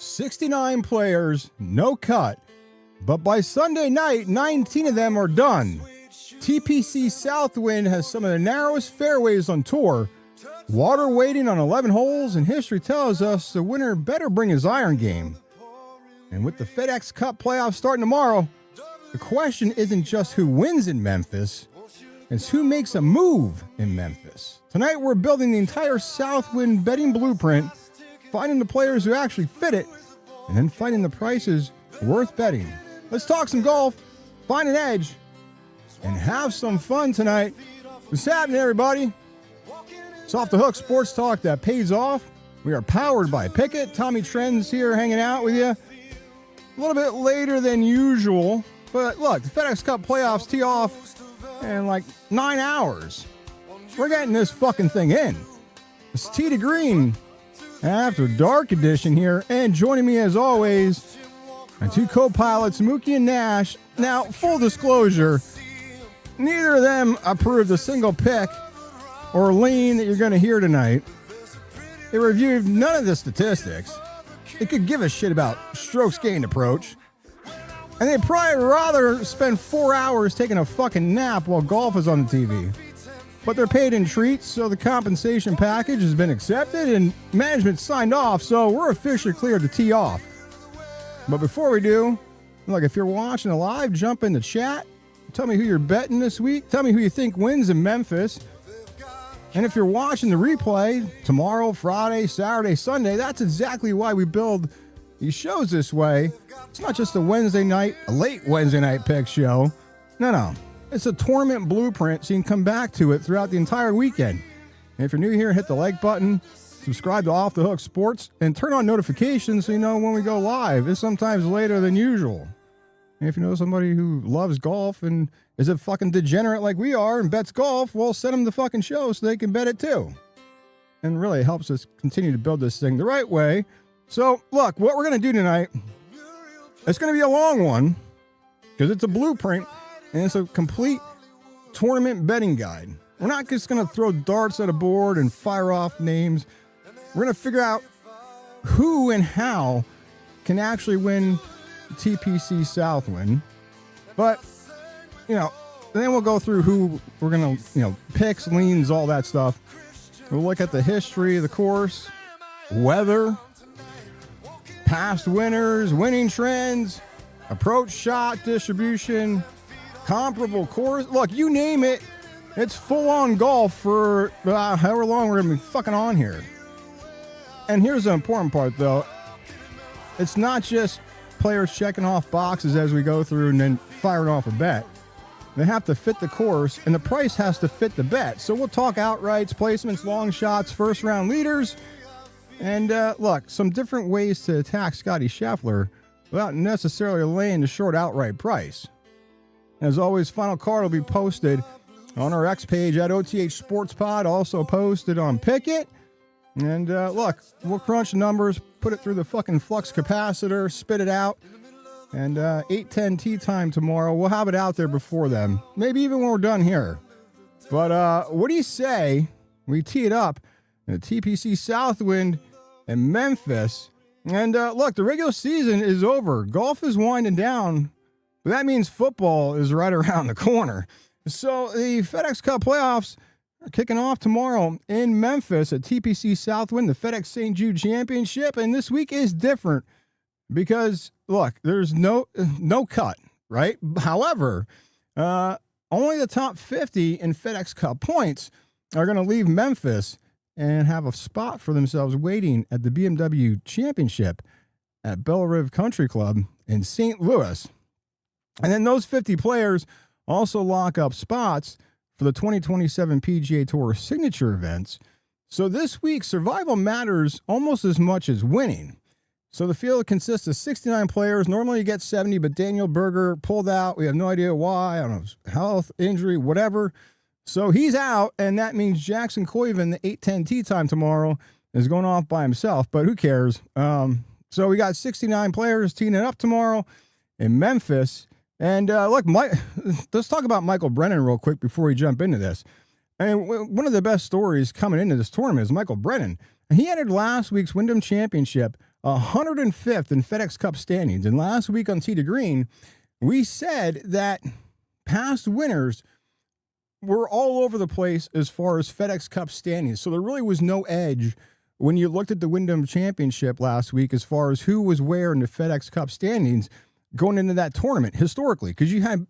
69 players, no cut. But by Sunday night, 19 of them are done. TPC Southwind has some of the narrowest fairways on tour. Water waiting on 11 holes, and history tells us the winner better bring his iron game. And with the FedEx Cup Playoffs starting tomorrow, the question isn't just who wins in Memphis, it's who makes a move in Memphis. Tonight we're building the entire Southwind betting blueprint, finding the players who actually fit it, and then finding the prices worth betting. Let's talk some golf, find an edge, and have some fun tonight. What's happening, everybody? It's Off the Hook Sports Talk that pays off. We are powered by Pickett. Tommy Trends here hanging out with you. A little bit later than usual, but look, the FedEx Cup Playoffs tee off in like 9 hours. We're getting this fucking thing in. It's Tee to Green After Dark edition here, and joining me as always, my two co-pilots, Mookie and Nash. Now, full disclosure, neither of them approved a single pick or lean that you're going to hear tonight. They reviewed none of the statistics. They could give a shit about strokes gained approach. And they'd probably rather spend 4 hours taking a fucking nap while golf is on the TV. But they're paid in treats, so the compensation package has been accepted and management signed off, so we're officially cleared to tee off. But before we do, look, if you're watching it live, jump in the chat. Tell me who you're betting this week. Tell me who you think wins in Memphis. And if you're watching the replay tomorrow, Friday, Saturday, Sunday, that's exactly why we build these shows this way. It's not just a Wednesday night, a late Wednesday night pick show. No. It's a tournament blueprint, so you can come back to it throughout the entire weekend. And if you're new here, hit the like button, subscribe to Off the Hook Sports, and turn on notifications so you know when we go live. It's sometimes later than usual. And if you know somebody who loves golf and is a fucking degenerate like we are and bets golf, well, send them the fucking show so they can bet it too. And really it helps us continue to build this thing the right way. So, look, what we're going to do tonight, it's going to be a long one because it's a blueprint and it's a complete tournament betting guide. We're not just going to throw darts at a board and fire off names. We're going to figure out who and how can actually win TPC Southwind. But, then we'll go through who we're going to, picks, leans, all that stuff. We'll look at the history of the course, weather, past winners, winning trends, approach shot distribution, comparable course. Look, you name it, it's full-on golf for however long we're going to be fucking on here. And here's the important part, though. It's not just players checking off boxes as we go through and then firing off a bet. They have to fit the course, and the price has to fit the bet. So we'll talk outrights, placements, long shots, first-round leaders, and look, some different ways to attack Scotty Scheffler without necessarily laying the short outright price. As always, final card will be posted on our X page at OTH Sports Pod, also posted on Pickett. And look, we'll crunch the numbers, put it through the fucking flux capacitor, spit it out, and 8:10 tee time tomorrow. We'll have it out there before then, maybe even when we're done here. But what do you say we tee it up in the TPC Southwind in Memphis? And look, the regular season is over. Golf is winding down, but that means football is right around the corner. So the FedEx Cup Playoffs are kicking off tomorrow in Memphis at TPC Southwind, the FedEx St. Jude Championship. And this week is different because, look, there's no cut, right? However, only the top 50 in FedEx Cup points are going to leave Memphis and have a spot for themselves waiting at the BMW Championship at Belle Rive Country Club in St. Louis. And then those 50 players also lock up spots for the 2027 PGA Tour signature events. So this week, survival matters almost as much as winning. So the field consists of 69 players. Normally you get 70, but Daniel Berger pulled out. We have no idea why. I don't know, health, injury, whatever. So he's out, and that means Jackson Coyven, the 8:10 tee time tomorrow, is going off by himself, but who cares? So we got 69 players teeing it up tomorrow in Memphis. And look, let's talk about Michael Brennan real quick before we jump into this. And one of the best stories coming into this tournament is Michael Brennan. He entered last week's Wyndham Championship 105th in FedEx Cup standings. And last week on Tee to Green, we said that past winners were all over the place as far as FedEx Cup standings. So there really was no edge when you looked at the Wyndham Championship last week as far as who was where in the FedEx Cup standings going into that tournament historically. Because you had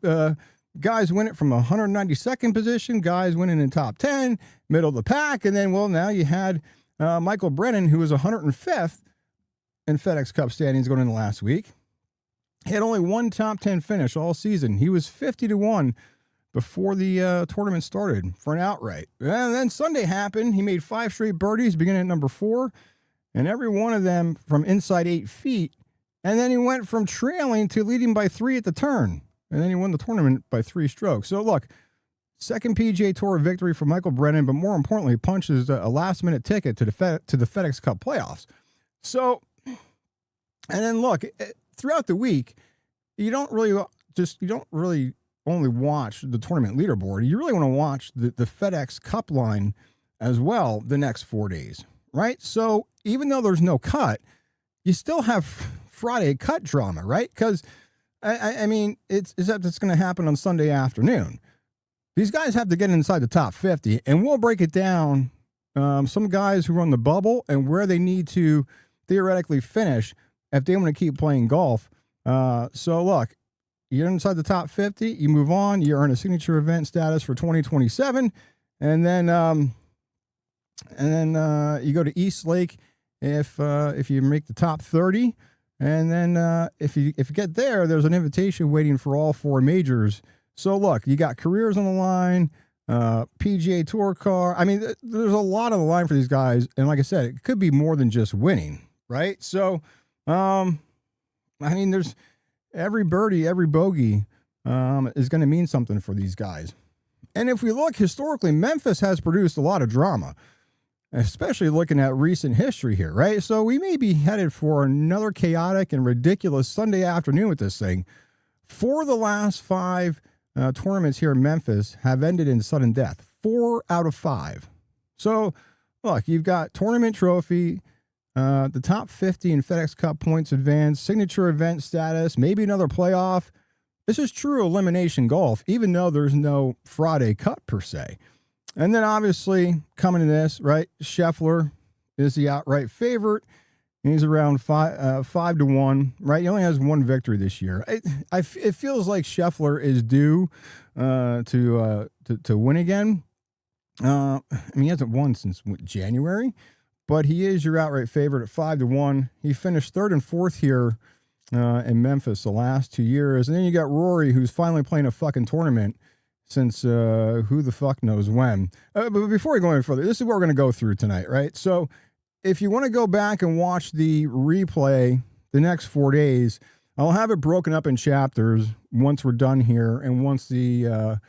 guys win it from 192nd position, guys winning in top 10, middle of the pack. And then, well, now you had Michael Brennan, who was 105th in FedEx Cup standings going into last week. He had only one top 10 finish all season. He was 50-1 before the tournament started for an outright. And then Sunday happened. He made 5 straight birdies, beginning at number 4, and every one of them from inside 8 feet. And then he went from trailing to leading by 3 at the turn. And then he won the tournament by 3 strokes. So look, second PGA Tour victory for Michael Brennan, but more importantly, punches a last-minute ticket to the FedEx Cup playoffs. So, and then look, throughout the week, you don't really only watch the tournament leaderboard. You really want to watch the FedEx Cup line as well the next 4 days, right? So even though there's no cut, you still have Friday cut drama, right? Because, I mean, it's going to happen on Sunday afternoon. These guys have to get inside the top 50, and we'll break it down. Some guys who run the bubble and where they need to theoretically finish if they want to keep playing golf. So look, you're inside the top 50, you move on, you earn a signature event status for 2027, and then you go to East Lake if you make the top 30, and then if you get there, there's an invitation waiting for all 4 majors. So look, you got careers on the line, PGA Tour car. I mean, there's a lot on the line for these guys, and like I said, it could be more than just winning, right? So, I mean, there's every birdie, every bogey is going to mean something for these guys. And if we look historically, Memphis has produced a lot of drama, especially looking at recent history here, right? So we may be headed for another chaotic and ridiculous Sunday afternoon with this thing. 4 of the last 5 tournaments here in Memphis have ended in sudden death. 4 out of 5. So, look, you've got tournament trophy, the top 50 in FedEx Cup points advance, signature event status, maybe another playoff. This is true elimination golf, even though there's no Friday cut per se. And then obviously coming to this, right, Scheffler is the outright favorite. He's around 5-1, right? He only has 1 victory this year. It feels like Scheffler is due to win again. I mean, he hasn't won since January. But he is your outright favorite at 5-1. He finished 3rd and 4th here in Memphis the last 2 years. And then you got Rory, who's finally playing a fucking tournament since who the fuck knows when. But before we go any further, this is what we're going to go through tonight, right? So if you want to go back and watch the replay the next 4 days, I'll have it broken up in chapters once we're done here and once the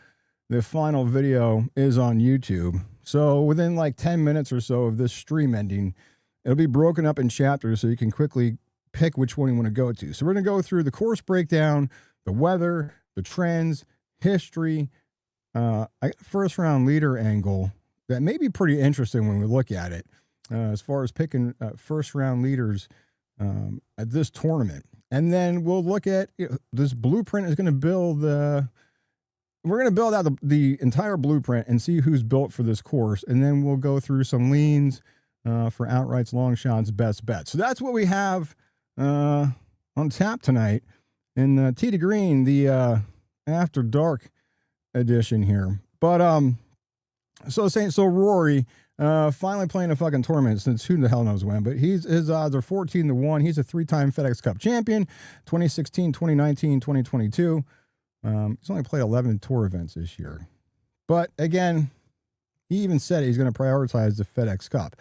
final video is on YouTube. So within like 10 minutes or so of this stream ending, it'll be broken up in chapters so you can quickly pick which one you want to go to. So we're going to go through the course breakdown, the weather, the trends, history, first round leader angle that may be pretty interesting when we look at it as far as picking first round leaders at this tournament. And then we'll look at this blueprint is going to build we're going to build out the entire blueprint and see who's built for this course. And then we'll go through some leans for outrights, long shots, best bets. So that's what we have on tap tonight in Tee to Green, the After Dark edition here. But so Rory finally playing a fucking tournament since who the hell knows when, but his odds are 14-1. He's a 3-time FedEx Cup champion, 2016, 2019, 2022. He's only played 11 tour events this year. But again, he even said he's going to prioritize the FedEx Cup.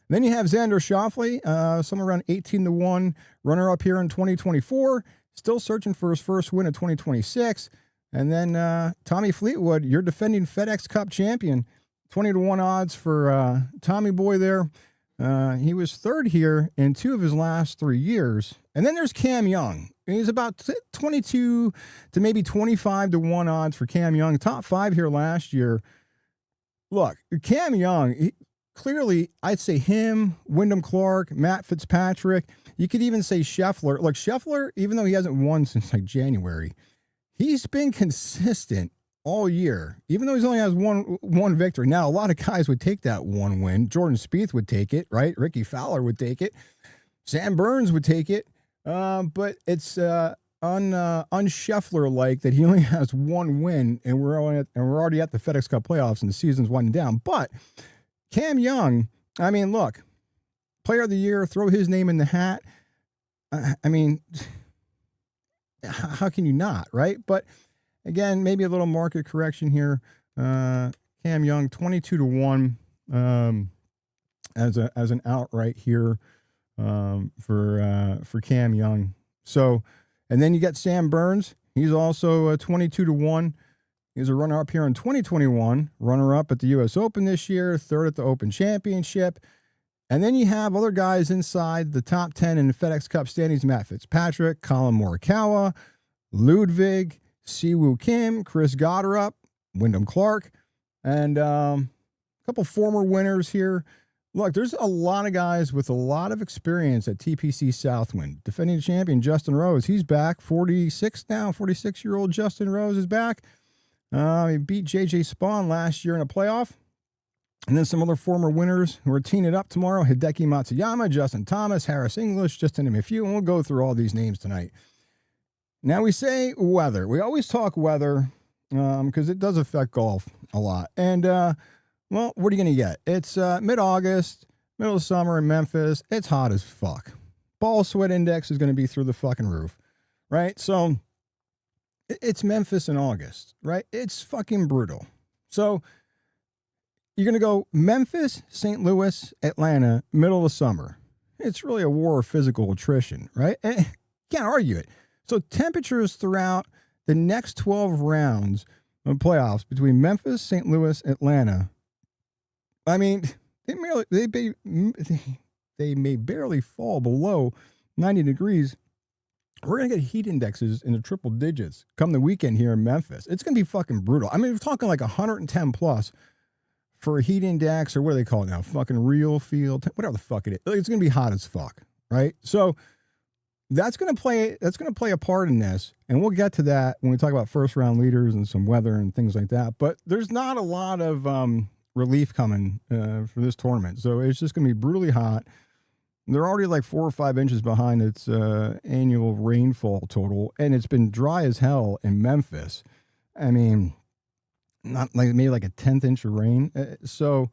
Then you have Xander Schauffele, somewhere around 18-1, runner-up here in 2024, still searching for his first win in 2026. And then Tommy Fleetwood, your defending FedEx Cup champion, 20-1 odds for Tommy Boy there. He was 3rd here in 2 of his last 3 years. And then there's Cam Young. He's about 22 to maybe 25-1 odds for Cam Young. Top 5 here last year. Look, Cam Young, clearly, I'd say him, Wyndham Clark, Matt Fitzpatrick. You could even say Scheffler. Look, Scheffler, even though he hasn't won since like January, he's been consistent all year, even though he's only has one victory. Now, a lot of guys would take that one win. Jordan Spieth would take it, right? Ricky Fowler would take it. Sam Burns would take it. But it's un-Scheffler-like that he only has one win, and we're already at the FedEx Cup playoffs, and the season's winding down. But Cam Young, I mean, look, Player of the Year, throw his name in the hat. I mean, how can you not, right? But again, maybe a little market correction here. Cam Young, 22-1 as an outright here for Cam Young. So, and then you got Sam Burns. He's also 22-1. He's a runner-up here in 2021, runner-up at the U.S. Open this year, third at the Open Championship. And then you have other guys inside the top 10 in the FedEx Cup standings: Matt Fitzpatrick, Colin Morikawa, Ludwig, Siwoo Kim, Chris Gotterup, Wyndham Clark, and a couple former winners here. Look, there's a lot of guys with a lot of experience at TPC Southwind. Defending champion Justin Rose, he's back, 46 now, 46-year-old Justin Rose is back. He beat J.J. Spawn last year in a playoff. And then some other former winners who are teeing it up tomorrow: Hideki Matsuyama, Justin Thomas, Harris English, just to name a few. And we'll go through all these names tonight. Now, we say weather. We always talk weather because it does affect golf a lot. And, well, what are you going to get? It's mid-August, middle of summer in Memphis. It's hot as fuck. Ball sweat index is going to be through the fucking roof, right? So it's Memphis in August, right? It's fucking brutal. So you're going to go Memphis, St. Louis, Atlanta, middle of summer. It's really a war of physical attrition, right? And can't argue it. So temperatures throughout the next 12 rounds of playoffs between Memphis, St. Louis, Atlanta, I mean, they may barely fall below 90 degrees. We're going to get heat indexes in the triple digits come the weekend here in Memphis. It's going to be fucking brutal. I mean, we're talking like 110 plus for a heat index, or what do they call it now? Fucking real field, whatever the fuck it is. It's going to be hot as fuck, right? So that's going to play a part in this, and we'll get to that when we talk about first round leaders and some weather and things like that. But there's not a lot of relief coming for this tournament, so it's just going to be brutally hot. They're already like 4 or 5 inches behind its annual rainfall total, and it's been dry as hell in Memphis. I mean, not like maybe like a 10th inch of rain. So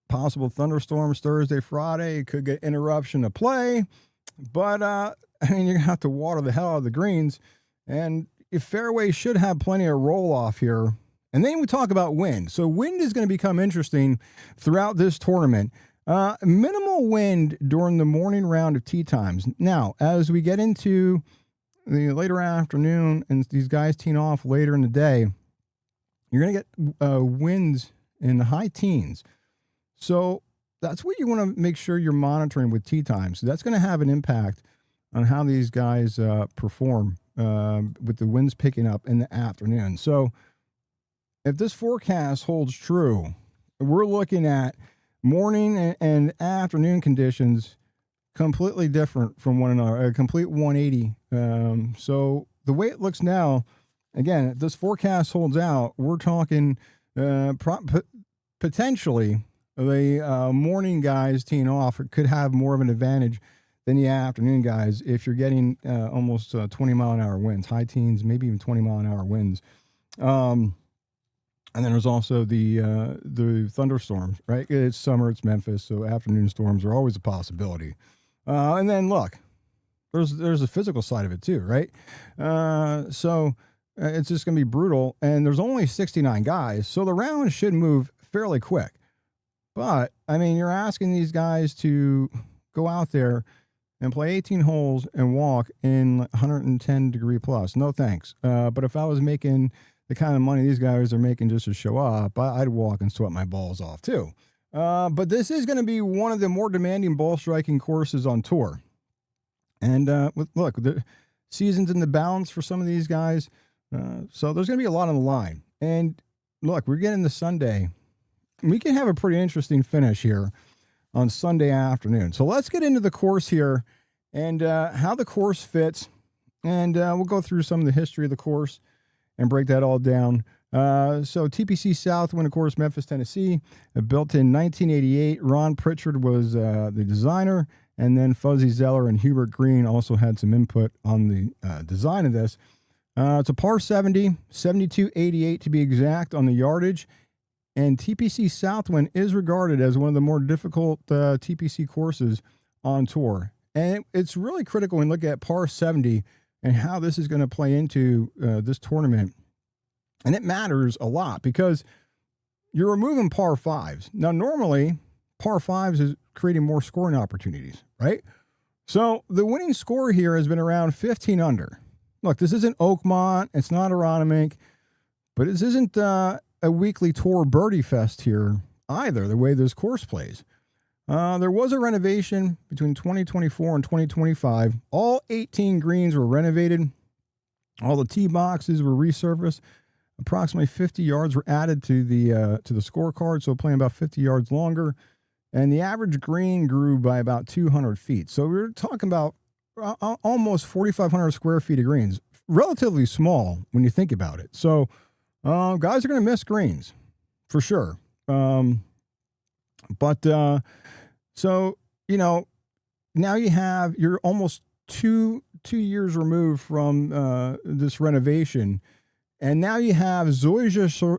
possible thunderstorms Thursday, Friday. Could get interruption of play, but I mean, you're gonna have to water the hell out of the greens, and if fairway should have plenty of roll off here. And then we talk about wind. So wind is going to become interesting throughout this tournament. Minimal wind during the morning round of tee times. Now, as we get into the later afternoon and these guys teeing off later in the day, you're going to get winds in the high teens. So that's what you want to make sure you're monitoring with tee times. So that's going to have an impact on how these guys perform with the winds picking up in the afternoon. So if this forecast holds true, we're looking at morning and afternoon conditions completely different from one another, a complete 180. So the way it looks now, again, if this forecast holds out, we're talking potentially the morning guys teeing off could have more of an advantage than the afternoon guys if you're getting almost 20-mile-an-hour winds, high teens, maybe even 20-mile-an-hour winds. And then there's also the thunderstorms, right? It's summer, it's Memphis, so afternoon storms are always a possibility. And then look, there's a physical side of it too, right? So it's just going to be brutal. And there's only 69 guys, so the round should move fairly quick. But, I mean, you're asking these guys to go out there and play 18 holes and walk in 110 degree plus. No thanks. But if I was making the kind of money these guys are making just to show up, I'd walk and sweat my balls off too. But this is going to be one of the more demanding ball striking courses on tour. And look, the season's in the balance for some of these guys. So there's going to be a lot on the line. And look, we're getting to Sunday. we can have a pretty interesting finish here on Sunday afternoon. So let's get into the course here and how the course fits. And we'll go through some of the history of the course and break that all down. So TPC Southwind, of course, Memphis, Tennessee, built in 1988. Ron Pritchard was the designer, and then Fuzzy Zeller and Hubert Green also had some input on the design of this. It's a par 70, 72.88 to be exact on the yardage, and TPC Southwind is regarded as one of the more difficult TPC courses on tour. And it's really critical when you look at par 70 and how this is going to play into this tournament. And it matters a lot because you're removing par 5s. Now, normally, par 5s is creating more scoring opportunities, right? So the winning score here has been around 15 under. Look, this isn't Oakmont. It's not Aronimink. But this isn't a weekly tour birdie fest here either, the way this course plays. There was a renovation between 2024 and 2025. All 18 greens were renovated. All the tee boxes were resurfaced. Approximately 50 yards were added to the scorecard, so playing about 50 yards longer. And the average green grew by about 200 feet. So we're talking about almost 4,500 square feet of greens. Relatively small when you think about it. So guys are going to miss greens for sure. So, you know, now you're almost two years removed from this renovation. And now you have Zoysia,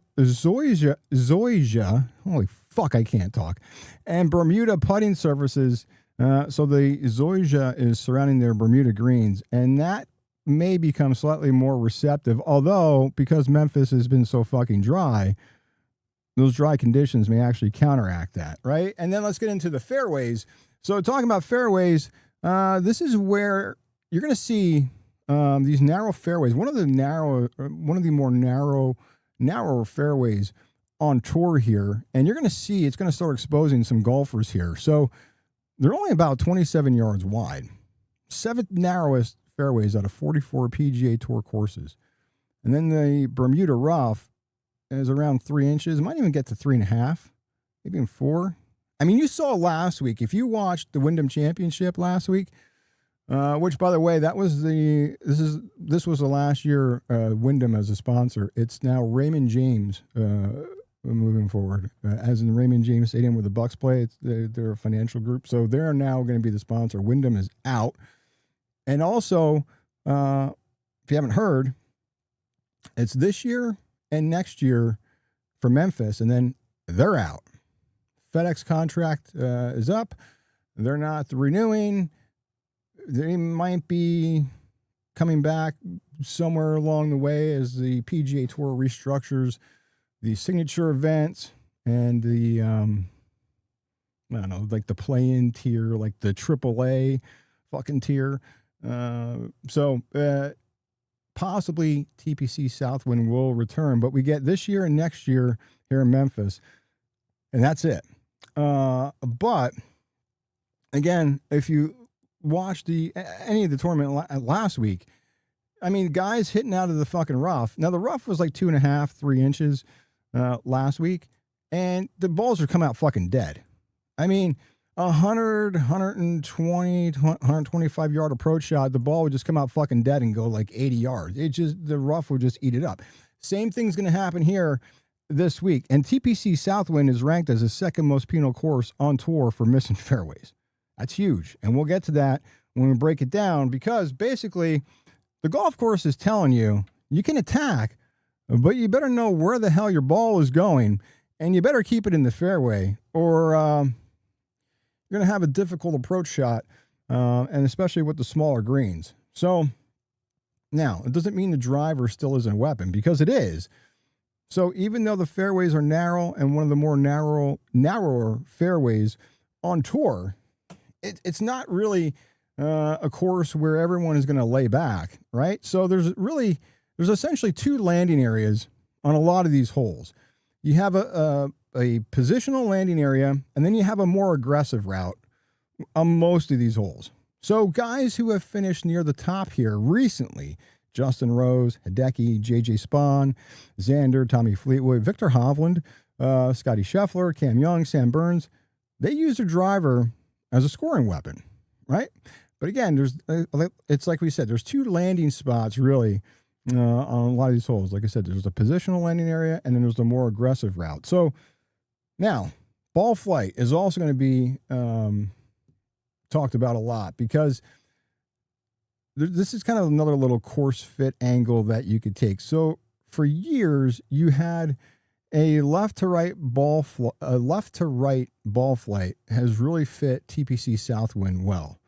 holy fuck, I can't talk, and Bermuda putting surfaces. So the Zoysia is surrounding their Bermuda greens, and that may become slightly more receptive, although because Memphis has been so fucking dry, those dry conditions may actually counteract that, right? And then let's get into the fairways. So talking about fairways, this is where you're going to see these narrow fairways. One of the more narrower fairways on tour here, and you're going to see it's going to start exposing some golfers here. So they're only about 27 yards wide, 7th narrowest fairways out of 44 PGA Tour courses. And then the Bermuda rough is around 3 inches. It might even get to 3.5, maybe even 4. I mean, you saw last week, if you watched the Wyndham Championship last week, which, by the way, this was the last year Wyndham as a sponsor. It's now Raymond James moving forward, as in Raymond James Stadium where the Bucks play. They're a financial group, so they're now going to be the sponsor. Wyndham is out, and also, if you haven't heard, it's this year and next year for Memphis, and then they're out. FedEx contract is up. They're not renewing. They might be coming back somewhere along the way as the PGA Tour restructures the signature events and the, I don't know, like the play-in tier, like the AAA fucking tier. So possibly TPC Southwind will return, but we get this year and next year here in Memphis, and that's it. But again, if you watch any of the tournament last week, I mean, guys hitting out of the fucking rough. Now the rough was like 2.5, 3 inches last week, and the balls are coming out fucking dead. I mean, 100, 120, 125 yard approach shot, the ball would just come out fucking dead and go like 80 yards. The rough would just eat it up. Same thing's going to happen here this week. And TPC Southwind is ranked as the second most penal course on tour for missing fairways. That's huge. And we'll get to that when we break it down, because basically the golf course is telling you can attack, but you better know where the hell your ball is going, and you better keep it in the fairway, or you're going to have a difficult approach shot, and especially with the smaller greens. So now, it doesn't mean the driver still isn't a weapon, because it is. So even though the fairways are narrow and one of the more narrower fairways on tour, it's not really a course where everyone is going to lay back, right? So there's essentially two landing areas on a lot of these holes. You have a positional landing area, and then you have a more aggressive route on most of these holes. So guys who have finished near the top here recently, Justin Rose, Hideki, JJ Spahn, Xander, Tommy Fleetwood, Victor Hovland, Scotty Scheffler, Cam Young, Sam Burns, they use their driver as a scoring weapon, right? But again, it's like we said, there's two landing spots really on a lot of these holes. Like I said, there's a positional landing area, and then there's the more aggressive route. So now, ball flight is also going to be talked about a lot, because this is kind of another little course fit angle that you could take. So for years, you had a left to right ball flight has really fit TPC Southwind well.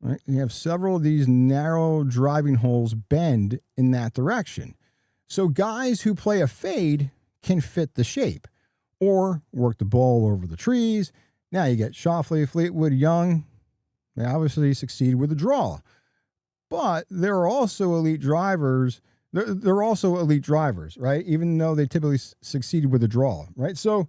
Right? You have several of these narrow driving holes bend in that direction. So guys who play a fade can fit the shape or work the ball over the trees. Now you get Schauffele, Fleetwood, Young. They obviously succeed with the draw. But there are also elite drivers. They're also elite drivers, right? Even though they typically succeeded with the draw, right? So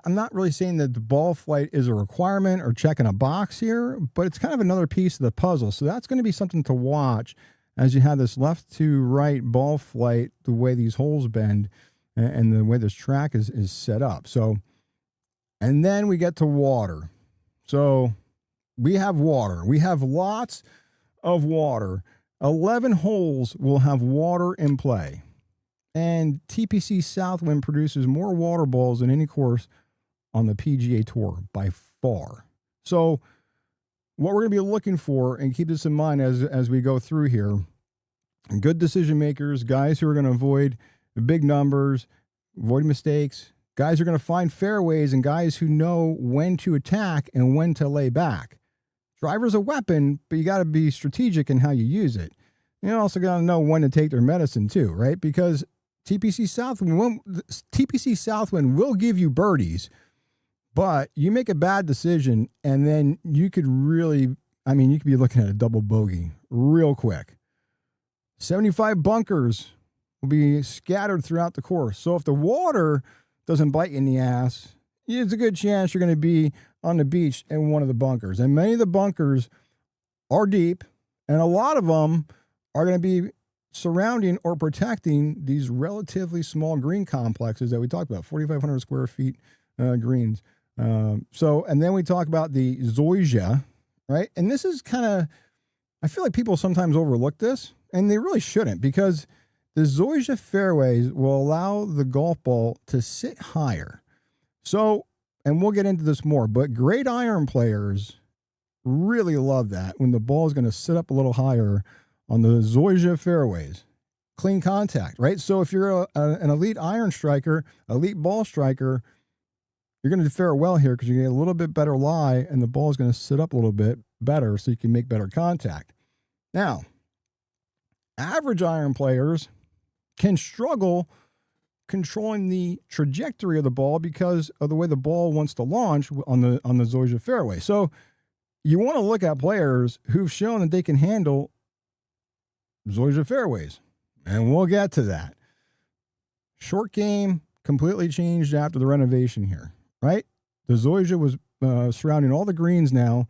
I'm not really saying that the ball flight is a requirement or checking a box here, but it's kind of another piece of the puzzle. So that's going to be something to watch as you have this left to right ball flight, the way these holes bend and the way this track is set up. So, and then we get to water. So we have water. We have lots of water. 11 holes will have water in play. And TPC Southwind produces more water balls than any course on the PGA Tour by far. So what we're going to be looking for, and keep this in mind as we go through here, good decision makers, guys who are going to avoid the big numbers, avoid mistakes, guys who are going to find fairways, and guys who know when to attack and when to lay back. Driver's a weapon, but you got to be strategic in how you use it. You also got to know when to take their medicine too, right? Because TPC Southwind will give you birdies, but you make a bad decision and then you could really, you could be looking at a double bogey real quick. 75 bunkers will be scattered throughout the course. So if the water doesn't bite you in the ass, it's a good chance you're going to be on the beach in one of the bunkers. And many of the bunkers are deep, and a lot of them are going to be surrounding or protecting these relatively small green complexes that we talked about, 4,500 square feet greens. And then we talk about the zoysia, right? And this is kind of, I feel like people sometimes overlook this, and they really shouldn't, because the zoysia fairways will allow the golf ball to sit higher. So, and we'll get into this more, but great iron players really love that when the ball is going to sit up a little higher on the zoysia fairways. Clean contact, right? So if you're an elite iron striker, elite ball striker, you're going to fare well here because you get a little bit better lie, and the ball is going to sit up a little bit better so you can make better contact. Now, average iron players can struggle controlling the trajectory of the ball because of the way the ball wants to launch on the zoysia fairway. So you want to look at players who've shown that they can handle zoysia fairways, and we'll get to that. Short game completely changed after the renovation here, right? The zoysia was surrounding all the greens now,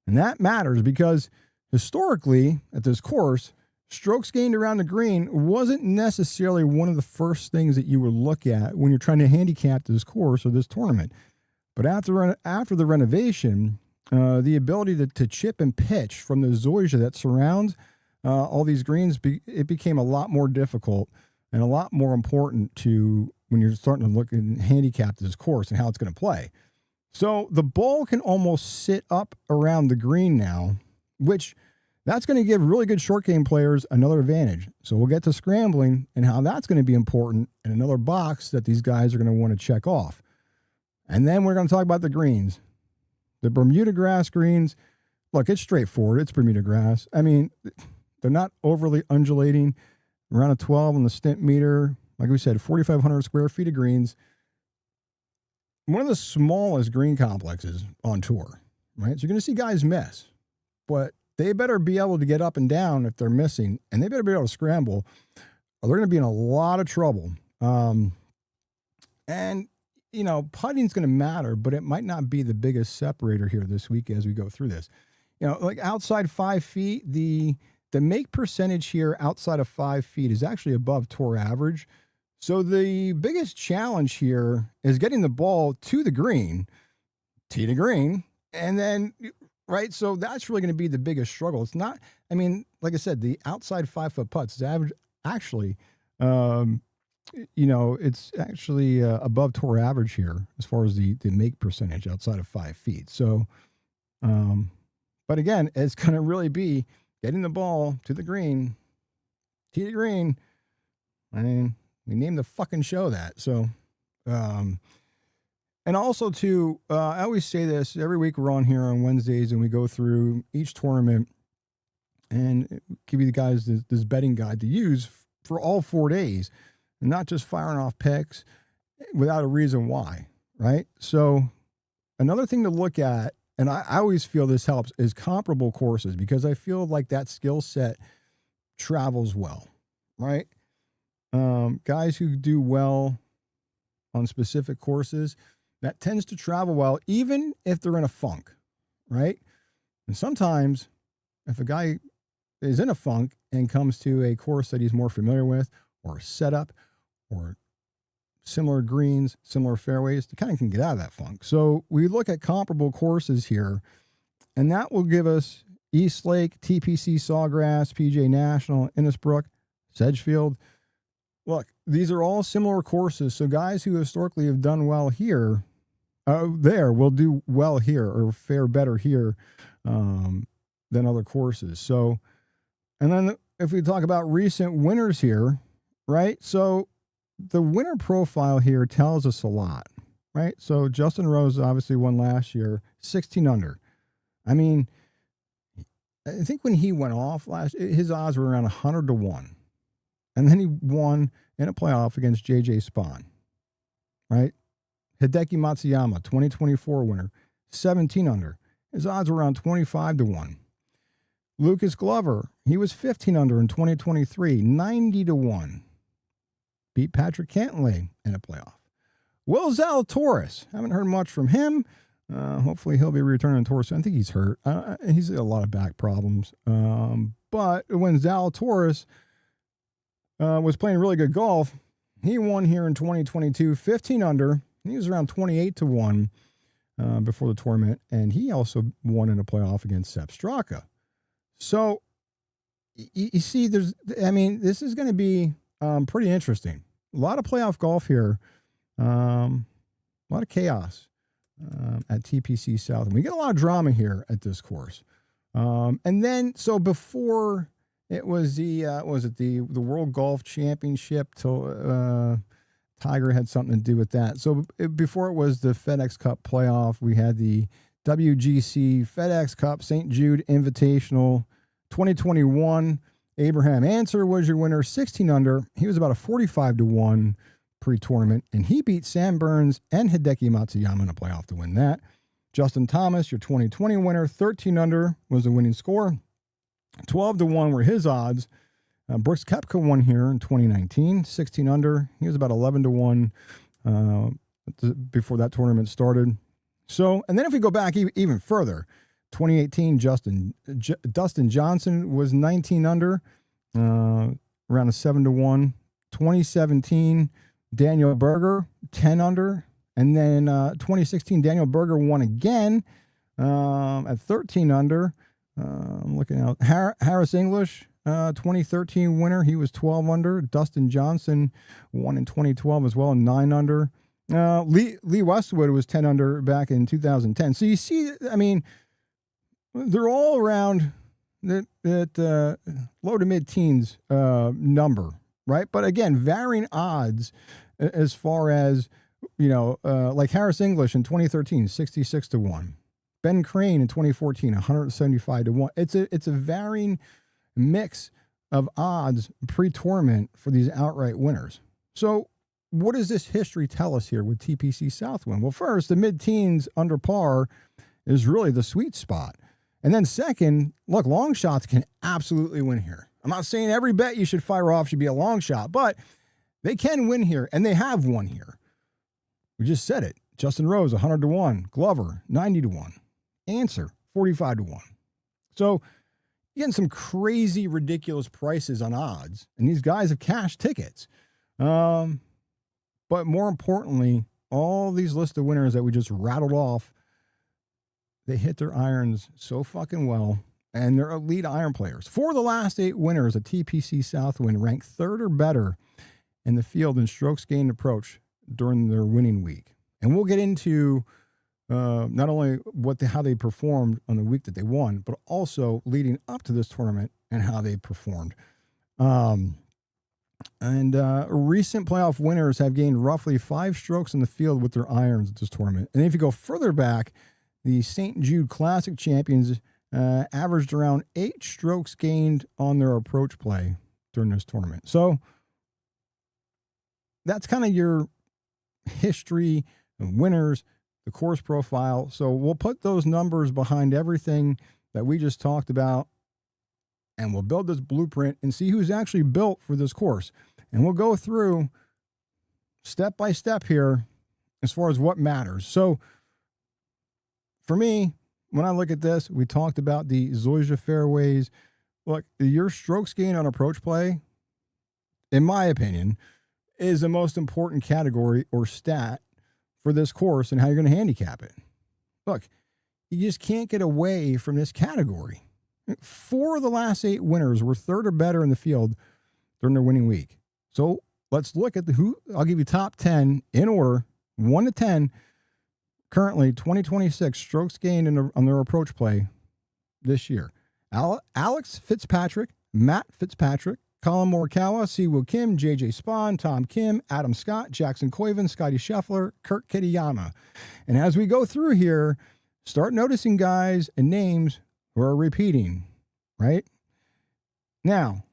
and that matters because historically at this course, strokes gained around the green wasn't necessarily one of the first things that you would look at when you're trying to handicap this course or this tournament. But after the renovation, the ability to chip and pitch from the zoysia that surrounds all these greens, it became a lot more difficult and a lot more important to when you're starting to look and handicap this course and how it's going to play. So the ball can almost sit up around the green now, which that's going to give really good short game players another advantage. So we'll get to scrambling and how that's going to be important in another box that these guys are going to want to check off. And then we're going to talk about the greens. The Bermuda grass greens, look, it's straightforward. It's Bermuda grass. They're not overly undulating. Around a 12 on the stint meter. Like we said, 4,500 square feet of greens. One of the smallest green complexes on tour, right? So you're going to see guys miss, but they better be able to get up and down if they're missing, and they better be able to scramble, or they're going to be in a lot of trouble. Putting's going to matter, but it might not be the biggest separator here this week as we go through this. Like outside 5 feet, the make percentage here outside of 5 feet is actually above tour average. So the biggest challenge here is getting the ball to the green, tee to green, and then, right? So that's really going to be the biggest struggle. It's not, I mean, like I said, the outside 5-foot putts is actually, it's actually above tour average here as far as the make percentage outside of 5 feet. So, but again, it's going to really be getting the ball to the green, tee to green. I mean, we named the fucking show that. So, and also too, I always say this every week. We're on here on Wednesdays and we go through each tournament and give you the guys this betting guide to use for all 4 days, and not just firing off picks without a reason why, right? So another thing to look at, and I always feel this helps, is comparable courses, because I feel like that skill set travels well, right? Guys who do well on specific courses, that tends to travel well, even if they're in a funk, right? And sometimes if a guy is in a funk and comes to a course that he's more familiar with, or a setup, or similar greens, similar fairways, they kind of can get out of that funk. So we look at comparable courses here, and that will give us East Lake, TPC Sawgrass, PJ National, Innisbrook, Sedgefield. Look, these are all similar courses. So guys who historically have done well here, will do well here or fare better here than other courses. So, and then if we talk about recent winners here, right? So the winner profile here tells us a lot, right? So Justin Rose obviously won last year, 16 under. I mean, I think when he went off his odds were around 100 to 1. And then he won in a playoff against JJ Spawn, right? Hideki Matsuyama, 2024 winner, 17 under. His odds were around 25 to 1. Lucas Glover, he was 15 under in 2023, 90 to 1. Beat Patrick Cantlay in a playoff. Will Zalatoris, haven't heard much from him. Hopefully he'll be returning to tour soon. I think he's hurt. He's got a lot of back problems. But when Zalatoris was playing really good golf, he won here in 2022, 15 under. He was around 28 to 1 before the tournament, and he also won in a playoff against Sepp Straka. So you see, this is going to be pretty interesting. A lot of playoff golf here, a lot of chaos at TPC South, and we get a lot of drama here at this course. And then, so before it was the World Golf Championship, till Tiger had something to do with that. So before it was the FedEx Cup playoff, we had the WGC FedEx Cup St. Jude Invitational 2021. Abraham Answer was your winner, 16 under. He was about a 45 to 1 pre-tournament, and he beat Sam Burns and Hideki Matsuyama in a playoff to win that. Justin Thomas, your 2020 winner, 13 under was the winning score. 12 to 1 were his odds. Brooks Koepka won here in 2019, 16 under. He was about 11 to 1 before that tournament started. So, and then if we go back even further, 2018, Dustin Johnson was 19 under, around a 7 to 1. 2017, Daniel Berger, 10 under. And then 2016, Daniel Berger won again at 13 under. I'm looking out. Harris English, 2013 winner. He was 12 under. Dustin Johnson won in 2012 as well, 9 under. Lee Westwood was 10 under back in 2010. So you see, I mean, they're all around that low to mid teens number, right? But again, varying odds as far as, like Harris English in 2013, 66 to 1. Ben Crane in 2014, 175 to 1. It's a varying mix of odds pre-tournament for these outright winners. So what does this history tell us here with TPC Southwind? Well, first, the mid-teens under par is really the sweet spot. And then second, look, long shots can absolutely win here. I'm not saying every bet you should fire off should be a long shot, but they can win here, and they have won here. We just said it. Justin Rose, 100 to 1. Glover, 90 to 1. Answer, 45 to 1. So you're getting some crazy, ridiculous prices on odds, and these guys have cash tickets. But more importantly, all these list of winners that we just rattled off, they hit their irons so fucking well, and they're elite iron players. 4 of the last 8 winners at TPC Southwind ranked 3rd or better in the field in strokes gained approach during their winning week. And we'll get into not only how they performed on the week that they won, but also leading up to this tournament and how they performed. Recent playoff winners have gained roughly 5 strokes in the field with their irons at this tournament. And if you go further back, the St. Jude Classic champions averaged around 8 strokes gained on their approach play during this tournament. So that's kind of your history of winners, the course profile. So we'll put those numbers behind everything that we just talked about, and we'll build this blueprint and see who's actually built for this course. And we'll go through step by step here as far as what matters. So for me, when I look at this, we talked about the Zoysia fairways. Look, your strokes gained on approach play, in my opinion, is the most important category or stat for this course and how you're going to handicap it. Look, you just can't get away from this category. 4 of the last 8 winners were 3rd or better in the field during their winning week. So let's look at I'll give you top 10 in order, 1 to 10. Currently, 2026 strokes gained on their approach play this year. Alex Fitzpatrick, Matt Fitzpatrick, Colin Morikawa, Siwoo Kim, JJ Spahn, Tom Kim, Adam Scott, Jackson Koiven, Scotty Scheffler, Kurt Kitayama. And as we go through here, start noticing guys and names who are repeating, right? Now,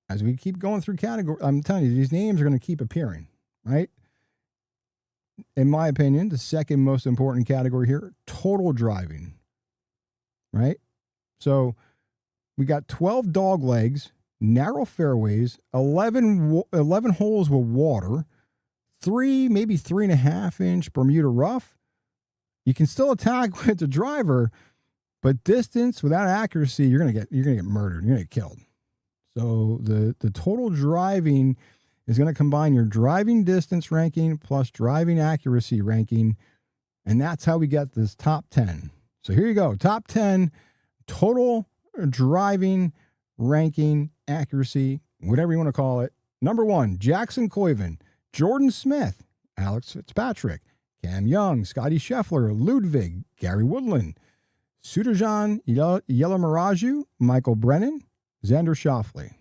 as we keep going through category, I'm telling you, these names are going to keep appearing, right? In my opinion, the second most important category here, total driving, right? So we got 12 dog legs, narrow fairways, 11 holes with water, 3, maybe 3.5 inch Bermuda rough. You can still attack with the driver, but distance without accuracy, you're gonna get murdered. You're gonna get killed. So the total driving is going to combine your driving distance ranking plus driving accuracy ranking, and that's how we get this top 10. So here you go, top 10 total driving ranking accuracy, whatever you want to call it. Number 1, Jackson Koiven, Jordan Smith, Alex Fitzpatrick, Cam Young, Scotty Scheffler, Ludwig, Gary Woodland, Sudarjan Yelamaraju, Michael Brennan, Xander Schauffele.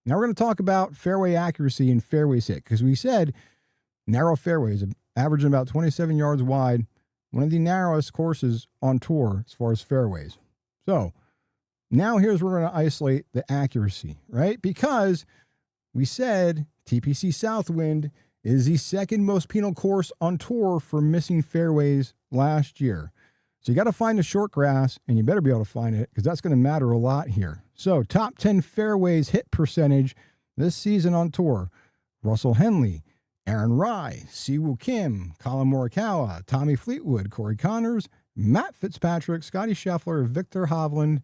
Now we're going to talk about fairway accuracy and fairways hit, because we said narrow fairways, averaging about 27 yards wide, one of the narrowest courses on tour as far as fairways. So now here's where we're going to isolate the accuracy, right? Because we said TPC Southwind is the second most penal course on tour for missing fairways last year. So you got to find the short grass, and you better be able to find it, because that's going to matter a lot here. So top 10 fairways hit percentage this season on tour: Russell Henley, Aaron Rai, Siwoo Kim, Colin Morikawa, Tommy Fleetwood, Corey Connors, Matt Fitzpatrick, Scotty Scheffler, Victor Hovland,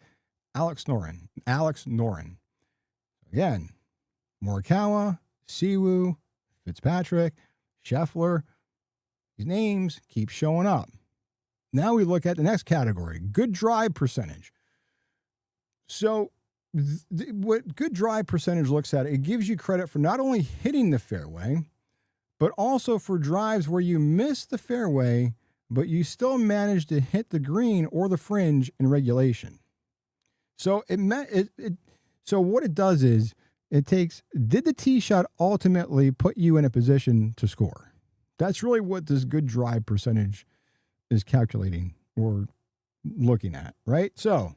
Alex Noren. Again, Morikawa, Siwoo, Fitzpatrick, Scheffler. These names keep showing up. Now we look at the next category, good drive percentage. So what good drive percentage looks at, it gives you credit for not only hitting the fairway, but also for drives where you miss the fairway, but you still manage to hit the green or the fringe in regulation. So so what it does is it takes, did the tee shot ultimately put you in a position to score? That's really what this good drive percentage is calculating or looking at, right? So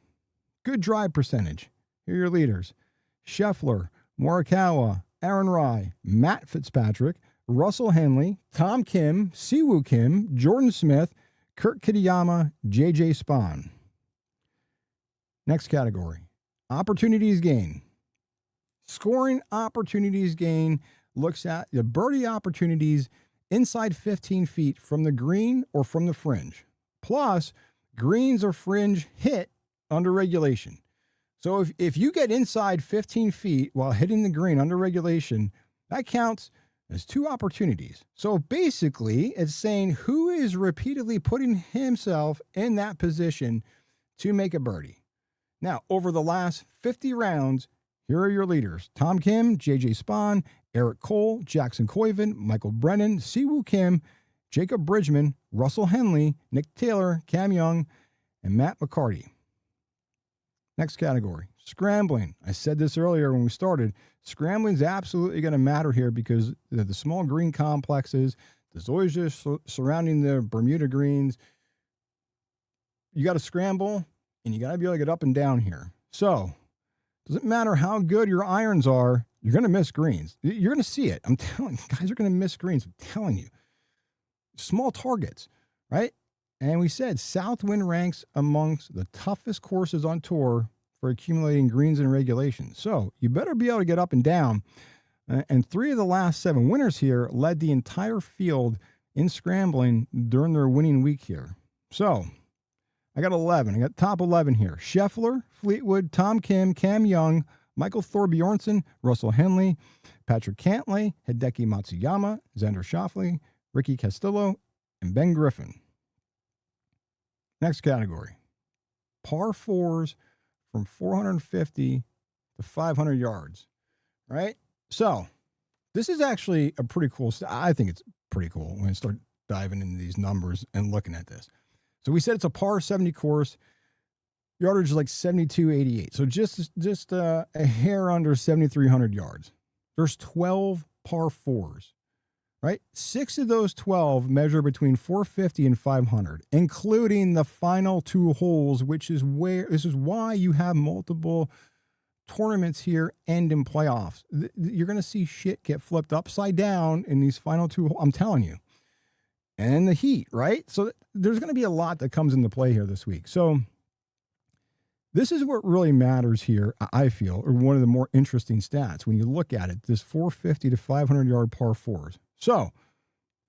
good drive percentage. Here are your leaders: Scheffler, Morikawa, Aaron Rai, Matt Fitzpatrick, Russell Henley, Tom Kim, Siwoo Kim, Jordan Smith, Kurt Kitayama, JJ Spahn. Next category, opportunities gained. Scoring opportunities gained looks at the birdie opportunities inside 15 feet from the green or from the fringe, plus greens or fringe hit under regulation. So if you get inside 15 feet while hitting the green under regulation, that counts There's two opportunities. So basically, it's saying who is repeatedly putting himself in that position to make a birdie. Now, over the last 50 rounds, here are your leaders. Tom Kim, J.J. Spahn, Eric Cole, Jackson Koiven, Michael Brennan, Siwoo Kim, Jacob Bridgman, Russell Henley, Nick Taylor, Cam Young, and Matt McCarty. Next category, scrambling. I said this earlier when we started. Scrambling is absolutely going to matter here because the small green complexes, the zoysia surrounding the Bermuda greens, you got to scramble and you got to be able to get up and down here. So, doesn't matter how good your irons are, you're going to miss greens. You're going to see it. I'm telling you, guys are going to miss greens. I'm telling you. Small targets, right? And we said Southwind ranks amongst the toughest courses on tour for accumulating greens and regulations. So you better be able to get up and down. And 3 of the last 7 winners here led the entire field in scrambling during their winning week here. So I got 11. I got top 11 here. Scheffler, Fleetwood, Tom Kim, Cam Young, Michael Thorbjornsen, Russell Henley, Patrick Cantlay, Hideki Matsuyama, Xander Schauffele, Ricky Castillo, and Ben Griffin. Next category, par 4s from 450 to 500 yards, right? So this is actually a pretty cool, I think it's pretty cool when you start diving into these numbers and looking at this. So we said it's a par 70 course, yardage is like 72.88. So just a hair under 7,300 yards. There's 12 par 4s. Right? 6 of those 12 measure between 450 and 500, including the final 2 holes, which is why you have multiple tournaments here and in playoffs. You're going to see shit get flipped upside down in these final 2 holes. I'm telling you. And the heat, right? So there's going to be a lot that comes into play here this week. So this is what really matters here, I feel, or one of the more interesting stats when you look at it, this 450 to 500 yard par 4s. So,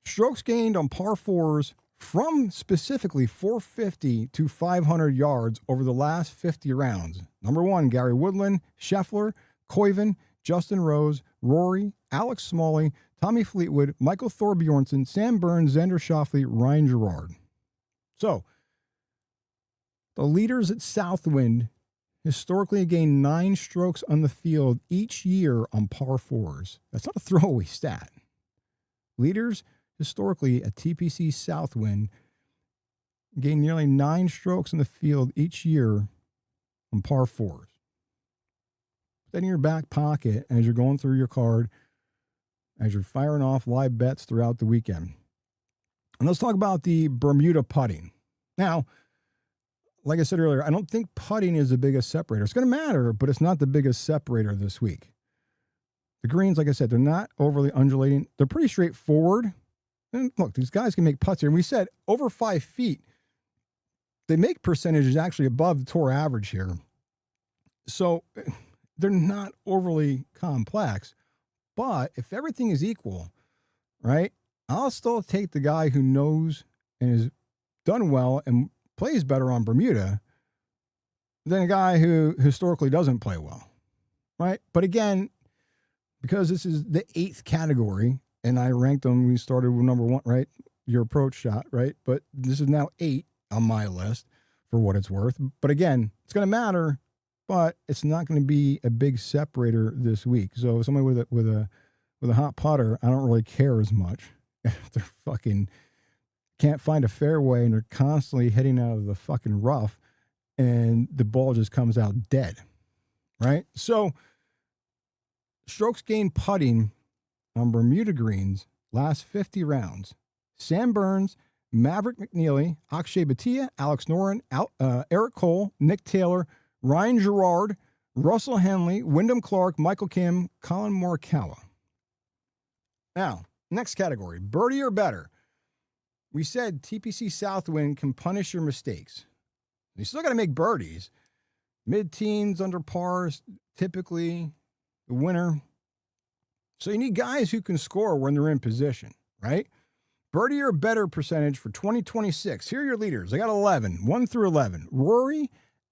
strokes gained on par 4s from specifically 450 to 500 yards over the last 50 rounds. Number 1, Gary Woodland, Scheffler, Koiven, Justin Rose, Rory, Alex Smalley, Tommy Fleetwood, Michael Thorbjornsen, Sam Burns, Xander Schauffele, Ryan Gerard. So, the leaders at Southwind historically gained 9 strokes on the field each year on par 4s. That's not a throwaway stat. Leaders historically at TPC Southwind gain nearly 9 strokes in the field each year on par 4s. Put that in your back pocket as you're going through your card, as you're firing off live bets throughout the weekend. And let's talk about the Bermuda putting. Now, like I said earlier, I don't think putting is the biggest separator. It's going to matter, but it's not the biggest separator this week. The greens, like I said, they're not overly undulating. They're pretty straightforward. And look, these guys can make putts here. And we said over 5 feet, they make percentages actually above the tour average here. So they're not overly complex. But if everything is equal, right, I'll still take the guy who knows and has done well and plays better on Bermuda than a guy who historically doesn't play well, right? But again, because this is the 8th category, and I ranked them, we started with number 1, right? Your approach shot, right? But this is now 8 on my list for what it's worth. But again, it's going to matter, but it's not going to be a big separator this week. So somebody with a hot putter, I don't really care as much. If they're fucking can't find a fairway and they're constantly hitting out of the fucking rough and the ball just comes out dead, right? So strokes gained putting on Bermuda greens last 50 rounds. Sam Burns, Maverick McNeely, Akshay Bhatia, Alex Noren, Eric Cole, Nick Taylor, Ryan Gerard, Russell Henley, Wyndham Clark, Michael Kim, Colin Morikawa. Now, next category, birdie or better. We said TPC Southwind can punish your mistakes. You still got to make birdies. Mid-teens, under pars, typically the winner. So you need guys who can score when they're in position, right? Birdie or better percentage for 2026. Here are your leaders. I got 11, 1 through 11. Rory,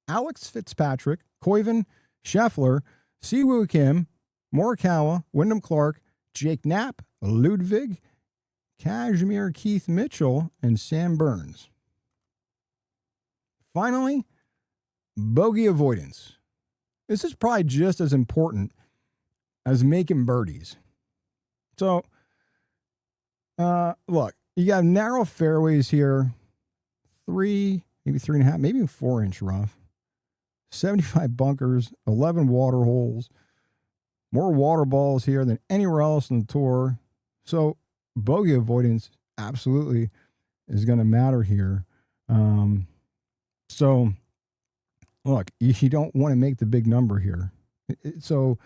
Alex Fitzpatrick, Koiven, Scheffler, Siwoo Kim, Morikawa, Wyndham Clark, Jake Knapp, Ludwig, Kashmir Keith Mitchell, and Sam Burns. Finally, bogey avoidance. This is probably just as important as making birdies. So, look, you got narrow fairways here, 3, maybe 3.5, maybe 4-inch rough, 75 bunkers, 11 water holes, more water balls here than anywhere else on the tour. So, bogey avoidance absolutely is going to matter here. So, look, you don't want to make the big number here. So,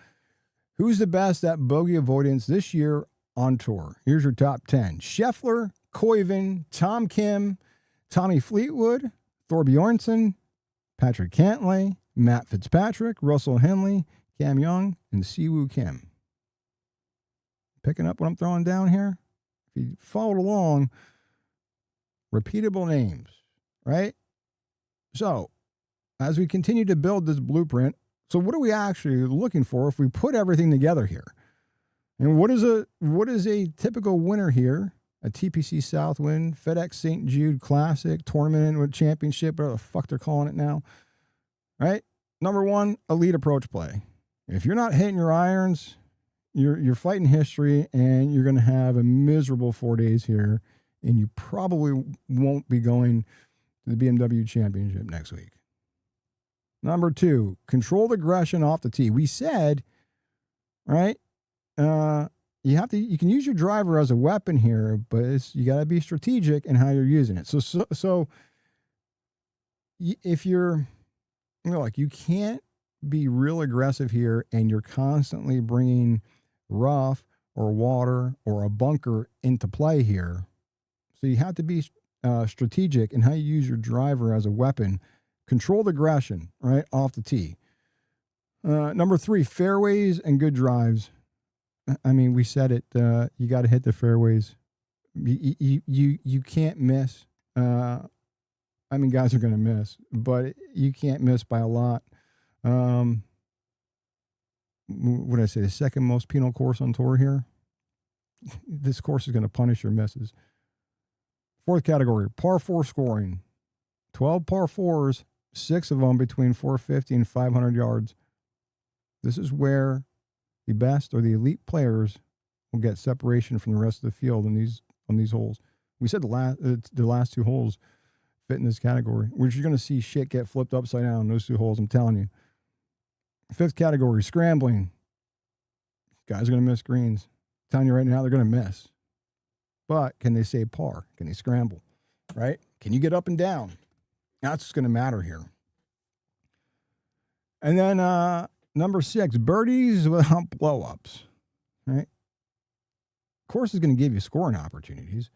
who's the best at bogey avoidance this year on tour? Here's your top 10. Scheffler, Koiven, Tom Kim, Tommy Fleetwood, Thor Bjornsson, Patrick Cantlay, Matt Fitzpatrick, Russell Henley, Cam Young, and Siwoo Kim. Picking up what I'm throwing down here? If you followed along, repeatable names, right? So, as we continue to build this blueprint, so what are we actually looking for if we put everything together here? And what is a typical winner here? A TPC Southwind, FedEx St. Jude Classic, Tournament with Championship, whatever the fuck they're calling it now. Right? Number one, elite approach play. If you're not hitting your irons, you're fighting history, and you're going to have a miserable 4 days here, and you probably won't be going to the BMW Championship next week. Number two, controlled aggression off the tee. We said, right? You can use your driver as a weapon here, but you got to be strategic in how you're using it. So if you're, like, you can't be real aggressive here, and you're constantly bringing rough or water or a bunker into play here. So you have to be strategic in how you use your driver as a weapon. Controlled aggression, right, off the tee. Number three, fairways and good drives. I mean, we said it. You got to hit the fairways. You can't miss. I mean, guys are going to miss, but you can't miss by a lot. What did I say? The second most penal course on tour here. This course is going to punish your misses. Fourth category, par 4 scoring. 12 par 4s, 6 of them between 450 and 500 yards. This is where the best or the elite players will get separation from the rest of the field on these holes. We said the last 2 holes fit in this category, which you're going to see shit get flipped upside down on those 2 holes, I'm telling you. Fifth category, scrambling. Guys are going to miss greens. I'm telling you right now, they're going to miss. But can they save par? Can they scramble? Right? Can you get up and down? That's what's going to matter here. And then number 6, birdies without blow-ups. Right? Course is going to give you scoring opportunities,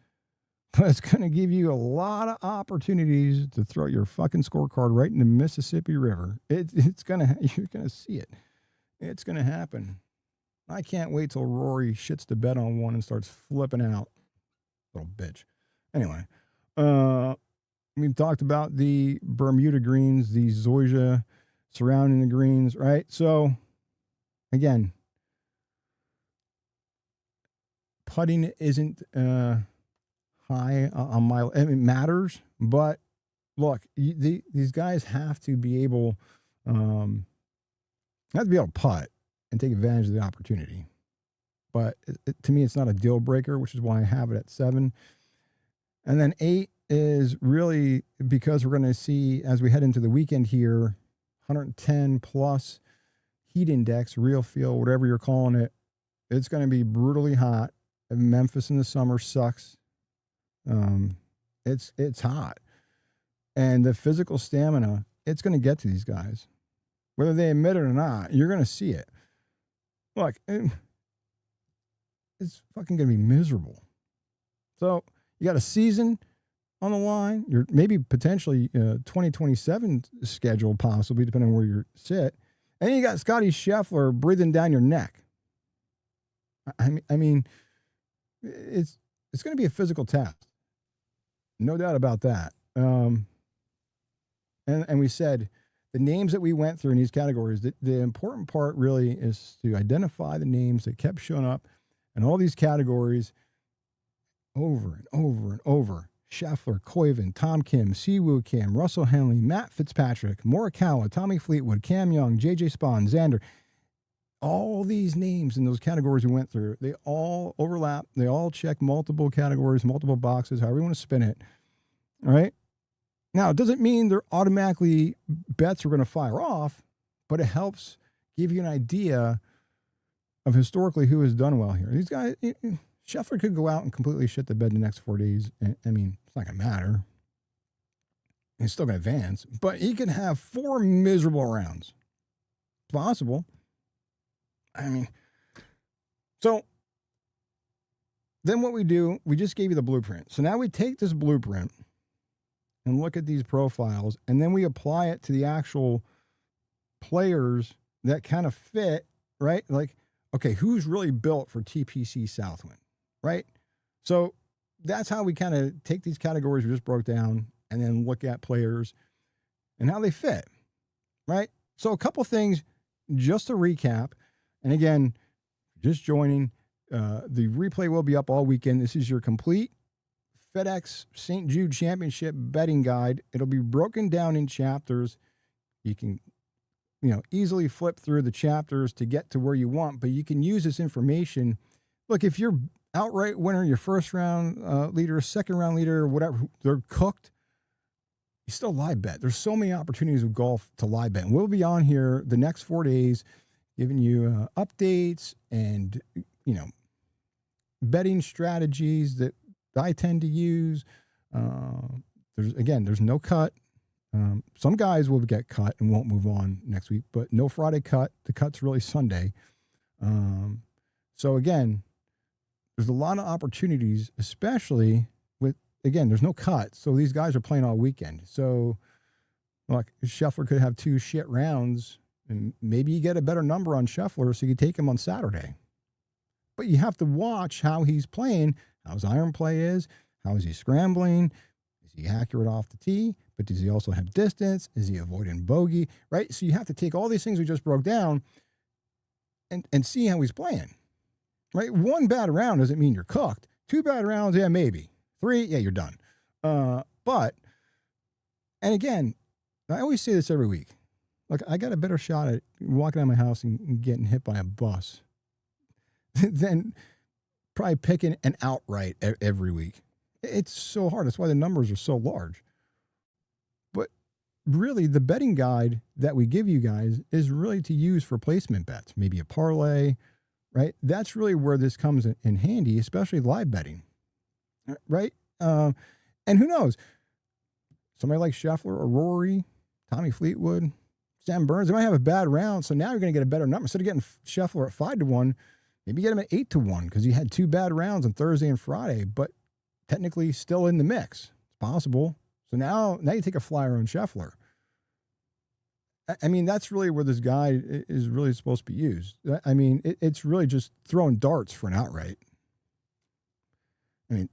but it's going to give you a lot of opportunities to throw your fucking scorecard right in the Mississippi River. It's going to, you're going to see it. It's going to happen. I can't wait till Rory shits the bed on one and starts flipping out. Little bitch. Anyway, we've talked about the Bermuda greens, the zoysia surrounding the greens, right? So, again, putting isn't high on my. It matters, but look, these guys have to be able, to putt and take advantage of the opportunity. But to me, it's not a deal breaker, which is why I have it at 7. And then 8 is really because we're going to see, as we head into the weekend here, 110 plus heat index, real feel, whatever you're calling it. It's going to be brutally hot. Memphis in the summer sucks. It's hot. And the physical stamina, it's going to get to these guys. Whether they admit it or not, you're going to see it. Look, it's fucking going to be miserable. So you got a season on the line. You're maybe potentially 2027 schedule, possibly, depending on where you sit. And then you got Scotty Scheffler breathing down your neck. I mean, it's going to be a physical test. No doubt about that. And we said the names that we went through in these categories, the important part really is to identify the names that kept showing up And all these categories over and over and over. Scheffler, Koiven, Tom Kim, Siwoo Kim, Russell Henley, Matt Fitzpatrick, Morikawa, Tommy Fleetwood, Cam Young, JJ Spawn, Xander. All these names in those categories we went through, they all overlap. They all check multiple categories, multiple boxes, however you want to spin it. All right. Now, it doesn't mean they're automatically bets are going to fire off, but it helps give you an idea of historically who has done well here. These guys, Scheffler could go out and completely shit the bed in the next 4 days. I mean, it's not going to matter. He's still going to advance, but he can have 4 miserable rounds. It's possible. I mean, so then what we do, we just gave you the blueprint. So now we take this blueprint and look at these profiles, and then we apply it to the actual players that kind of fit, right? Like, okay, who's really built for TPC Southwind, right? So that's how we kind of take these categories we just broke down and then look at players and how they fit, right? So a couple things just to recap. And again, just joining, the replay will be up all weekend. This is your complete FedEx St. Jude Championship betting guide. It'll be broken down in chapters. You can, easily flip through the chapters to get to where you want, but you can use this information. Look, if you're outright winner, your first round leader, second round leader, whatever, they're cooked, you still live bet. There's so many opportunities with golf to live bet. And we'll be on here the next 4 days giving you updates and, betting strategies that I tend to use. There's no cut. Some guys will get cut and won't move on next week, but no Friday cut. The cut's really Sunday. So again, there's a lot of opportunities, especially with, again, there's no cut. So these guys are playing all weekend. So like Scheffler could have 2 shit rounds and maybe you get a better number on Scheffler. So you take him on Saturday, but you have to watch how he's playing, how his iron play is, how is he scrambling? Is he accurate off the tee? But does he also have distance? Is he avoiding bogey? Right? So you have to take all these things we just broke down and see how he's playing. Right? 1 bad round doesn't mean you're cooked. 2 bad rounds, yeah, maybe. 3, yeah, you're done. But, and again, I always say this every week. Look, I got a better shot at walking out of my house and getting hit by a bus than probably picking an outright every week. It's so hard. That's why the numbers are so large. But really, the betting guide that we give you guys is really to use for placement bets, maybe a parlay, right? That's really where this comes in handy, especially live betting, right? And who knows? Somebody like Scheffler or Rory, Tommy Fleetwood, Sam Burns, they might have a bad round, so now you're going to get a better number. Instead of getting Scheffler at 5-1, maybe get him at 8-1 because he had 2 bad rounds on Thursday and Friday, but technically still in the mix. It's possible. So now you take a flyer on Scheffler. I mean, that's really where this guide is really supposed to be used. I mean, it's really just throwing darts for an outright. I mean,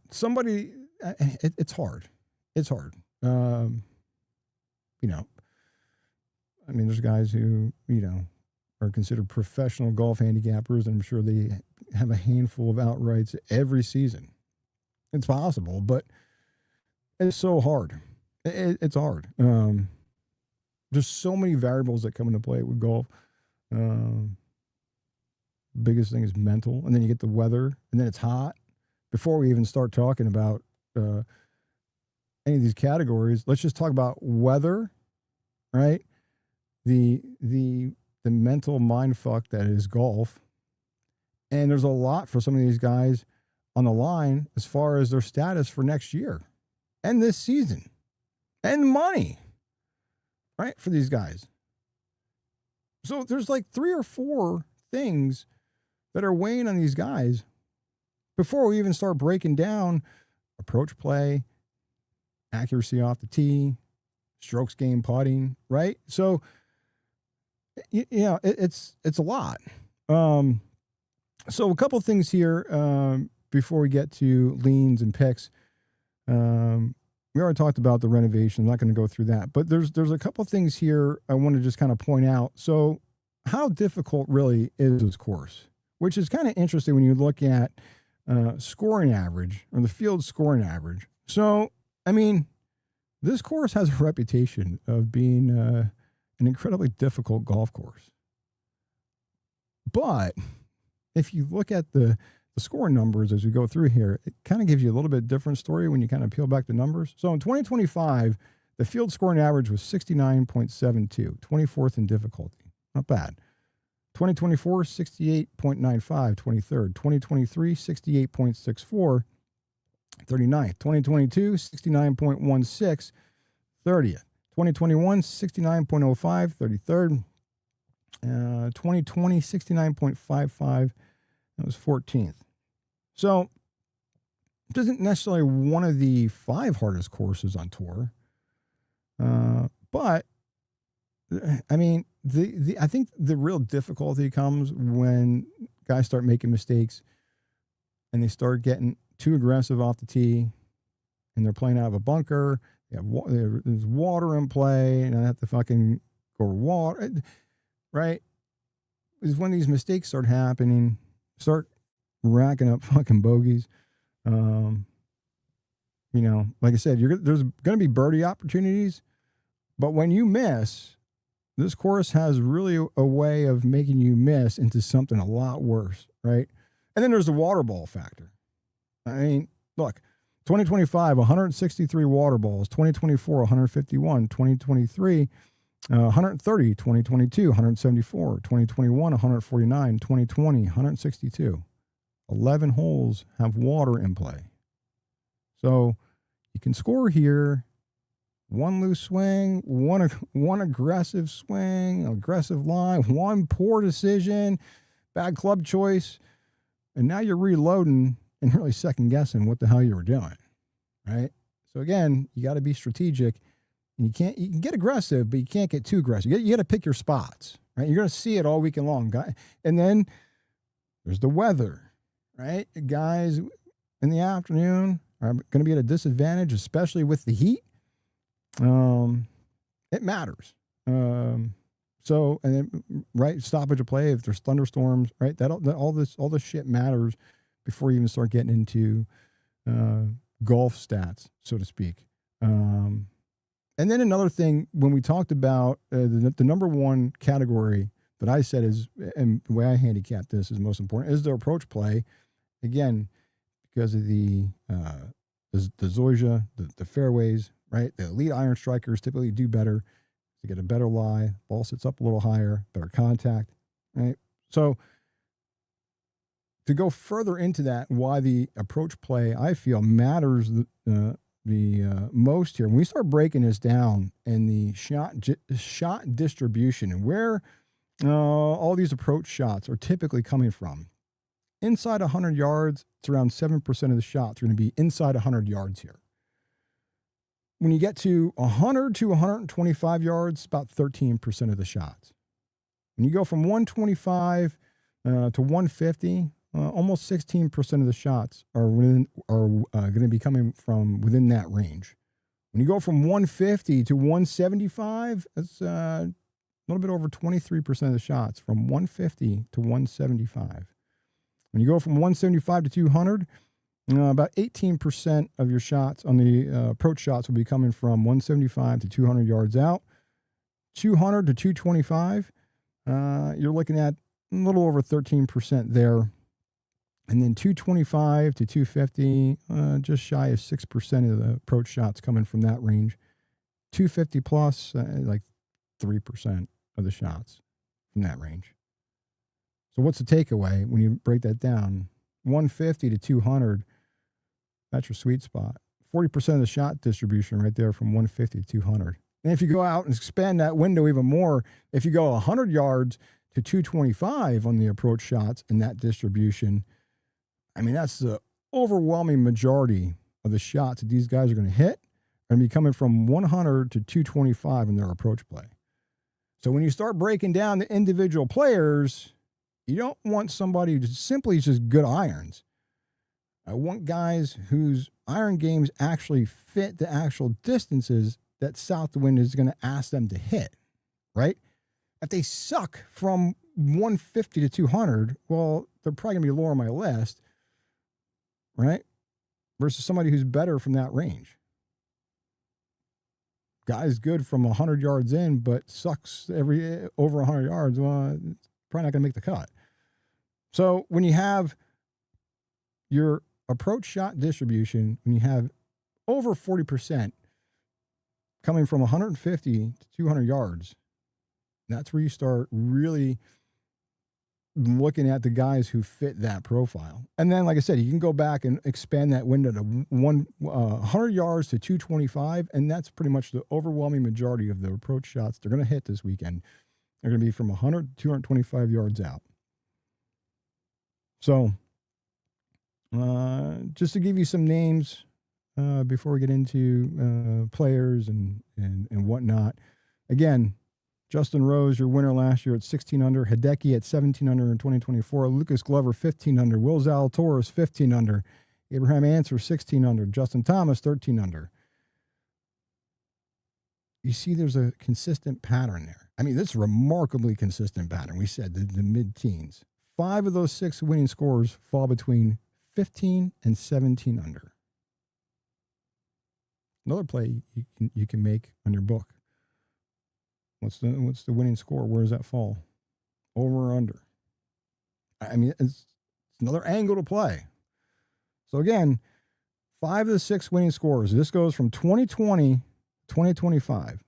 it's hard. It's hard. I mean, there's guys who, are considered professional golf handicappers, and I'm sure they have a handful of outrights every season. It's possible, but it's so hard. It's hard. There's so many variables that come into play with golf. Biggest thing is mental, and then you get the weather, and then it's hot. Before we even start talking about any of these categories, let's just talk about weather, right? The mental mind fuck that is golf. And there's a lot for some of these guys on the line as far as their status for next year and this season and money, right? For these guys. So there's like 3 or 4 things that are weighing on these guys before we even start breaking down approach play, accuracy off the tee, strokes gained putting, right? So, it's a lot. So a couple of things here before we get to leans and picks. We already talked about the renovation. I'm not going to go through that, but there's a couple of things here I want to just kind of point out. So how difficult really is this course? which is kind of interesting when you look at scoring average or the field scoring average. So, I mean, this course has a reputation of being an incredibly difficult golf course. But if you look at the scoring numbers as we go through here, it kind of gives you a little bit different story when you kind of peel back the numbers. So in 2025, the field scoring average was 69.72, 24th in difficulty. Not bad. 2024, 68.95, 23rd. 2023, 68.64, 39th. 2022, 69.16, 30th. 2021, 69.05, 33rd. 2020, 69.55, that was 14th. So it isn't necessarily one of the 5 hardest courses on tour. But I mean, I think the real difficulty comes when guys start making mistakes and they start getting too aggressive off the tee and they're playing out of a bunker. There's water in play and I have to fucking go water. Right? Is when these mistakes start happening, start racking up fucking bogeys. Like I said, there's going to be birdie opportunities, but when you miss, this course has really a way of making you miss into something a lot worse, right? And then there's the water ball factor. I mean, look, 2025, 163 water balls, 2024, 151, 2023, 130, 2022, 174, 2021, 149, 2020, 162. 11 holes have water in play. So you can score here. One loose swing, one aggressive swing, aggressive line, one poor decision, bad club choice, and now you're reloading and really second guessing what the hell you were doing, right? So again, you got to be strategic. You can get aggressive, but you can't get too aggressive. You got to pick your spots, right? You're going to see it all weekend long, guy. And then there's the weather, right? Guys in the afternoon are going to be at a disadvantage, especially with the heat. It matters. So, and then, right, stoppage of play if there's thunderstorms, right? All this shit matters before you even start getting into golf stats, so to speak. And then another thing, when we talked about the number one category that I said is, and the way I handicap this is most important, is the approach play. Again, because of the zoysia, the fairways, right? The elite iron strikers typically do better. They get a better lie. Ball sits up a little higher, better contact, right? So to go further into that, why the approach play, I feel, matters the most here. When we start breaking this down and the shot distribution and where all these approach shots are typically coming from, inside 100 yards, it's around 7% of the shots are going to be inside 100 yards here. When you get to 100 to 125 yards, about 13% of the shots. When you go from 125 to 150, almost 16% of the shots are going to be coming from within that range. When you go from 150 to 175, that's a little bit over 23% of the shots from 150 to 175. When you go from 175 to 200, about 18% of your shots on the approach shots will be coming from 175 to 200 yards out. 200 to 225, you're looking at a little over 13% there. And then 225 to 250, just shy of 6% of the approach shots coming from that range. 250 plus, like 3% of the shots from that range. So what's the takeaway when you break that down? 150 to 200, that's your sweet spot. 40% of the shot distribution right there from 150 to 200. And if you go out and expand that window even more, if you go 100 yards to 225 on the approach shots and that distribution, I mean, that's the overwhelming majority of the shots that these guys are going to hit are going to be coming from 100 to 225 in their approach play. So when you start breaking down the individual players, you don't want somebody who simply just good irons. I want guys whose iron games actually fit the actual distances that Southwind is going to ask them to hit, right? If they suck from 150 to 200, well, they're probably going to be lower on my list, right? Versus somebody who's better from that range. Guy's good from 100 yards in, but sucks every over 100 yards. Well, it's probably not going to make the cut. So when you have your approach shot distribution, when you have over 40% coming from 150 to 200 yards, that's where you start really looking at the guys who fit that profile. And then, like I said, you can go back and expand that window to 100 yards to 225, and that's pretty much the overwhelming majority of the approach shots they're going to hit this weekend. They're going to be from 100 to 225 yards out. So, just to give you some names before we get into players and whatnot. Again, Justin Rose, your winner last year at 16 under. Hideki at 17 under in 2024. Lucas Glover, 15 under. Will Zalatoris, 15 under. Abraham Answer, 16 under. Justin Thomas, 13 under. You see there's a consistent pattern there. I mean, this is a remarkably consistent pattern. We said the mid-teens. 5 of those 6 winning scores fall between 15 and 17 under. Another play you can make on your book. What's the winning score? Where does that fall? Over or under? I mean, it's another angle to play. So again, 5 of the 6 winning scores. This goes from 2020 to 2025.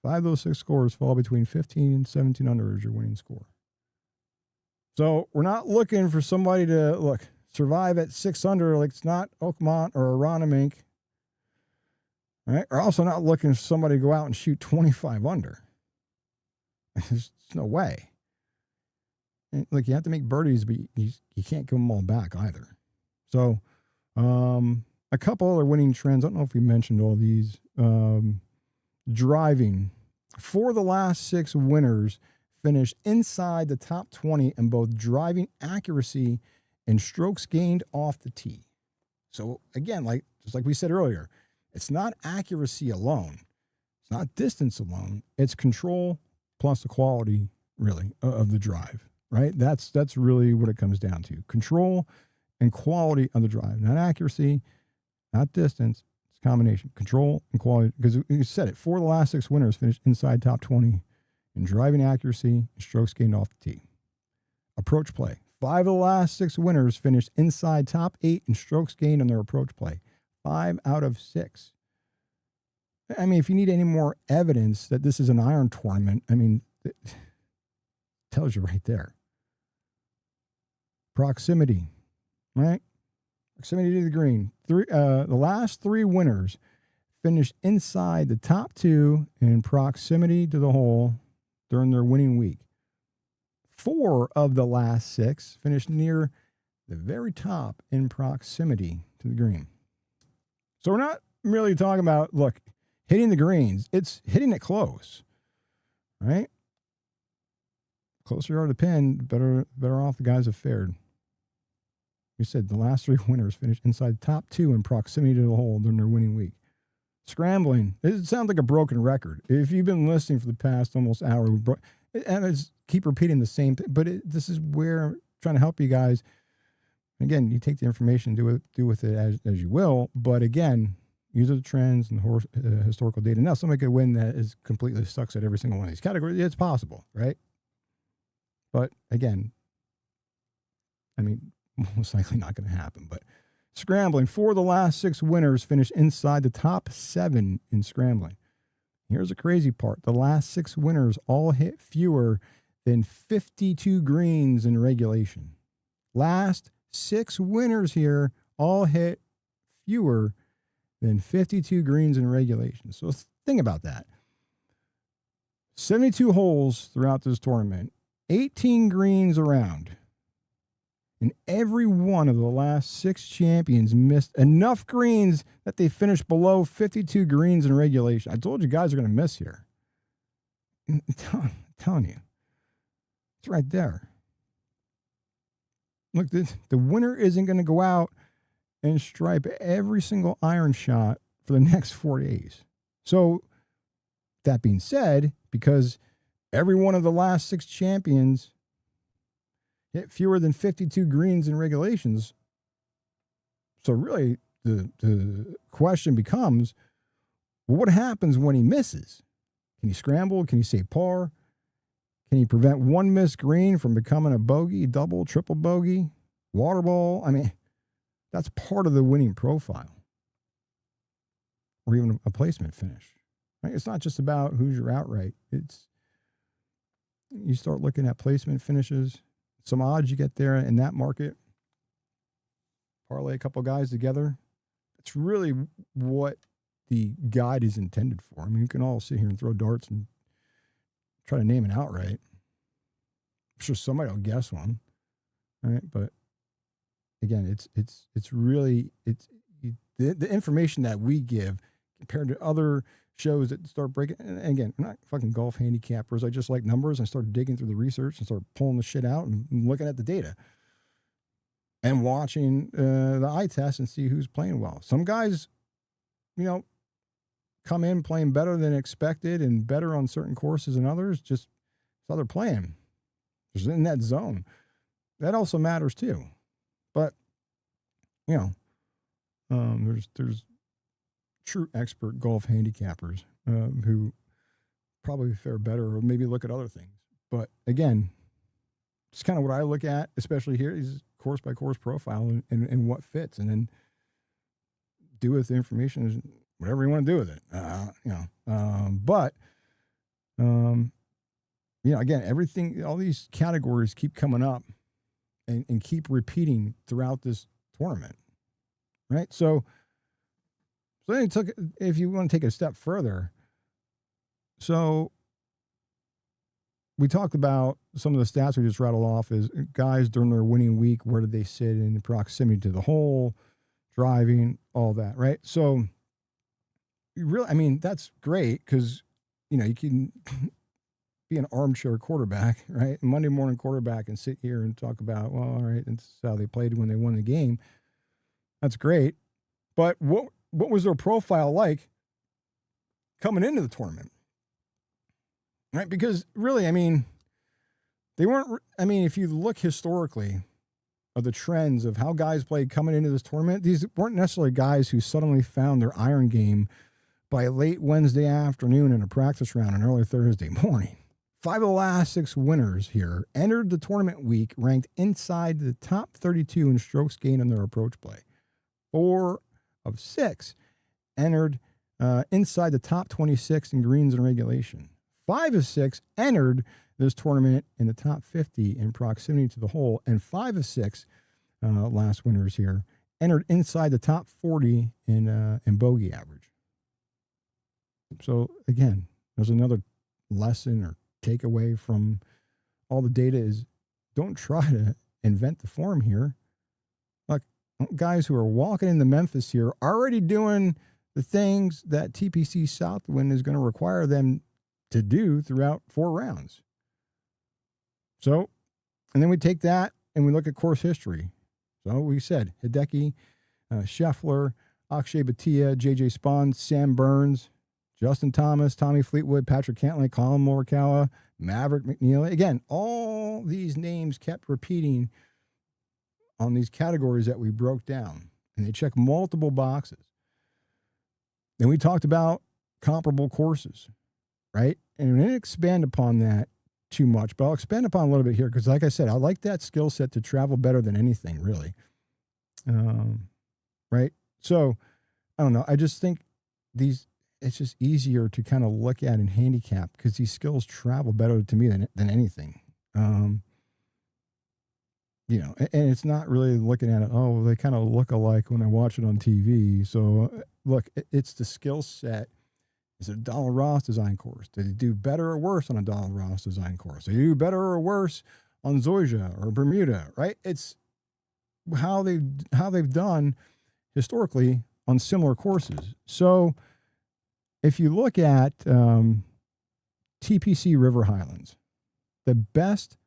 5 of those 6 scores fall between 15 and 17 under as your winning score. So we're not looking for somebody to survive at 6 under, like it's not Oakmont or Aronimink. Right? We're also not looking for somebody to go out and shoot 25 under. There's no way. And you have to make birdies, but you can't give them all back either. So, a couple other winning trends. I don't know if we mentioned all these. Driving. 4 of the last 6 winners finished inside the top 20 in both driving accuracy and strokes gained off the tee. So, again, just like we said earlier, it's not accuracy alone. It's not distance alone. It's control plus the quality, really, of the drive, right? That's really what it comes down to. Control and quality of the drive. Not accuracy, not distance. It's a combination. Control and quality. Because you said it, 4 of the last 6 winners finished inside top 20 in driving accuracy and strokes gained off the tee. Approach play. 5 of the last 6 winners finished inside top 8 in strokes gained on their approach play. 5 out of 6. I mean, if you need any more evidence that this is an iron tournament, I mean, it tells you right there. Proximity, right? Proximity to the green. The last 3 winners finished inside the top 2 in proximity to the hole during their winning week. 4 of the last 6 finished near the very top in proximity to the green. So we're not really talking about, hitting the greens. It's hitting it close, right? Closer you are to the pin, better off the guys have fared. We said the last 3 winners finished inside the top 2 in proximity to the hole during their winning week. Scrambling. It sounds like a broken record. If you've been listening for the past almost hour, and I keep repeating the same thing, but this is where I'm trying to help you guys. Again, you take the information, do with it as you will. But again, use the trends and historical data. Now, somebody could win that is completely sucks at every single one of these categories. It's possible, right? But again, I mean, most likely not going to happen. But scrambling. 4 of the last 6 winners finished inside the top 7 in scrambling. Here's the crazy part. The last 6 winners all hit fewer than 52 greens in regulation. Last 6 winners here all hit fewer than 52 greens in regulation. So think about that. 72 holes throughout this tournament, 18 greens around. And every one of the last 6 champions missed enough greens that they finished below 52 greens in regulation. I told you guys are going to miss here. I'm telling you. It's right there. Look, the winner isn't going to go out and stripe every single iron shot for the next 4 days. So, that being said, because every one of the last 6 champions hit fewer than 52 greens in regulations. So really, the question becomes, well, what happens when he misses? Can he scramble? Can he save par? Can he prevent one missed green from becoming a bogey, double, triple bogey, water ball? I mean, that's part of the winning profile, or even a placement finish. Right? It's not just about who's your outright. It's you start looking at placement finishes, some odds you get there in that market, parlay a couple guys together. That's really what the guide is intended for. I mean, you can all sit here and throw darts and try to name an outright. I'm sure somebody will guess one, right? But again, it's really the information that we give compared to other shows that start breaking. And again, I'm not fucking golf handicappers. I just like numbers. I start digging through the research and start pulling the shit out and looking at the data and watching the eye test and see who's playing well. Some guys, come in playing better than expected and better on certain courses than others. Just how they're playing, just in that zone. That also matters too. But there's true expert golf handicappers who probably fare better, or maybe look at other things. But again, it's kind of what I look at, especially here, is course by course profile and what fits, and then do with the information whatever you want to do with it. Again, everything, all these categories keep coming up and keep repeating throughout this tournament, right? So then if you want to take it a step further, so we talked about some of the stats we just rattled off is guys during their winning week, where did they sit in proximity to the hole, driving, all that, right? So that's great because, you can be an armchair quarterback, right? Monday morning quarterback, and sit here and talk about, well, all right, that's how they played when they won the game. That's great. But what was their profile like coming into the tournament? Right? Because really, they weren't, if you look historically of the trends of how guys played coming into this tournament, these weren't necessarily guys who suddenly found their iron game by late Wednesday afternoon in a practice round and early Thursday morning. 5 of the last 6 winners here entered the tournament week ranked inside the top 32 in strokes gained in their approach play. 4 of 6 entered inside the top 26 in greens and regulation. 5 of 6 entered this tournament in the top 50 in proximity to the hole, and 5 of 6 last winners here entered inside the top 40 in bogey average. So again, there's another lesson or takeaway from all the data is don't try to invent the form here. Like guys who are walking into Memphis here already doing the things that TPC Southwind is going to require them to do throughout 4 rounds. So, and then we take that and we look at course history. So we said Hideki, Scheffler, Akshay Bhatia, JJ Spahn, Sam Burns, Justin Thomas, Tommy Fleetwood, Patrick Cantlay, Colin Morikawa, Maverick McNeely. Again, all these names kept repeating on these categories that we broke down, and they check multiple boxes. Then we talked about comparable courses, right? And we didn't expand upon that too much, but I'll expand upon a little bit here because, like I said, I like that skill set to travel better than anything, really. Right? So, I don't know. I just think it's just easier to kind of look at and handicap because these skills travel better to me than anything. And it's not really looking at it, oh, they kind of look alike when I watch it on TV. So, look, it's the skill set. Is it a Donald Ross design course? Did they do better or worse on a Donald Ross design course? Did they do better or worse on Zoysia or Bermuda, right? It's how they've done historically on similar courses. So, if you look at TPC River Highlands, the best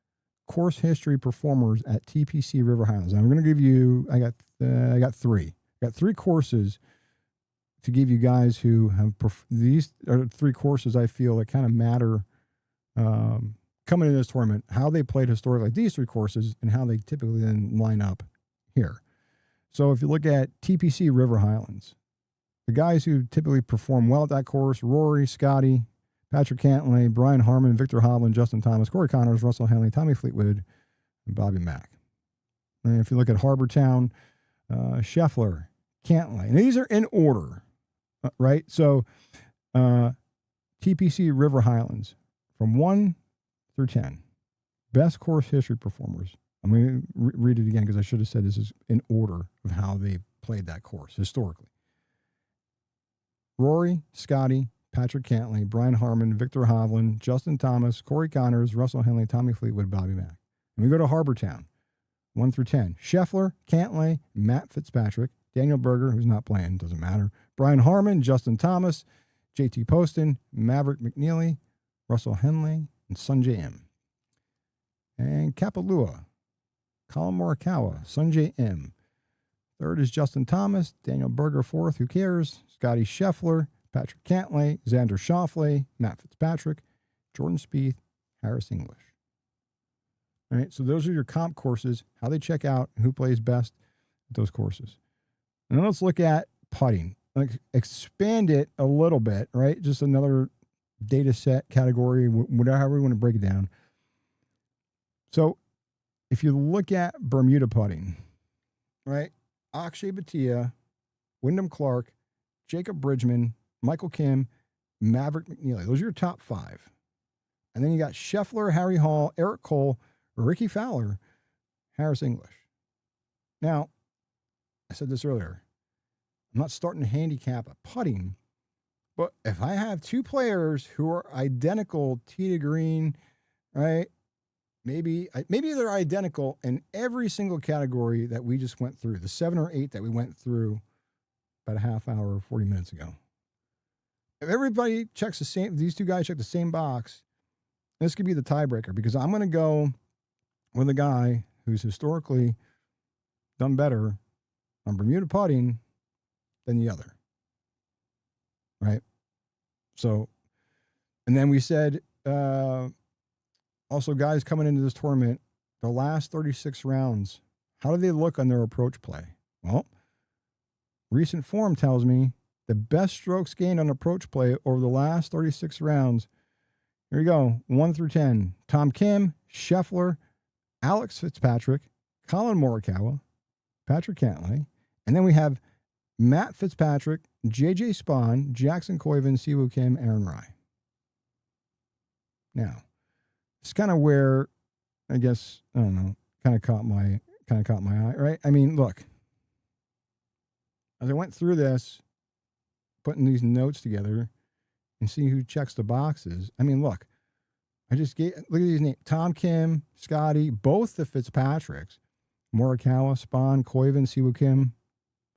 course history performers at TPC River Highlands. I'm going to give you. I got 3. I got 3 courses to give you guys who have. These are 3 courses I feel that kind of matter coming into this tournament, how they played historically, like these three courses, and how they typically then line up here. So if you look at TPC River Highlands, the guys who typically perform well at that course: Rory, Scotty, Patrick Cantlay, Brian Harmon, Victor Hovland, Justin Thomas, Corey Connors, Russell Henley, Tommy Fleetwood, and Bobby Mack. And if you look at Harbor Town, Scheffler, Cantlay, and these are in order, right? So TPC River Highlands from 1 through 10, best course history performers. I'm going to read it again because I should have said this is in order of how they played that course historically. Rory, Scotty, Patrick Cantlay, Brian Harmon, Victor Hovland, Justin Thomas, Corey Connors, Russell Henley, Tommy Fleetwood, Bobby Mack. And we go to Harbor Town, 1 through 10. Scheffler, Cantlay, Matt Fitzpatrick, Daniel Berger, who's not playing, doesn't matter, Brian Harmon, Justin Thomas, JT Poston, Maverick McNeely, Russell Henley, and Sungjae M. And Kapalua, Colin Morikawa, Sungjae M. Third is Justin Thomas, Daniel Berger fourth, who cares? Scotty Scheffler, Patrick Cantlay, Xander Schauffele, Matt Fitzpatrick, Jordan Spieth, Harris English. All right, so those are your comp courses, how they check out, who plays best at those courses. And then let's look at putting. Like, expand it a little bit, right? Just another data set category, whatever we want to break it down. So if you look at Bermuda putting, right? Akshay Bhatia, Wyndham Clark, Jacob Bridgman, Michael Kim, Maverick McNeely. Those are your top five. And then you got Scheffler, Harry Hall, Eric Cole, Ricky Fowler, Harris English. Now, I said this earlier. I'm not starting to handicap a putting, but if I have two players who are identical tee to green, right? Maybe they're identical in every single category that we just went through, the 7 or 8 that we went through about a half hour, 40 minutes ago. If everybody checks the same, these two guys check the same box, this could be the tiebreaker, because I'm going to go with a guy who's historically done better on Bermuda putting than the other. Right? So, and then we said, also, guys coming into this tournament, the last 36 rounds, how do they look on their approach play? Well, recent form tells me the best strokes gained on approach play over the last 36 rounds. Here we go, 1 through 10. Tom Kim, Scheffler, Alex Fitzpatrick, Colin Morikawa, Patrick Cantlay. And then we have Matt Fitzpatrick, JJ Spawn, Jackson Koiven, Siwoo Kim, Aaron Rai. Now, it's kind of where, I guess, I don't know, kind of caught my eye, right? I mean, look, as I went through this, putting these notes together and seeing who checks the boxes, I mean, look at these names: Tom Kim, Scotty, both the Fitzpatricks, Morikawa, Spawn, Koiven, Siwoo Kim.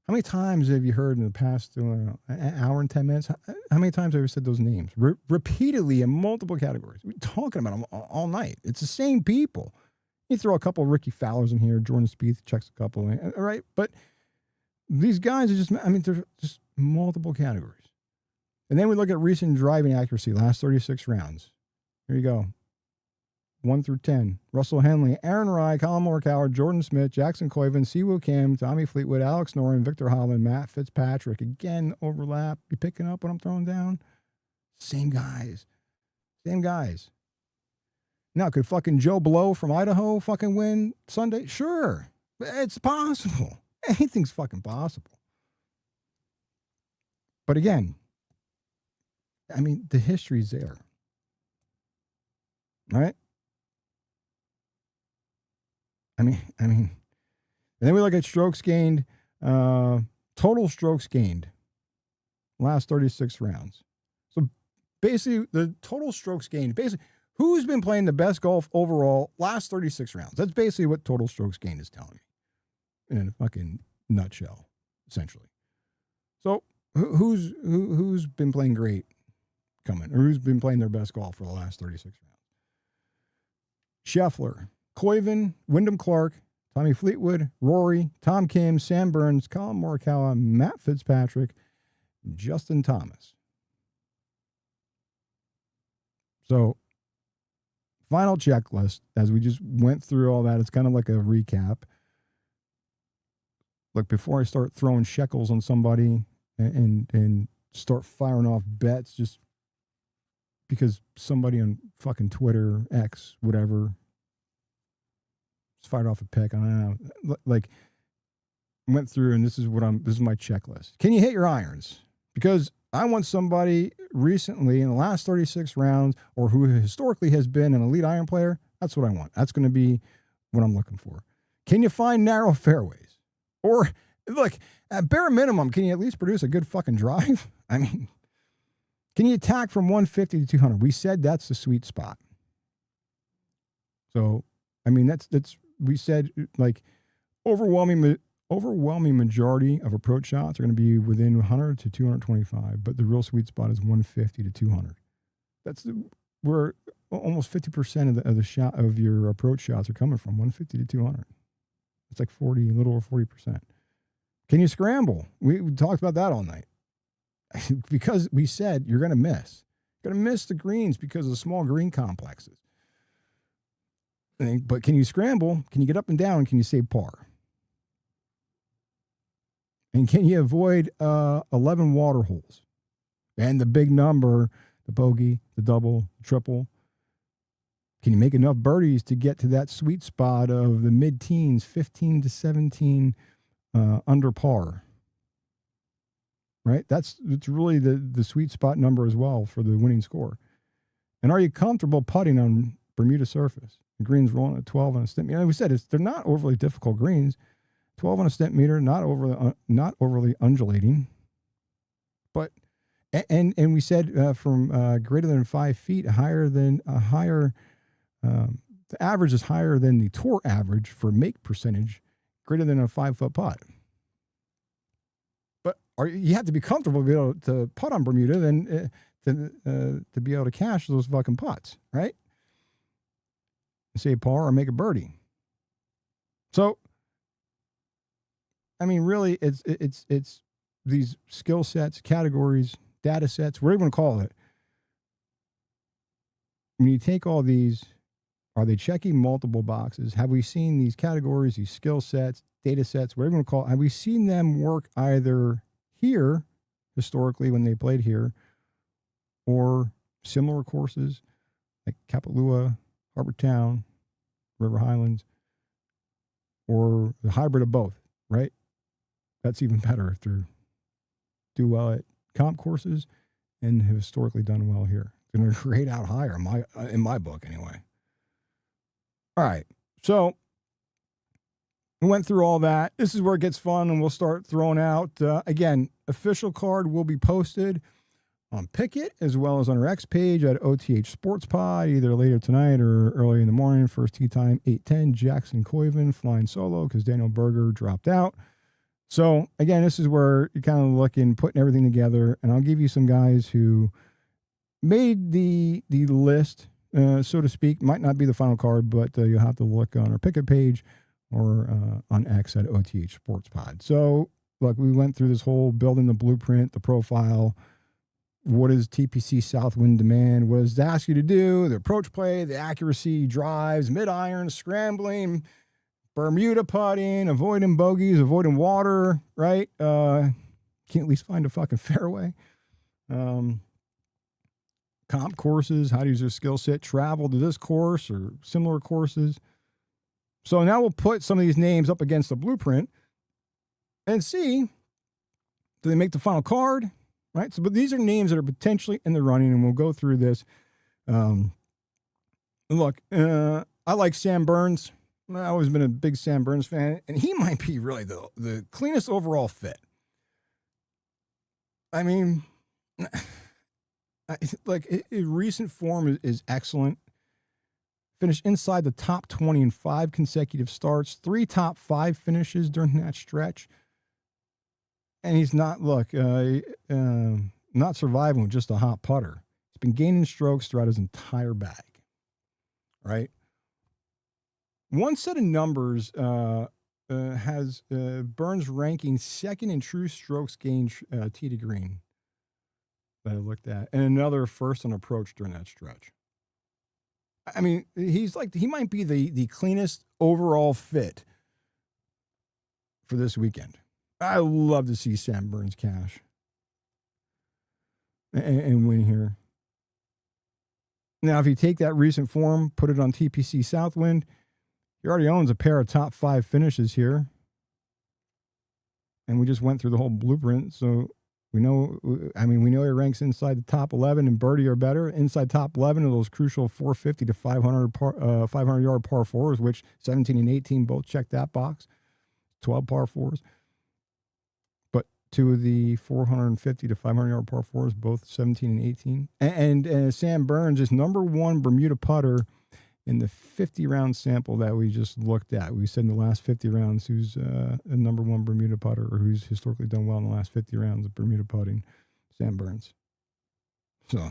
How many times have you heard in the past an hour and 10 minutes? How many times have you said those names? Repeatedly in multiple categories. We're talking about them all night. It's the same people. You throw a couple of Ricky Fowlers in here. Jordan Spieth checks a couple. All right. But these guys are just, I mean, they're just multiple categories. And then we look at recent driving accuracy, last 36 rounds. Here you go. 1 through 10. Russell Henley, Aaron Rai, Colin Morikawa, Jordan Smith, Jackson Koiven, Siwoo Kim, Tommy Fleetwood, Alex Noren, Victor Hovland, Matt Fitzpatrick. Again, overlap. You picking up what I'm throwing down? Same guys. Now, could fucking Joe Blow from Idaho fucking win Sunday? Sure. It's possible. Anything's fucking possible. But again, I mean, the history's there. All right? I mean, and then we look at strokes gained, total strokes gained, last 36 rounds. So basically, the total strokes gained, basically, who's been playing the best golf overall last 36 rounds? That's basically what total strokes gained is telling me, in a fucking nutshell, essentially. So who's been playing great coming, or who's been playing their best golf for the last 36 rounds? Scheffler, Koiven, Wyndham Clark, Tommy Fleetwood, Rory, Tom Kim, Sam Burns, Colin Morikawa, Matt Fitzpatrick, Justin Thomas. So final checklist, as we just went through all that, it's kind of like a recap. Like before I start throwing shekels on somebody and start firing off bets just because somebody on fucking Twitter, X, whatever, just fired off a pick. I don't know. Like, went through, and this is my checklist. Can you hit your irons? Because I want somebody recently in the last 36 rounds, or who historically has been an elite iron player. That's what I want. That's going to be what I'm looking for. Can you find narrow fairways? Or, look, at bare minimum, can you at least produce a good fucking drive? I mean, can you attack from 150 to 200? We said that's the sweet spot. So, I mean, that's we said, like, overwhelming majority of approach shots are going to be within 100 to 225, but the real sweet spot is 150 to 200. That's where almost 50% of the shot of your approach shots are coming from, 150 to 200. It's like a little over 40%. Can you scramble? We talked about that all night. Because we said you're going to miss. You're going to miss the greens because of the small green complexes. But can you scramble? Can you get up and down? Can you save par? And can you avoid 11 water holes? And the big number, the bogey, the double, the triple. Can you make enough birdies to get to that sweet spot of the mid-teens, 15 to 17 under par? Right? It's really the sweet spot number as well for the winning score. And are you comfortable putting on Bermuda surface? The greens rolling at 12 on a stent meter. Like we said, they're not overly difficult greens. 12 on a stent meter, not overly undulating. But and we said from greater than 5 feet, the average is higher than the tour average for make percentage, greater than a 5-foot putt. But you have to be comfortable to be able to putt on Bermuda to be able to cash those fucking putts, right? Save par or make a birdie. So, I mean, really, it's these skill sets, categories, data sets, whatever you want to call it. When you take all these, are they checking multiple boxes? Have we seen these categories, these skill sets, data sets, whatever you want to call it? Have we seen them work either here, historically, when they played here, or similar courses like Kapalua, Harbor Town, River Highlands, or the hybrid of both, right? That's even better if they do well at comp courses and have historically done well here. They're going to grade out higher in my book anyway. All right, so we went through all that. This is where it gets fun, and we'll start throwing out, again, official card will be posted on Picket as well as on our X page at OTH Sports Pod, either later tonight or early in the morning. First tee time, 8:10. Jackson Coyven flying solo because Daniel Berger dropped out. So, again, this is where you're kind of looking, putting everything together, and I'll give you some guys who made the list, so to speak. Might not be the final card, but you'll have to look on our Picket page or on X at OTH Sports Pod. So, look, we went through this whole building the blueprint, the profile. What does TPC Southwind demand? What does it ask you to do? The approach play, the accuracy, drives, mid-iron, scrambling, Bermuda putting, avoiding bogeys, avoiding water, right? Can't at least find a fucking fairway. Comp courses, how to use their skill set, travel to this course or similar courses. So now we'll put some of these names up against the blueprint and see, do they make the final card? Right? So, but these are names that are potentially in the running, and we'll go through this. Look, I like Sam Burns. I've always been a big Sam Burns fan, and he might be really the cleanest overall fit. I mean, recent form is excellent. Finished inside the top 20 in 5 consecutive starts, 3 top 5 finishes during that stretch. And he's not, not surviving with just a hot putter. He's been gaining strokes throughout his entire bag, right? One set of numbers has Burns ranking second in true strokes gained tee to green that I looked at, and another first on approach during that stretch. I mean, he might be the cleanest overall fit for this weekend. I love to see Sam Burns cash and win here. Now, if you take that recent form, put it on TPC Southwind, he already owns a pair of top 5 finishes here. And we just went through the whole blueprint, so we know he ranks inside the top 11 in birdie or better, inside top 11 of those crucial 450 to 500-yard par 4s, which 17 and 18 both check that box, 12 par 4s. But 2 of the 450 to 500-yard par 4s, both 17 and 18. And Sam Burns is number 1 Bermuda putter in the 50-round sample that we just looked at. We said in the last 50 rounds who's a number 1 Bermuda putter, or who's historically done well in the last 50 rounds of Bermuda putting, Sam Burns. So,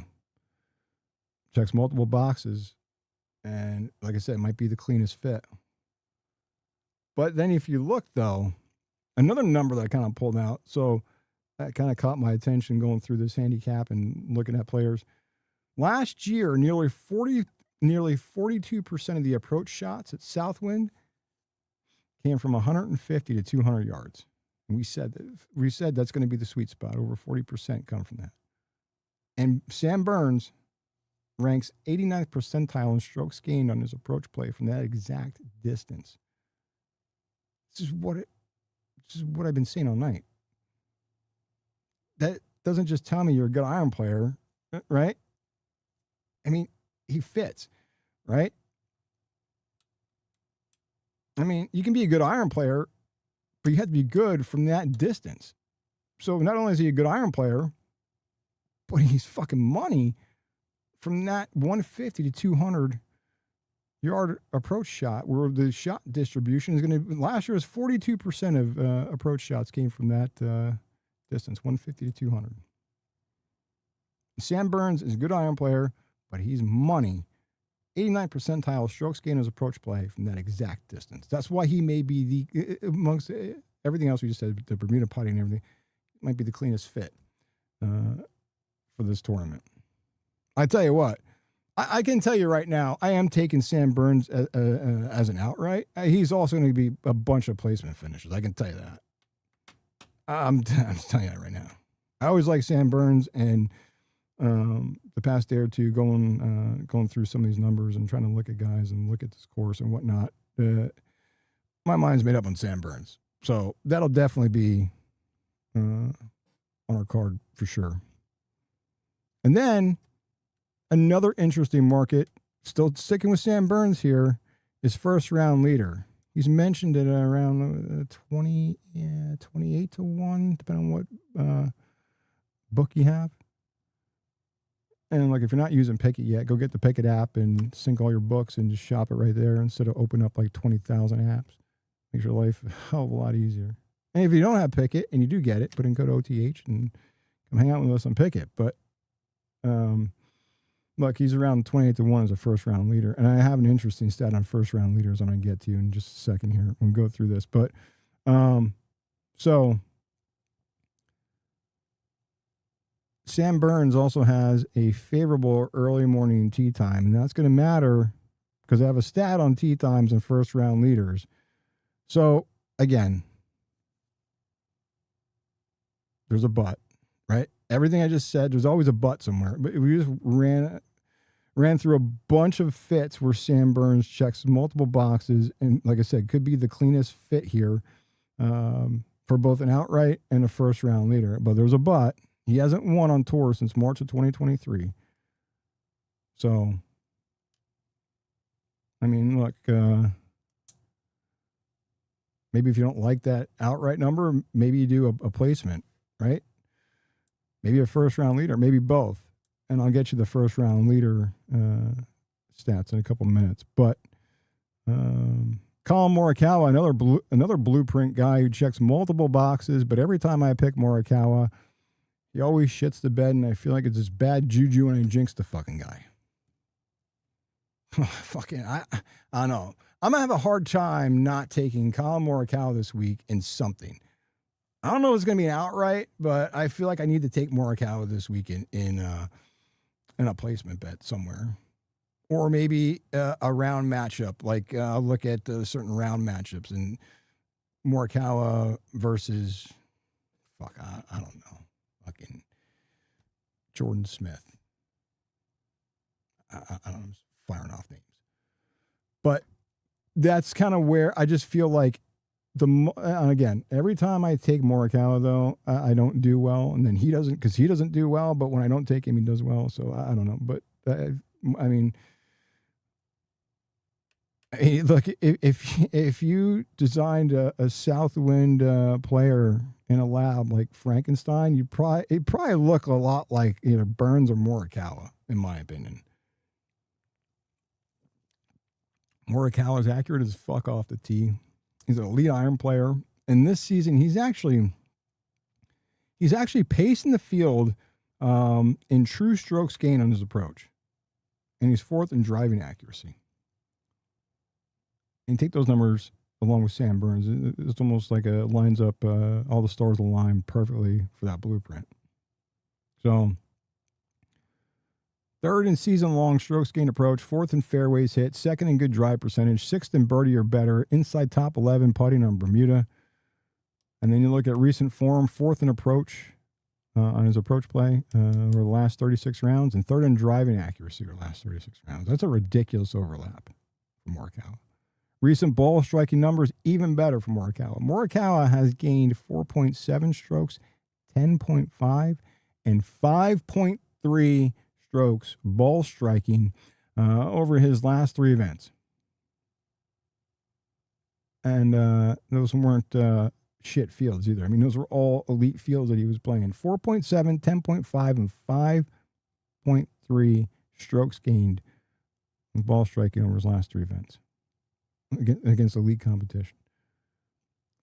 checks multiple boxes. And like I said, it might be the cleanest fit. But then if you look, though, another number that I kind of pulled out, so that kind of caught my attention going through this handicap and looking at players. Last year, nearly 42% of the approach shots at Southwind came from 150 to 200 yards. And we said that's going to be the sweet spot. Over 40% come from that. And Sam Burns ranks 89th percentile in strokes gained on his approach play from that exact distance. This is what I've been saying all night. That doesn't just tell me you're a good iron player, right? I mean, he fits, right? I mean, you can be a good iron player, but you have to be good from that distance. So not only is he a good iron player, but he's fucking money from that 150 to 200 yard approach shot, where the shot distribution is going to, last year was 42% of approach shots came from that distance, 150 to 200. Sam Burns is a good iron player, but he's money. 89th percentile strokes gained his approach play from that exact distance. That's why he may be amongst everything else we just said, the Bermuda putting and everything, might be the cleanest fit for this tournament. I tell you what, I can tell you right now, I am taking Sam Burns as an outright. He's also going to be a bunch of placement finishes. I can tell you that. I'm telling you that right now. I always like Sam Burns, and the past day or two going through some of these numbers and trying to look at guys and look at this course and whatnot. My mind's made up on Sam Burns. So that'll definitely be on our card for sure. And then another interesting market, still sticking with Sam Burns here, is first round leader. He's mentioned it around 28 to 1, depending on what book you have. And like, if you're not using Pickett yet, go get the Pickett app and sync all your books and just shop it right there instead of open up like 20,000 apps. Makes your life a hell of a lot easier. And if you don't have Pickett and you do get it, put in code OTH and come hang out with us on Pickett. But look, he's around 28 to 1 as a first round leader. And I have an interesting stat on first round leaders I'm going to get to in just a second here when we go through this. But so Sam Burns also has a favorable early morning tee time, and that's going to matter because I have a stat on tee times and first round leaders. So again, there's a but, right? Everything I just said, there's always a but somewhere. But we just ran through a bunch of fits where Sam Burns checks multiple boxes, and like I said, could be the cleanest fit here for both an outright and a first round leader. But there's a but. He hasn't won on tour since March of 2023. So, I mean, look, maybe if you don't like that outright number, maybe you do a placement, right? Maybe a first round leader, maybe both. And I'll get you the first round leader stats in a couple minutes. But Colin Morikawa, another blueprint guy who checks multiple boxes, but every time I pick Morikawa, he always shits the bed, and I feel like it's this bad juju when I jinx the fucking guy. I don't know. I'm going to have a hard time not taking Colin Morikawa this week in something. I don't know if it's going to be an outright, but I feel like I need to take Morikawa this week in a placement bet somewhere. Or maybe a round matchup. Like I'll look at certain round matchups and Morikawa versus, I don't know, fucking Jordan Smith. I don't know, I'm just firing off names. But that's kind of where I just feel like and again, every time I take Morikawa, though, I don't do well. And then he doesn't do well. But when I don't take him, he does well. So I don't know. But I mean, hey, look, if you designed a Southwind player in a lab like Frankenstein, it'd probably look a lot like either Burns or Morikawa, in my opinion. Morikawa is accurate as fuck off the tee. He's an elite iron player, and this season he's actually pacing the field in true strokes gained on his approach, and he's fourth in driving accuracy. And take those numbers along with Sam Burns. It's almost like it lines up all the stars align perfectly for that blueprint. So, third in season-long strokes gained approach, fourth in fairways hit, second in good drive percentage, sixth in birdie or better, inside top 11 putting on Bermuda. And then you look at recent form, fourth in approach on his approach play over the last 36 rounds, and third in driving accuracy over the last 36 rounds. That's a ridiculous overlap for Morikawa. Recent ball striking numbers, even better for Morikawa. Morikawa has gained 4.7 strokes, 10.5, and 5.3 strokes ball striking over his last three events. And those weren't shit fields either. I mean, those were all elite fields that he was playing. 4.7, 10.5, and 5.3 strokes gained in ball striking over his last three events against elite competition.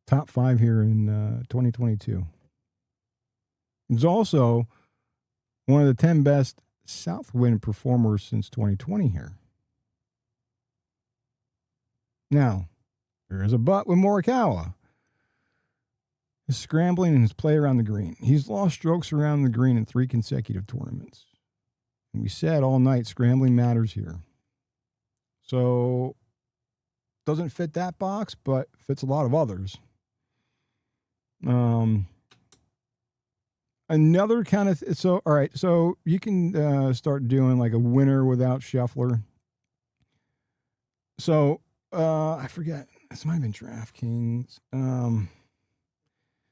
Top 5 here in 2022. He's also one of the 10 best Southwind performers since 2020 here. Now, there is a but with Morikawa. His scrambling and his play around the green. He's lost strokes around the green in 3 consecutive tournaments. And we said all night scrambling matters here. So, doesn't fit that box, but fits a lot of others. Another kind of all right. So you can start doing like a winner without Scheffler. So I forget. This might have been DraftKings.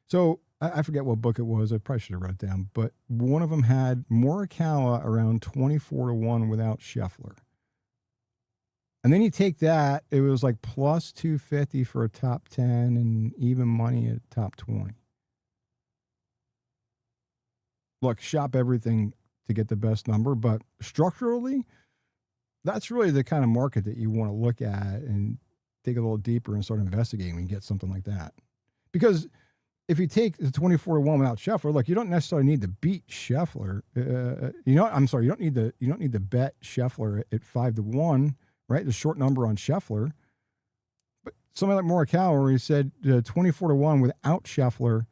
So I forget what book it was. I probably should have wrote it down. But one of them had Morikawa around 24-1 without Scheffler. And then you take that, it was like plus 250 for a top 10 and even money at top 20. Look, shop everything to get the best number, but structurally, that's really the kind of market that you want to look at and dig a little deeper and start investigating when you get something like that. Because if you take the 24-1 without Scheffler, look, you don't necessarily need to beat Scheffler. You don't need to bet Scheffler at 5-1. Right, the short number on Scheffler, but somebody like Morikawa, where he said 24-1 without Scheffler,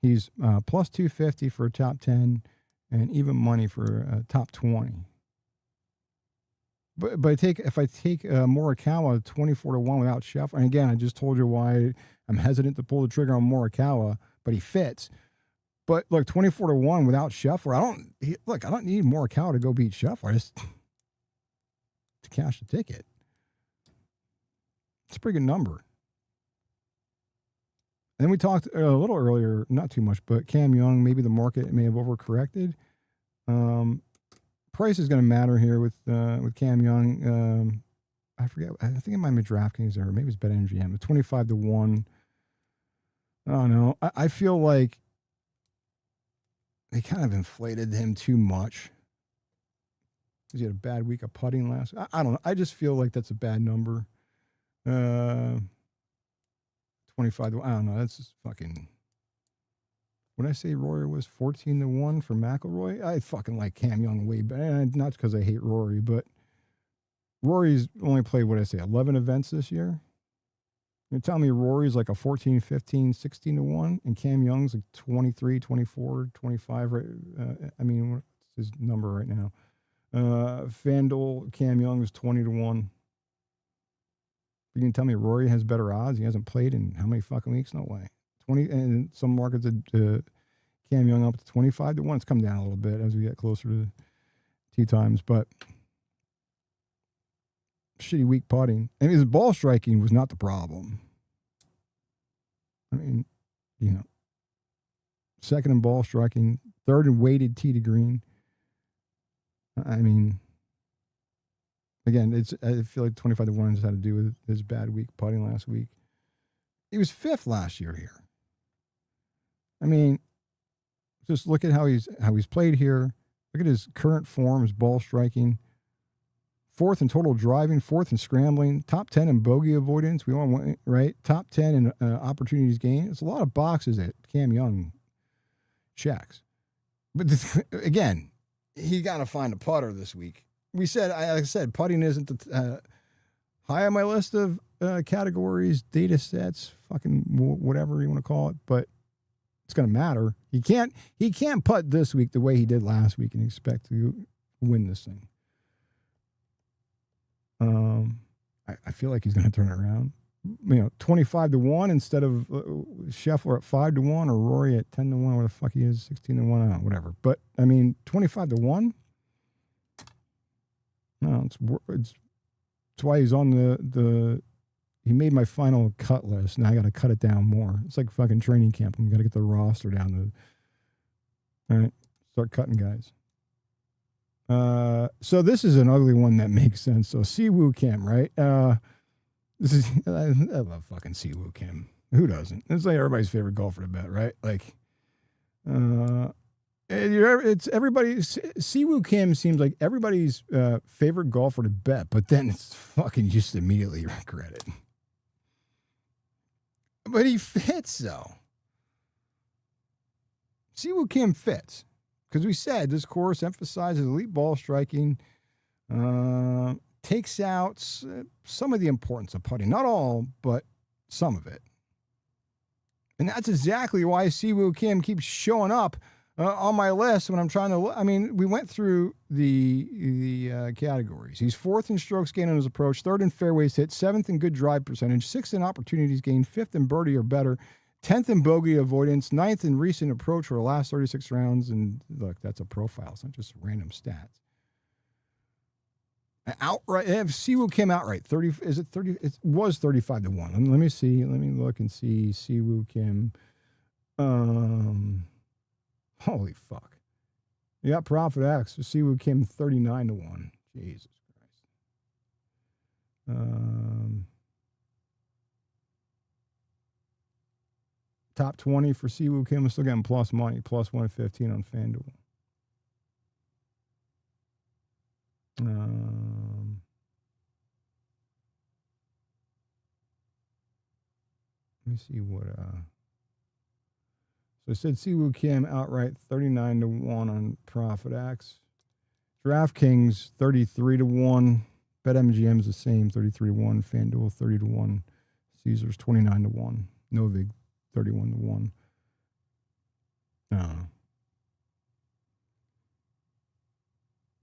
he's plus 250 for a top 10 and even money for a top 20. But if I take Morikawa 24-1 without Scheffler, and again, I just told you why I'm hesitant to pull the trigger on Morikawa, but he fits. But look, 24-1 without Scheffler, I don't need Morikawa to go beat Scheffler. I just to cash the ticket. It's a pretty good number. And then we talked a little earlier, not too much, but Cam Young, maybe the market may have overcorrected. Price is going to matter here with Cam Young. I forget. I think it might be DraftKings or maybe it's BetMGM. 25-1. I don't know. I feel like they kind of inflated him too much. He had a bad week of putting last. I don't know. I just feel like that's a bad number. 25. I don't know. That's just fucking. When I say Rory was 14-1 for McIlroy, I fucking like Cam Young way better. Not because I hate Rory, but Rory's only played, 11 events this year. You're telling me Rory's like a 14, 15, 16-1, and Cam Young's like 23, 24, 25. Right? I mean, what's his number right now? FanDuel, Cam Young is 20-1. You can tell me Rory has better odds? He hasn't played in how many fucking weeks? No way. 20, and some markets, Cam Young up to 25-1. It's come down a little bit as we get closer to tee times, but shitty weak putting. And his ball striking was not the problem. I mean, second in ball striking, third in weighted tee to green. I mean, again, I feel like 25-1 just had to do with his bad week putting last week. He was fifth last year here. I mean, just look at how he's played here. Look at his current form, his ball striking. Fourth in total driving, fourth in scrambling, top 10 in bogey avoidance. We want, right? Top 10 in opportunities gained. It's a lot of boxes that Cam Young checks. But again, he got to find a putter this week. We said, like I said, putting isn't high on my list of categories, data sets, fucking whatever you want to call it, but it's going to matter. He can't putt this week the way he did last week and expect to win this thing. I feel like he's going to turn it around. 25-1 instead of Scheffler at 5-1 or Rory at 10-1. What the fuck he is, 16-1, I don't know, whatever. But I mean, 25-1. No, it's why he's on the. He made my final cut list. Now I got to cut it down more. It's like fucking training camp. I'm got to get the roster down to. All right, start cutting guys. So this is an ugly one that makes sense. So Siwoo Kim, right? This is I love fucking Siwoo Kim. Who doesn't? It's like everybody's favorite golfer to bet, right? Like, it's everybody. Siwoo Kim seems like everybody's favorite golfer to bet, but then it's fucking just immediately regret it. But he fits though. Siwoo Kim fits. Because we said this course emphasizes elite ball striking, takes out some of the importance of putting. Not all, but some of it. And that's exactly why Siwoo Kim keeps showing up on my list when I'm trying to. I mean, we went through the categories. He's fourth in strokes gained on his approach, third in fairways hit, seventh in good drive percentage, sixth in opportunities gained, fifth in birdie or better, 10th in bogey avoidance, 9th in recent approach for the last 36 rounds. And look, that's a profile. It's not just random stats. Outright, Siwoo Kim outright. 30, is it 30? It was 35-1. Let me see. Let me look and see Siwoo Kim. Holy fuck. You got Profit X. Siwoo Kim 39-1. Jesus Christ. Top 20 for Siwoo Kim is still getting plus money, plus 115 on FanDuel. Let me see what. So I said Siwoo Kim outright 39-1 on ProfitX. DraftKings 33-1. BetMGM is the same, 33-1. FanDuel 30-1. Caesars 29-1. Novig 31-1.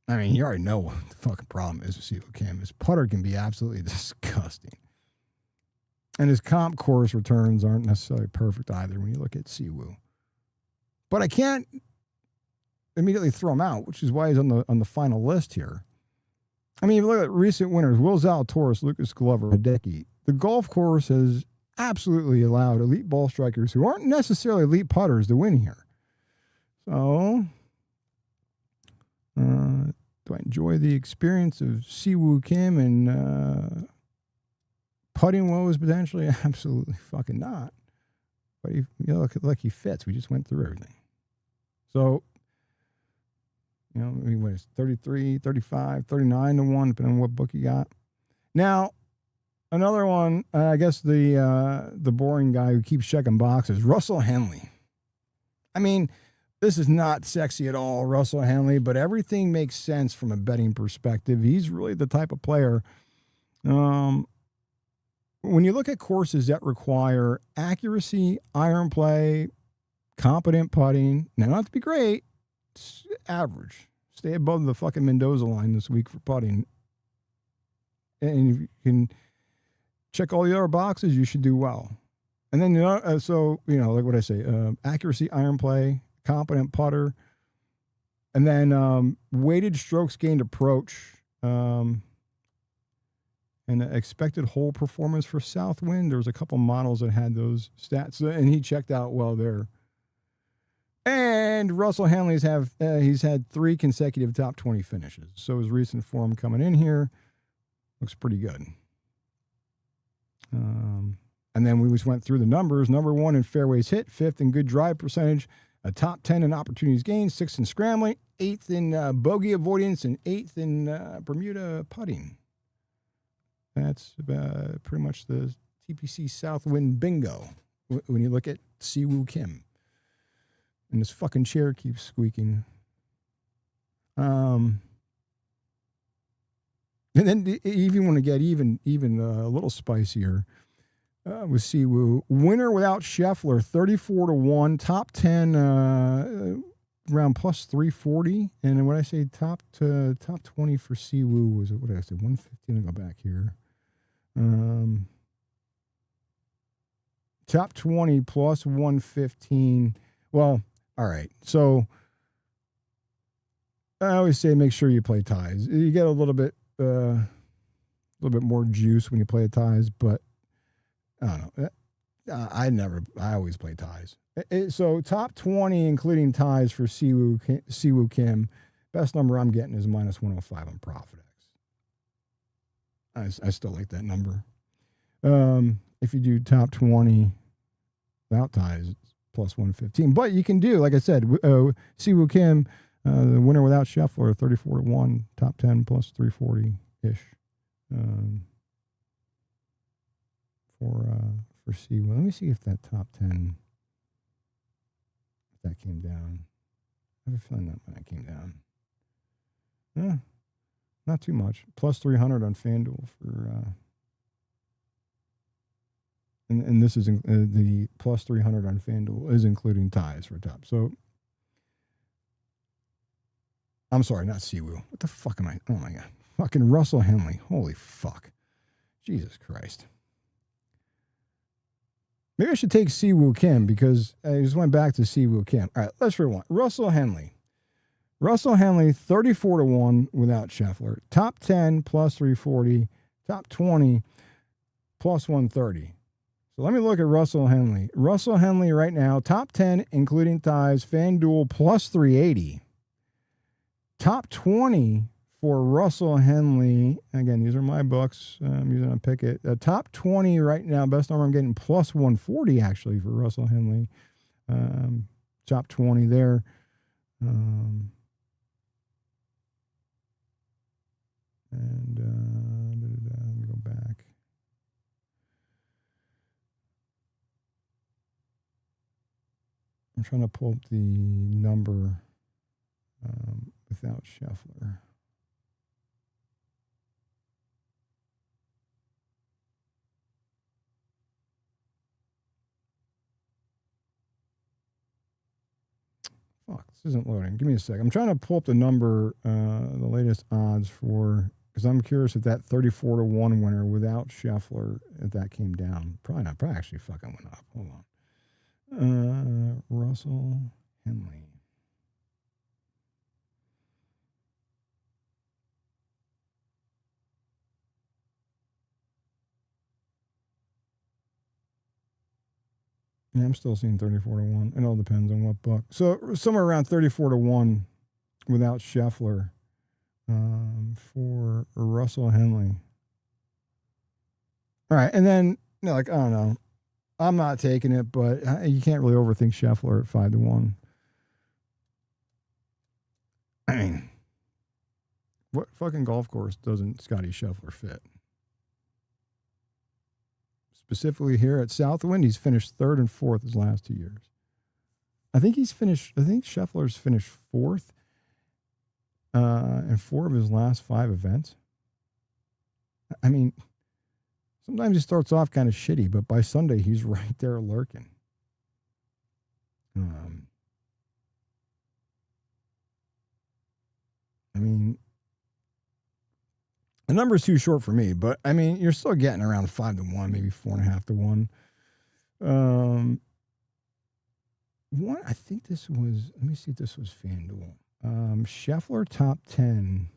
I mean, you already know what the fucking problem is with Siwoo Kim. His putter can be absolutely disgusting. And his comp course returns aren't necessarily perfect either when you look at Siwoo. But I can't immediately throw him out, which is why he's on the final list here. I mean, if you look at recent winners, Will Zalatoris, Lucas Glover, Hideki. The golf course has absolutely allowed elite ball strikers who aren't necessarily elite putters to win here. So, do I enjoy the experience of Siwoo Kim and putting woes potentially? Absolutely fucking not. But look like he fits. We just went through everything. So, what is 33, 35, 39-1, depending on what book you got. Now, another one, I guess the boring guy who keeps checking boxes, Russell Henley. I mean, this is not sexy at all, Russell Henley, but everything makes sense from a betting perspective. He's really the type of player. When you look at courses that require accuracy, iron play, competent putting, now not to be great, it's average, Stay above the fucking Mendoza line this week for putting. And if you can check all the other boxes, you should do well. And then, like what I say, accuracy, iron play, competent putter, and then weighted strokes gained approach, and expected hole performance for Southwind. There was a couple models that had those stats, and he checked out well there. And Russell Henley's he's had 3 consecutive top 20 finishes. So his recent form coming in here looks pretty good. And then we just went through the numbers. Number 1 in fairways hit, 5th in good drive percentage, a top 10 in opportunities gained, 6th in scrambling, 8th in bogey avoidance, and 8th in Bermuda putting. That's pretty much the TPC Southwind bingo when you look at Siwoo Kim. And this fucking chair keeps squeaking. And then if you want to get even a little spicier, with Siwoo, winner without Scheffler, 34-1, top 10 around plus 340. And when I say top 20 for Siwoo, was it, what did I say, 115? I'll go back here. Top 20 plus 115. Well, all right. So I always say make sure you play ties. You get a little bit more juice when you play ties, but I don't know. I always play ties. So top 20, including ties for Siwoo Kim. Best number I'm getting is minus 105 on Profitex. I still like that number. If you do top 20 without ties, it's plus 115. But you can do, like I said, Siwoo Kim, the winner without Scheffler, 34-1, top 10 plus 340-ish. For Siwoo. Let me see if that top 10, if that came down. I have a feeling that came down. Yeah, not too much. Plus 300 on FanDuel for, and this is the plus 300 on FanDuel is including ties for top. So, I'm sorry, not Siwoo. What the fuck am I? Oh my God. Fucking Russell Henley. Holy fuck. Jesus Christ. Maybe I should take Siwoo Kim because I just went back to Siwoo Kim. All right, let's rewind. Russell Henley. Russell Henley, 34-1 without Scheffler. Top 10 plus 340. Top 20 plus 130. So let me look at Russell Henley. Russell Henley right now, top 10, including ties, FanDuel plus 380. Top 20 for Russell Henley. Again, these are my books. I'm using a Pickett. Top 20 right now, best number I'm getting, plus 140 actually for Russell Henley. Top 20 there. Let me go back. I'm trying to pull up the number without Scheffler. Fuck, this isn't loading. Give me a sec. I'm trying to pull up the number, the latest odds for, because I'm curious if that 34-1 winner without Scheffler, if that came down. Probably not. Probably actually fucking went up. Hold on. Russell Henley. Yeah, I'm still seeing 34-1. It all depends on what book. So somewhere around 34-1 without Scheffler for Russell Henley. All right, and then I don't know. I'm not taking it, but you can't really overthink Scheffler at 5-1. I mean, what fucking golf course doesn't Scotty Scheffler fit? Specifically here at Southwind, he's finished 3rd and 4th his last 2 years. I think Scheffler's finished 4th in 4 of his last 5 events. I mean, sometimes he starts off kind of shitty, but by Sunday, he's right there lurking. mean, the number is too short for me, but I mean, you're still getting around 5-1, maybe 4.5-1. One, I think this was, let me see if this was FanDuel. Scheffler top 10.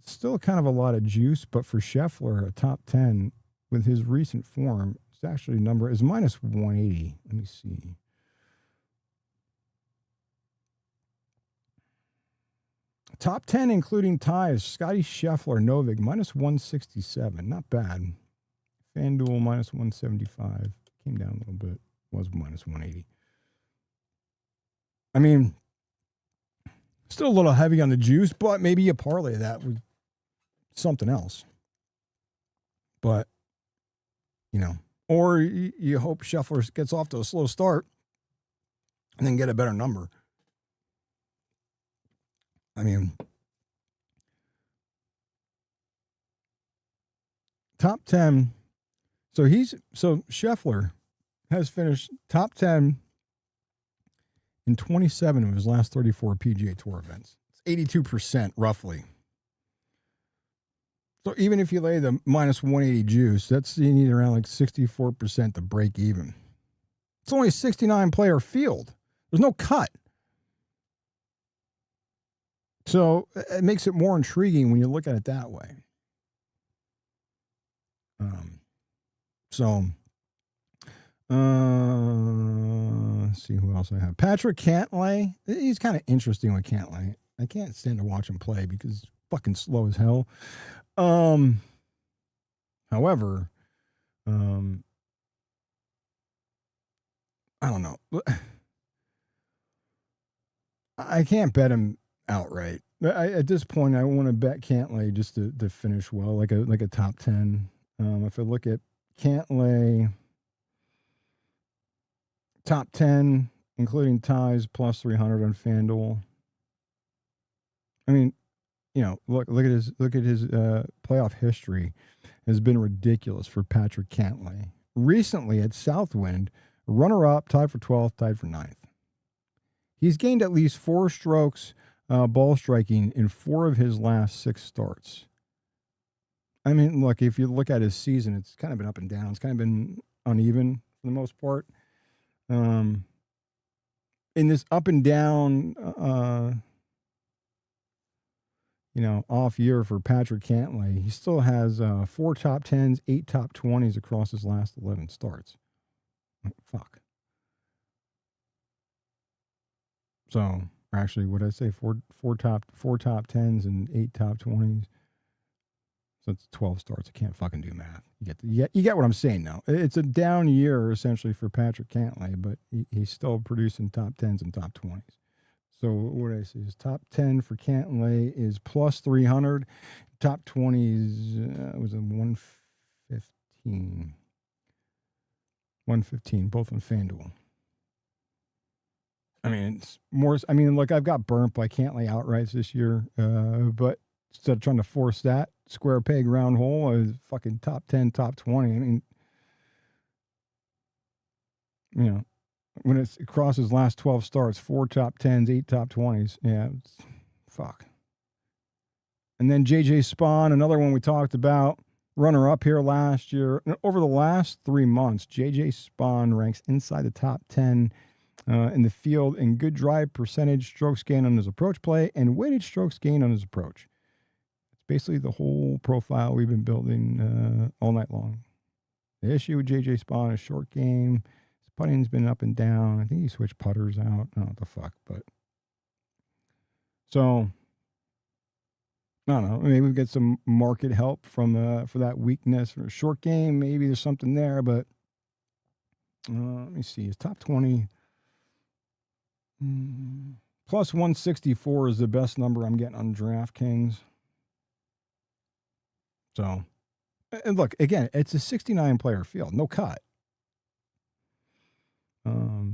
Still kind of a lot of juice, but for Scheffler, a top 10 with his recent form, it's actually number is minus 180. Let me see. Top 10, including ties, Scotty Scheffler, Novik, minus 167. Not bad. FanDuel, minus 175. Came down a little bit. Was minus 180. I mean, still a little heavy on the juice, but maybe you parlay that with something else. But, you know, or you hope Scheffler gets off to a slow start and then get a better number. I mean, top 10. So Scheffler has finished top 10 in 27 of his last 34 PGA Tour events. It's 82% roughly. So even if you lay the minus 180 juice, that's you need around like 64% to break even. It's only a 69 player field. There's no cut. So it makes it more intriguing when you look at it that way. Let's see who else I have. Patrick Cantlay. He's kind of interesting with Cantlay. I can't stand to watch him play because he's fucking slow as hell. However, I don't know. I can't bet him outright. At this point, I want to bet Cantlay just to finish well, like a top 10. If I look at Cantlay, top 10, including ties, plus 300 on FanDuel. I mean, you know, look at his playoff history has been ridiculous for Patrick Cantlay. Recently at Southwind, runner-up, tied for 12th, tied for 9th. He's gained at least 4 strokes ball striking in 4 of his last 6 starts. I mean, look, if you look at his season, it's kind of been up and down. It's kind of been uneven for the most part. In this up and down, off year for Patrick Cantlay, he still has 4 top 10s, 8 top 20s across his last 11 starts. Fuck. So, actually, what did I say? Four top 10s and 8 top 20s. So it's 12 starts. I can't fucking do math. You get what I'm saying now. It's a down year essentially for Patrick Cantlay, but he's still producing top 10s and top 20s. So what did I say? His top 10 for Cantlay is plus 300. Top 20s was a 115. 115, both on FanDuel. I mean, it's more. I mean, look, I've got burnt by Cantlay outrights this year, but instead of trying to force that square peg round hole, I was fucking top 10, top 20. I mean, when it's across his last 12 starts, 4 top 10s, 8 top 20s. Yeah, fuck. And then JJ Spawn, another one we talked about, runner up here last year. Over the last 3 months, JJ Spawn ranks inside the top 10 in the field in good drive percentage, strokes gained on his approach play, and weighted strokes gained on his approach. It's basically the whole profile we've been building all night long. The issue with JJ Spawn is short game. His putting's been up and down. I think he switched putters out. I don't know what the fuck, but so I don't know. Maybe we get some market help from for that weakness for a short game. Maybe there's something there, but let me see. His top 20 plus 164 is the best number I'm getting on DraftKings. So, and look, again, it's a 69 player field, no cut. All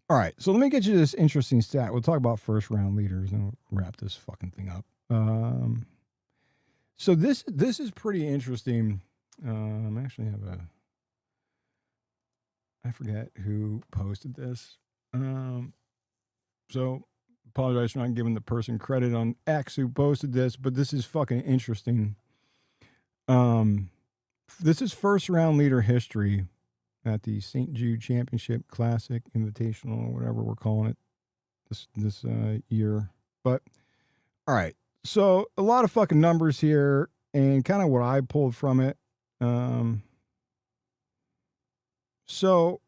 right, so let me get you this interesting stat. We'll talk about first round leaders and we'll wrap this fucking thing up. So this is pretty interesting. I actually have I forget who posted this. So Apologize for not giving the person credit on X who posted this, but this is fucking interesting. This is first round leader history at the St. Jude Championship Classic Invitational, or whatever we're calling it this year. But all right, so a lot of fucking numbers here, and kind of what I pulled from it. So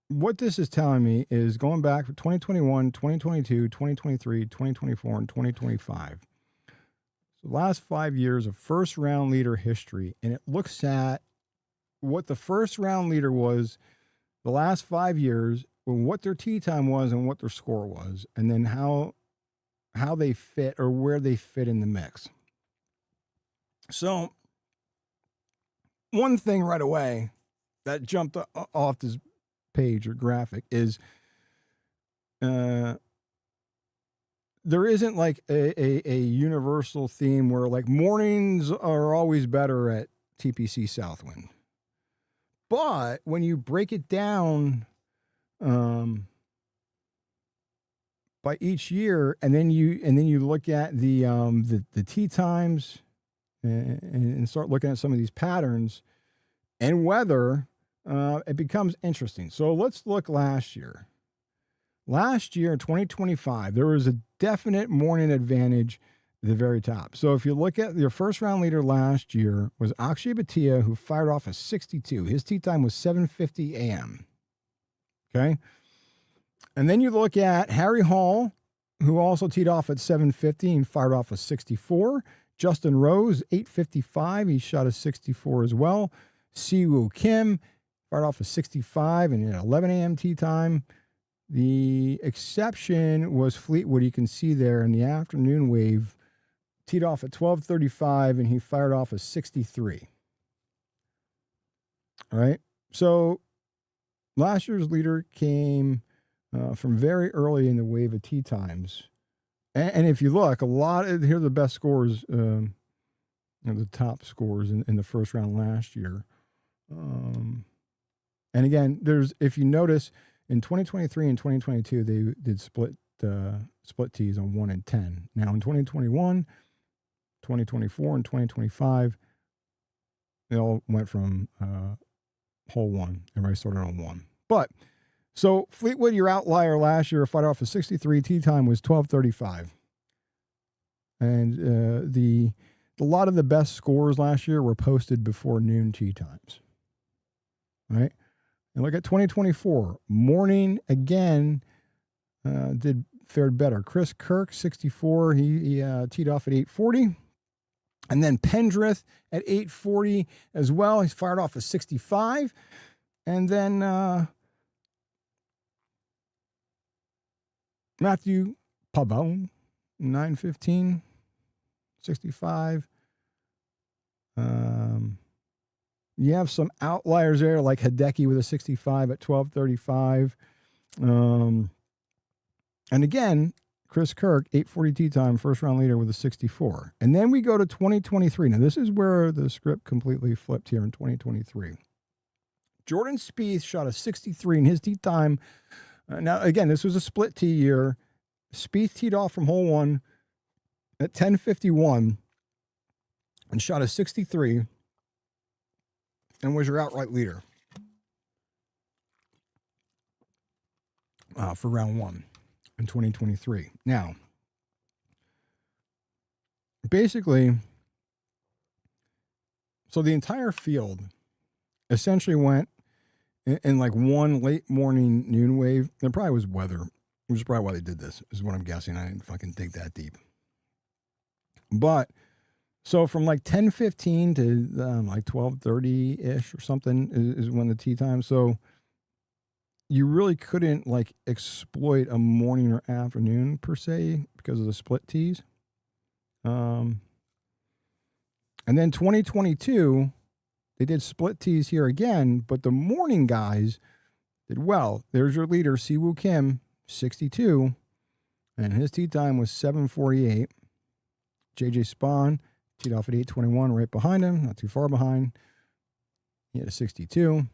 what this is telling me is going back for 2021, 2022, 2023, 2024, and 2025. So the last 5 years of first round leader history, and it looks at what the first round leader was the last 5 years, what their tee time was and what their score was, and then how they fit or where they fit in the mix. So one thing right away that jumped off this page or graphic is there isn't like a universal theme where like mornings are always better at TPC Southwind. But when you break it down by each year, and then you look at the tee times and start looking at some of these patterns and weather, it becomes interesting. So let's look last year. Last year, 2025, there was a definite morning advantage at the very top. So if you look at your first round leader last year was Akshay Bhatia, who fired off a 62. His tee time was 7:50 a.m. Okay. And then you look at Harry Hall, who also teed off at 7:50 and fired off a 64. Justin Rose, 8:55. He shot a 64 as well. Siwoo Kim fired off a 65 and at 11 a.m. tee time. The exception was Fleetwood. You can see there in the afternoon wave, teed off at 12:35 and he fired off a 63. All right. So last year's leader came from very early in the wave of tee times. And if you look, here are the best scores, the top scores in the first round last year. And again, if you notice, in 2023 and 2022, they did split tees on 1 and 10. Now in 2021, 2024, and 2025, they all went from hole 1. Everybody started on 1. But so Fleetwood, your outlier last year, fired off a 63. Tee time was 12:35. And a lot of the best scores last year were posted before noon tee times. Right? And look at 2024. Morning, again, fared better. Chris Kirk, 64. He teed off at 8:40. And then Pendrith at 8:40 as well. He's fired off a 65. And then Matthew Pavone, 9:15, 65. You have some outliers there, like Hideki with a 65 at 12:35. And again, Chris Kirk, 8:40 tee time, first round leader with a 64. And then we go to 2023. Now, this is where the script completely flipped here in 2023. Jordan Spieth shot a 63 in his tee time. Now, again, this was a split tee year. Spieth teed off from hole 1 at 10:51 and shot a 63 and was your outright leader for round 1 in 2023. Now, basically, so the entire field essentially went in like one late morning noon wave. There probably was weather, which is probably why they did this, is what I'm guessing. I didn't fucking dig that deep. But so from like 10:15 to like 12:30-ish or something is when the tee time. So you really couldn't like exploit a morning or afternoon per se because of the split tees. And then 2022, they did split tees here again, but the morning guys did well. There's your leader, Siwoo Kim, 62, and his tee time was 7:48. JJ Spawn teed off at 8:21, right behind him, not too far behind. He had a 62.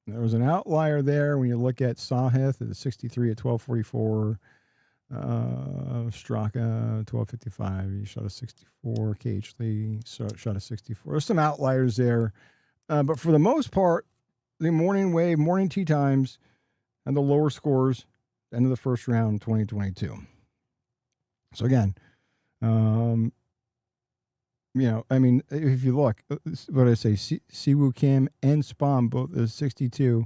There was an outlier there when you look at Sahith at the 63 at 12:44. Straka 12:55. He shot a 64. KH Lee shot a 64. There's some outliers there, but for the most part, the morning wave, morning tee times, and the lower scores, end of the first round, 2022. So again, I mean, if you look, what did I say? Siwoo Kim and Spahn both as 62,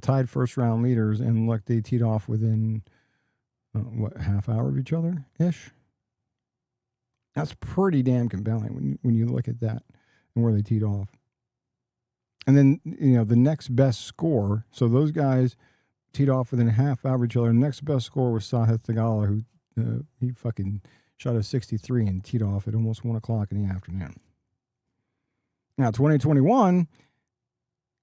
tied first round leaders, and look, they teed off within half hour of each other ish. That's pretty damn compelling when you look at that and where they teed off. And then the next best score. So those guys teed off within a half hour of each other. The next best score was Sahith Theegala, who he fucking shot a 63 and teed off at almost 1 o'clock in the afternoon. Now, 2021,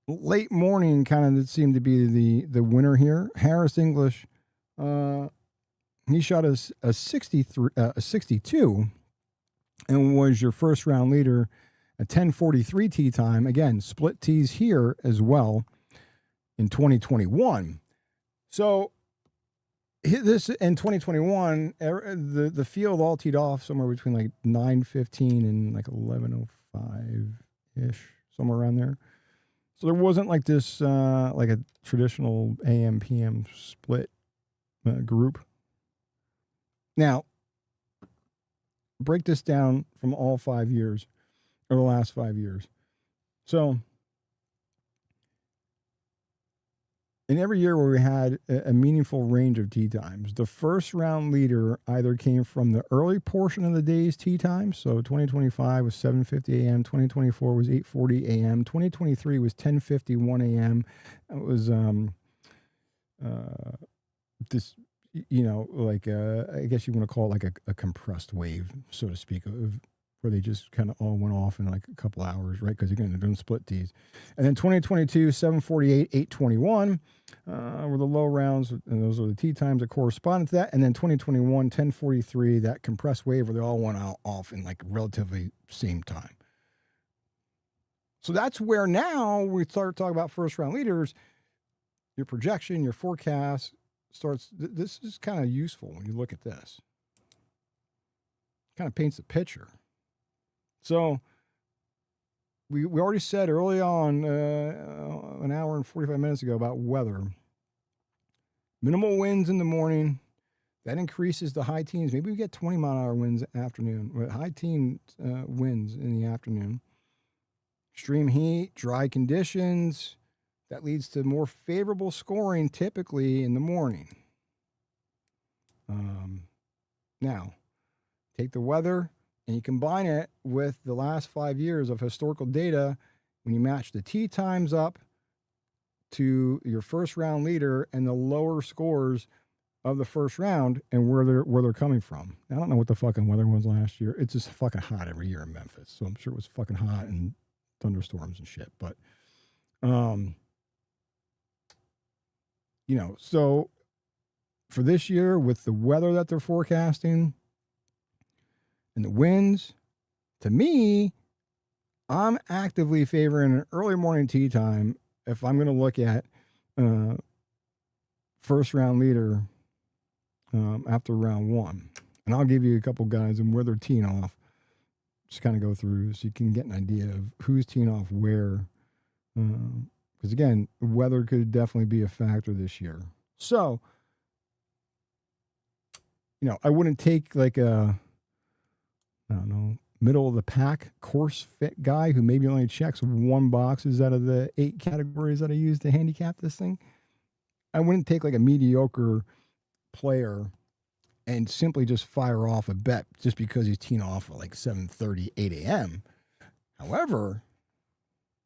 late morning kind of seemed to be the winner here. Harris English, he shot a 62 and was your first round leader, a 10:43 tee time. Again, split tees here as well in 2021. So this in 2021, the field all teed off somewhere between like 9:15 and like 11:05 ish, somewhere around there. So there wasn't like this like a traditional AM PM split group. Now, break this down from all 5 years, or the last 5 years. So in every year where we had a meaningful range of tee times, the first round leader either came from the early portion of the day's tee time. So 2025 was 7:50 a.m. 2024 was 8:40 a.m. 2023 was 10:51 a.m. It was this, like I guess you want to call it like a compressed wave, so to speak, of where they just kind of all went off in like a couple hours, right? Because again, they're doing split tees. And then 2022, 7:48, 8:21 were the low rounds, and those are the tee times that corresponded to that. And then 2021, 10:43, that compressed wave where they all went off in like relatively same time. So that's where now we start talking about first round leaders. Your projection, your forecast starts. This is kind of useful when you look at this. Kind of paints a picture. So we already said early on, an hour and 45 minutes ago, about weather. Minimal winds in the morning. That increases the high teens. Maybe we get 20-mile-an-hour winds afternoon. But high teen winds in the afternoon. Extreme heat, dry conditions. That leads to more favorable scoring typically in the morning. Now, take the weather and you combine it with the last 5 years of historical data. When you match the tee times up to your first round leader and the lower scores of the first round and where they're coming from. I don't know what the fucking weather was last year. It's just fucking hot every year in Memphis. So I'm sure it was fucking hot and thunderstorms and shit. But, so for this year with the weather that they're forecasting and the winds, to me, I'm actively favoring an early morning tee time if I'm going to look at first round leader after round one. And I'll give you a couple guys and where they're teeing off. Just kind of go through so you can get an idea of who's teeing off where. Because again, weather could definitely be a factor this year. So, I wouldn't take like a, I don't know, middle of the pack course fit guy who maybe only checks one boxes out of the 8 categories that I use to handicap this thing. I wouldn't take like a mediocre player and simply just fire off a bet just because he's teeing off at like 7:30, 8 a.m. However,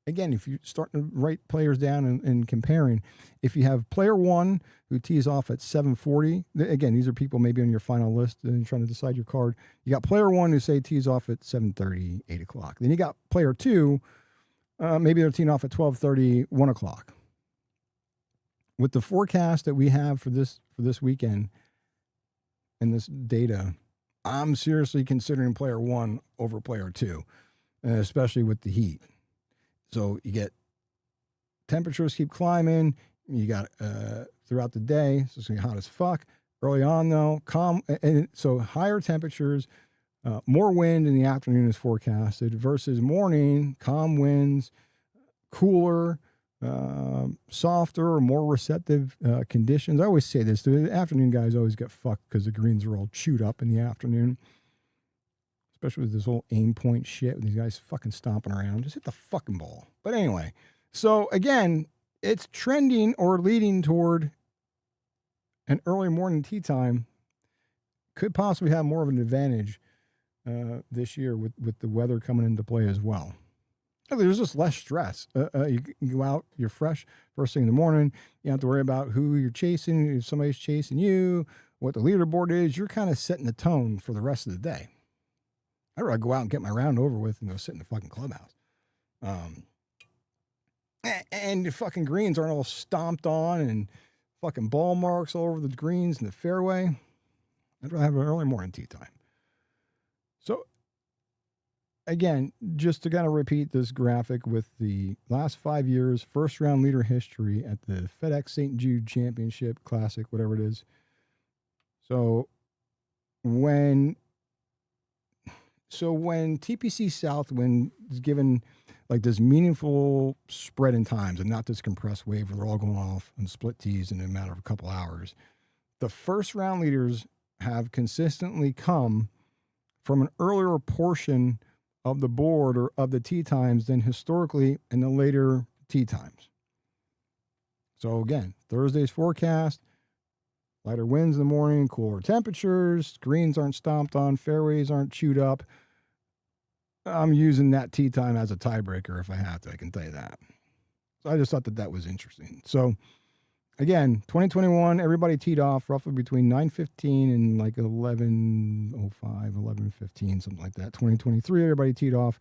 again, if you start to write players down and comparing, if you have player one who tees off at 7:40, again, these are people maybe on your final list and trying to decide your card. You got player one who say tees off at 7:30, 8 o'clock. Then you got player two, maybe they're teeing off at 12:30, 1 o'clock. With the forecast that we have for this weekend and this data, I'm seriously considering player one over player two, especially with the heat. So you get temperatures keep climbing. You got throughout the day, so it's going to be hot as fuck. Early on, though, calm. And so higher temperatures, more wind in the afternoon is forecasted versus morning, calm winds, cooler, softer or more receptive conditions. I always say this, the afternoon guys always get fucked because the greens are all chewed up in the afternoon, especially with this whole aim point shit with these guys fucking stomping around. Just hit the fucking ball. But anyway, so again, it's trending or leading toward an early morning tee time. Could possibly have more of an advantage this year with the weather coming into play as well. There's just less stress. You go out, you're fresh first thing in the morning. You don't have to worry about who you're chasing, if somebody's chasing you, what the leaderboard is. You're kind of setting the tone for the rest of the day. I'd rather go out and get my round over with and go sit in the fucking clubhouse. And the fucking greens aren't all stomped on and fucking ball marks all over the greens and the fairway. I'd rather have an early morning tee time. So, again, just to kind of repeat this graphic with the last 5 years, first round leader history at the FedEx St. Jude Championship, Classic, whatever it is. So when TPC Southwind is given like this meaningful spread in times and not this compressed wave where they're all going off and split tees in a matter of a couple hours, the first round leaders have consistently come from an earlier portion of the board or of the tee times than historically in the later tee times. So again, Thursday's forecast, lighter winds in the morning, cooler temperatures, greens aren't stomped on, fairways aren't chewed up. I'm using that tee time as a tiebreaker if I have to, I can tell you that. So I just thought that was interesting. So again, 2021, everybody teed off roughly between 9:15 and like 11:05, 11:15, something like that. 2023, everybody teed off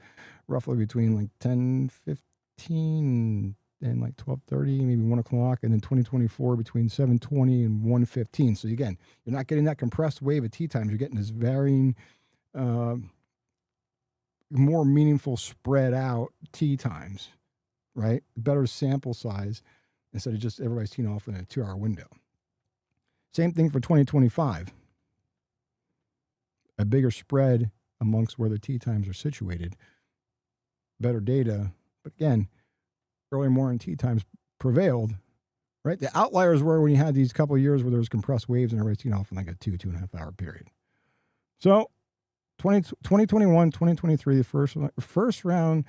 roughly between like 10:15 and like 12:30, maybe 1 o'clock. And then 2024 between 7:20 and 1:15. So again, you're not getting that compressed wave of tee times. You're getting this varying, more meaningful spread out tee times, right? Better sample size instead of just everybody's teeing off in a 2-hour window. Same thing for 2025. A bigger spread amongst where the tee times are situated. Better data. But again, early morning tee times prevailed, right? The outliers were when you had these couple of years where there was compressed waves and everybody's teeing off in like a 2.5 hour period. So 2021, 2023, the first round,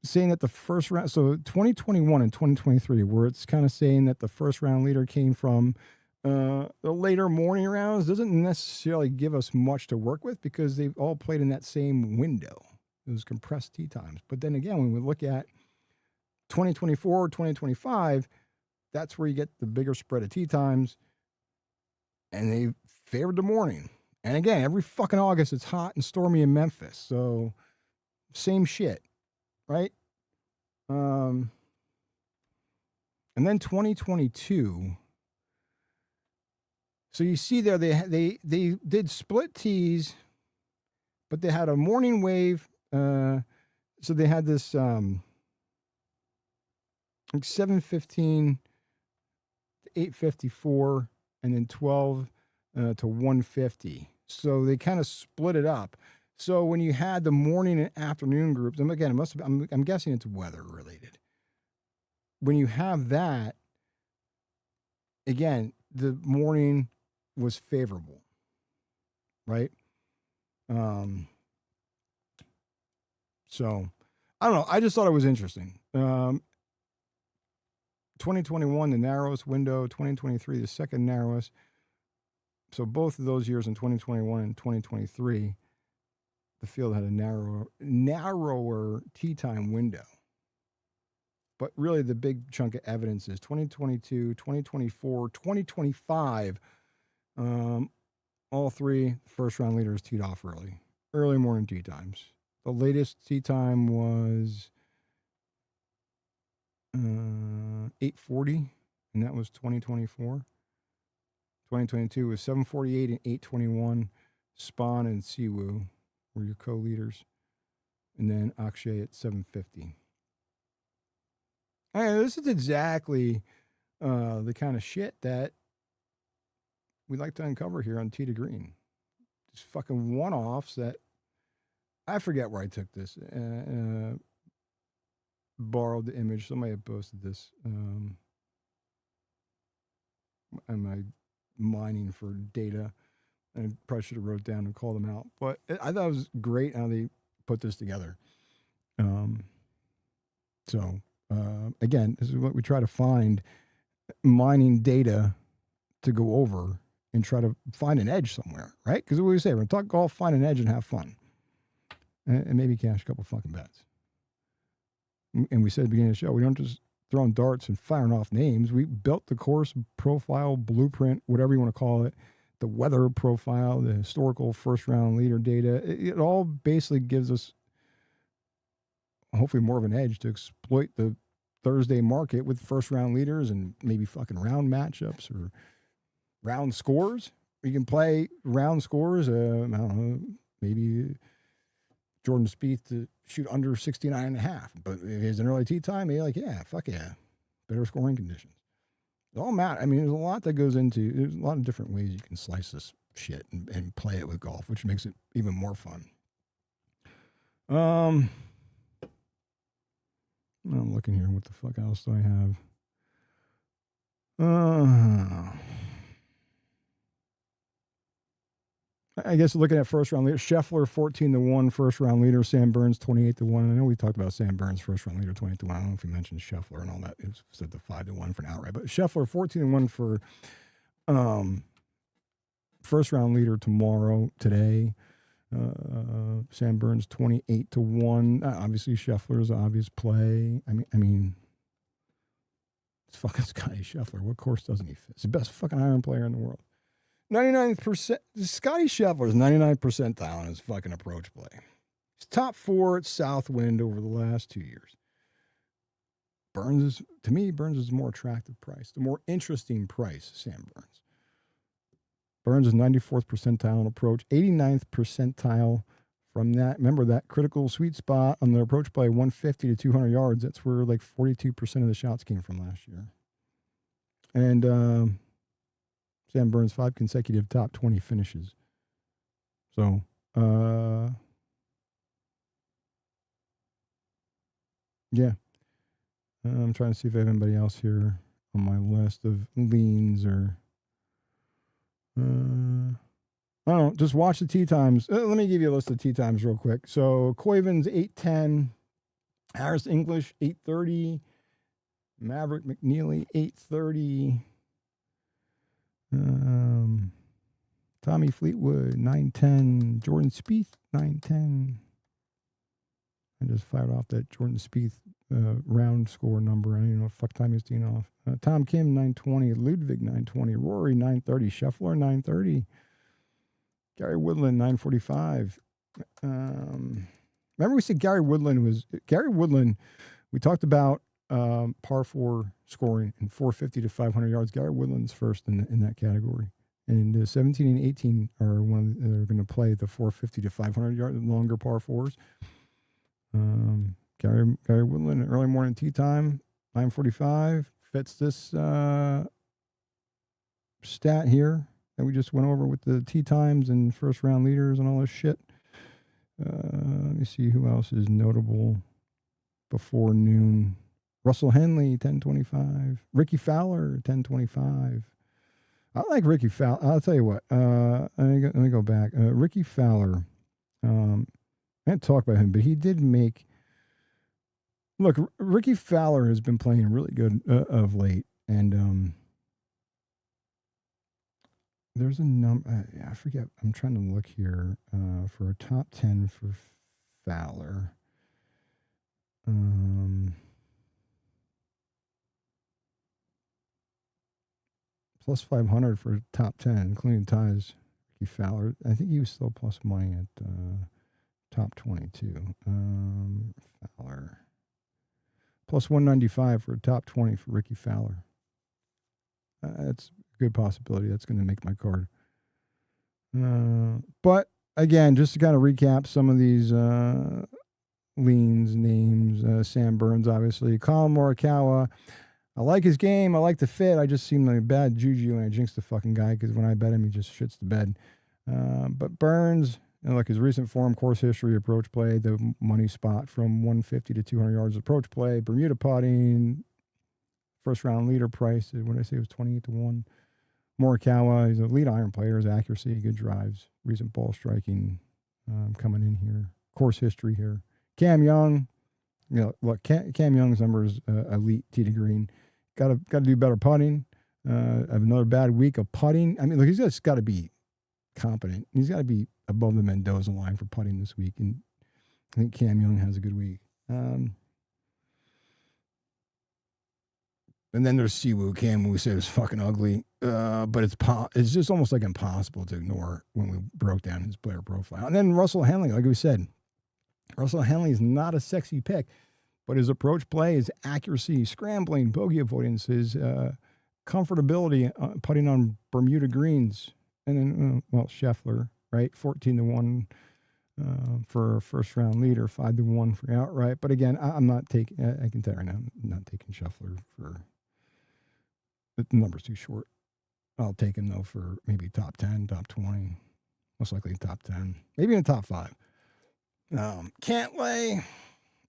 saying that the first round, so 2021 and 2023, where it's kind of saying that the first round leader came from the later morning rounds, doesn't necessarily give us much to work with because they've all played in that same window. It was compressed tee times. But then again, when we look at 2024, 2025, that's where you get the bigger spread of tee times, and they favored the morning. And again, every fucking August, it's hot and stormy in Memphis. So same shit, right? And then 2022. So you see there, they did split tees, but they had a morning wave. So they had this like 7:15 to 8:54, and then 12 to 1:50. So they kind of split it up. So when you had the morning and afternoon groups, and again, I'm guessing it's weather related. When you have that, again, the morning was favorable, right? So I don't know. I just thought it was interesting. 2021, the narrowest window. 2023, the second narrowest. So both of those years in 2021 and 2023, the field had a narrower tee time window. But really the big chunk of evidence is 2022, 2024, 2025. All three first round leaders teed off early morning tee times. The latest tee time was 8:40, and that was 2024. 2022 was 7:48 and 8:21. Spawn and Siwoo were your co-leaders. And then Akshay at 7:50. This is exactly the kind of shit that we like to uncover here on Tee to Green. Just fucking one-offs that I forget where I took this. Borrowed the image. Somebody had posted this. Am I mining for data? I probably should have wrote down and called them out. But I thought it was great how they put this together. Again, this is what we try to find, mining data to go over and try to find an edge somewhere, right? Because what we say, we're going to talk golf, find an edge, and have fun. And maybe cash a couple fucking bets. And we said at the beginning of the show, we don't just throwing darts and firing off names. We built the course profile, blueprint, whatever you want to call it, the weather profile, the historical first-round leader data. It all basically gives us hopefully more of an edge to exploit the Thursday market with first-round leaders and maybe fucking round matchups or round scores. You can play round scores. I don't know, maybe Jordan Spieth to shoot under 69.5. But if it's an early tee time, you're like, yeah, fuck yeah. Better scoring conditions. It all matters. I mean, there's a lot that goes into, there's a lot of different ways you can slice this shit and play it with golf, which makes it even more fun. I'm looking here. What the fuck else do I have? I guess looking at first round leader, Scheffler 14-1 first round leader, Sam Burns 28-1. I know we talked about Sam Burns first round leader 28-1. I don't know if we mentioned Scheffler and all that. It said the 5-1 for an outright, but Scheffler 14-1 for first round leader today. Sam Burns 28-1. Obviously Scheffler's obvious play. I mean, it's fucking Scotty Scheffler. What course doesn't he fit? He's the best fucking iron player in the world. 99%. Scotty Scheffler's 99th percentile on his fucking approach play. He's top 4 at Southwind over the last 2 years. Burns is more attractive price, the more interesting price. Sam Burns. Burns is 94th percentile on approach, 89th percentile from that. Remember that critical sweet spot on the approach play, 150 to 200 yards. That's where like 42% of the shots came from last year. And Sam Burns 5 consecutive top 20 finishes. So, yeah. I'm trying to see if I have anybody else here on my list of leans or. I don't know. Just watch the tee times. Let me give you a list of tee times real quick. So, Coyvin's 8:10, Harris English 8:30, Maverick McNeely 8:30. Tommy Fleetwood 9:10, Jordan Spieth 9:10. I just fired off that Jordan Spieth round score number. I don't even know what fuck time he's teeing off. Tom Kim 9:20, Ludwig 9:20, Rory 9:30, Scheffler 9:30, Gary Woodland 9:45. Remember we said Gary Woodland. We talked about par 4 scoring and 450 to 500 yards. Gary Woodland's first in that category. And 17 and 18 are they're going to play the 450 to 500 yard longer par 4s. Gary Woodland, early morning tee time, 9:45, fits this stat here that we just went over with the tee times and first round leaders and all this shit. Let me see who else is notable before noon. Russell Henley, 10:25. Ricky Fowler, 10:25. I like Ricky Fowler. I'll tell you what. Let me go back. Ricky Fowler. I didn't talk about him, but he did make. Look, Ricky Fowler has been playing really good of late, and there's a number. I forget. I'm trying to look here for a top 10 for Fowler. Plus 500 for top 10, including ties. Ricky Fowler. I think he was still plus money at top 22. Fowler. Plus 195 for top 20 for Ricky Fowler. That's a good possibility. That's going to make my card. But again, just to kind of recap some of these leans, names. Sam Burns, obviously. Colin Morikawa. I like his game. I like the fit. I just seem like a bad juju when I jinx the fucking guy because when I bet him, he just shits the bed. But Burns, like his recent form, course history, approach play, the money spot from 150 to 200 yards approach play, Bermuda putting, first round leader price, what did I say, it was 28 to 1. Morikawa, he's a lead iron player, his accuracy, good drives, recent ball striking coming in here. Course history here. Cam Young, look, Cam Young's number is elite tee to green. Got to do better putting. Have another bad week of putting. I mean, look, he's just got to be competent. He's got to be above the Mendoza line for putting this week, and I think Cam Young has a good week. And then there's Siwoo. Cam, we said, is fucking ugly, but it's just almost like impossible to ignore when we broke down his player profile. And then Russell Henley, like we said, Russell Henley is not a sexy pick, but his approach play, his accuracy, scrambling, bogey avoidance, his comfortability putting on Bermuda greens, and then Scheffler, right, 14 to 1 for a first round leader, 5 to 1 for outright. But again, I'm not taking. I can tell you right now, I'm not taking Scheffler for. The number's too short. I'll take him though for maybe top 10, top 20, most likely top 10, maybe in the top 5. Cantlay,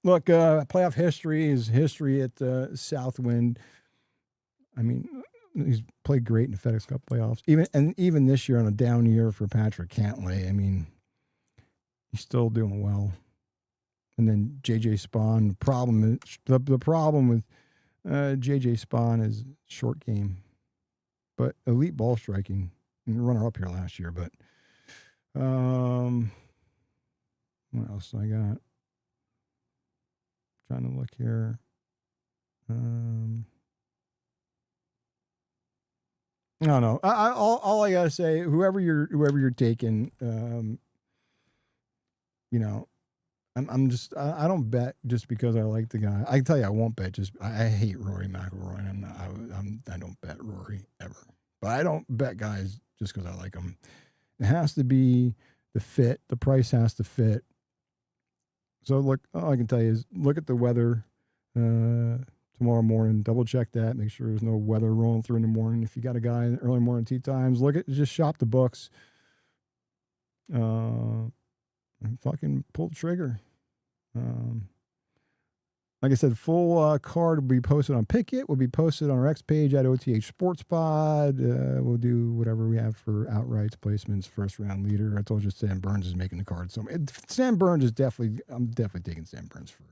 look, playoff history is history at Southwind. I mean, he's played great in the FedEx Cup playoffs. Even this year on a down year for Patrick Cantlay, I mean, he's still doing well. And then JJ Spawn, the problem with JJ Spawn is short game, but elite ball striking. Runner up here last year, but what else do I got? Trying to look here. I don't know. All I gotta say, whoever you're taking, I don't bet just because I like the guy. I can tell you, I won't bet. I hate Rory McIlroy. I don't bet Rory ever. But I don't bet guys just because I like them. It has to be the fit. The price has to fit. So look, all I can tell you is look at the weather tomorrow morning. Double check that. Make sure there's no weather rolling through in the morning. If you got a guy in early morning tee times, just shop the books. And fucking pull the trigger. Like I said, full card will be posted on Picket. Will be posted on our X page at OTH Sports Pod. We'll do whatever we have for outrights, placements, first round leader. I told you Sam Burns is making the card. So Sam Burns is I'm definitely taking Sam Burns for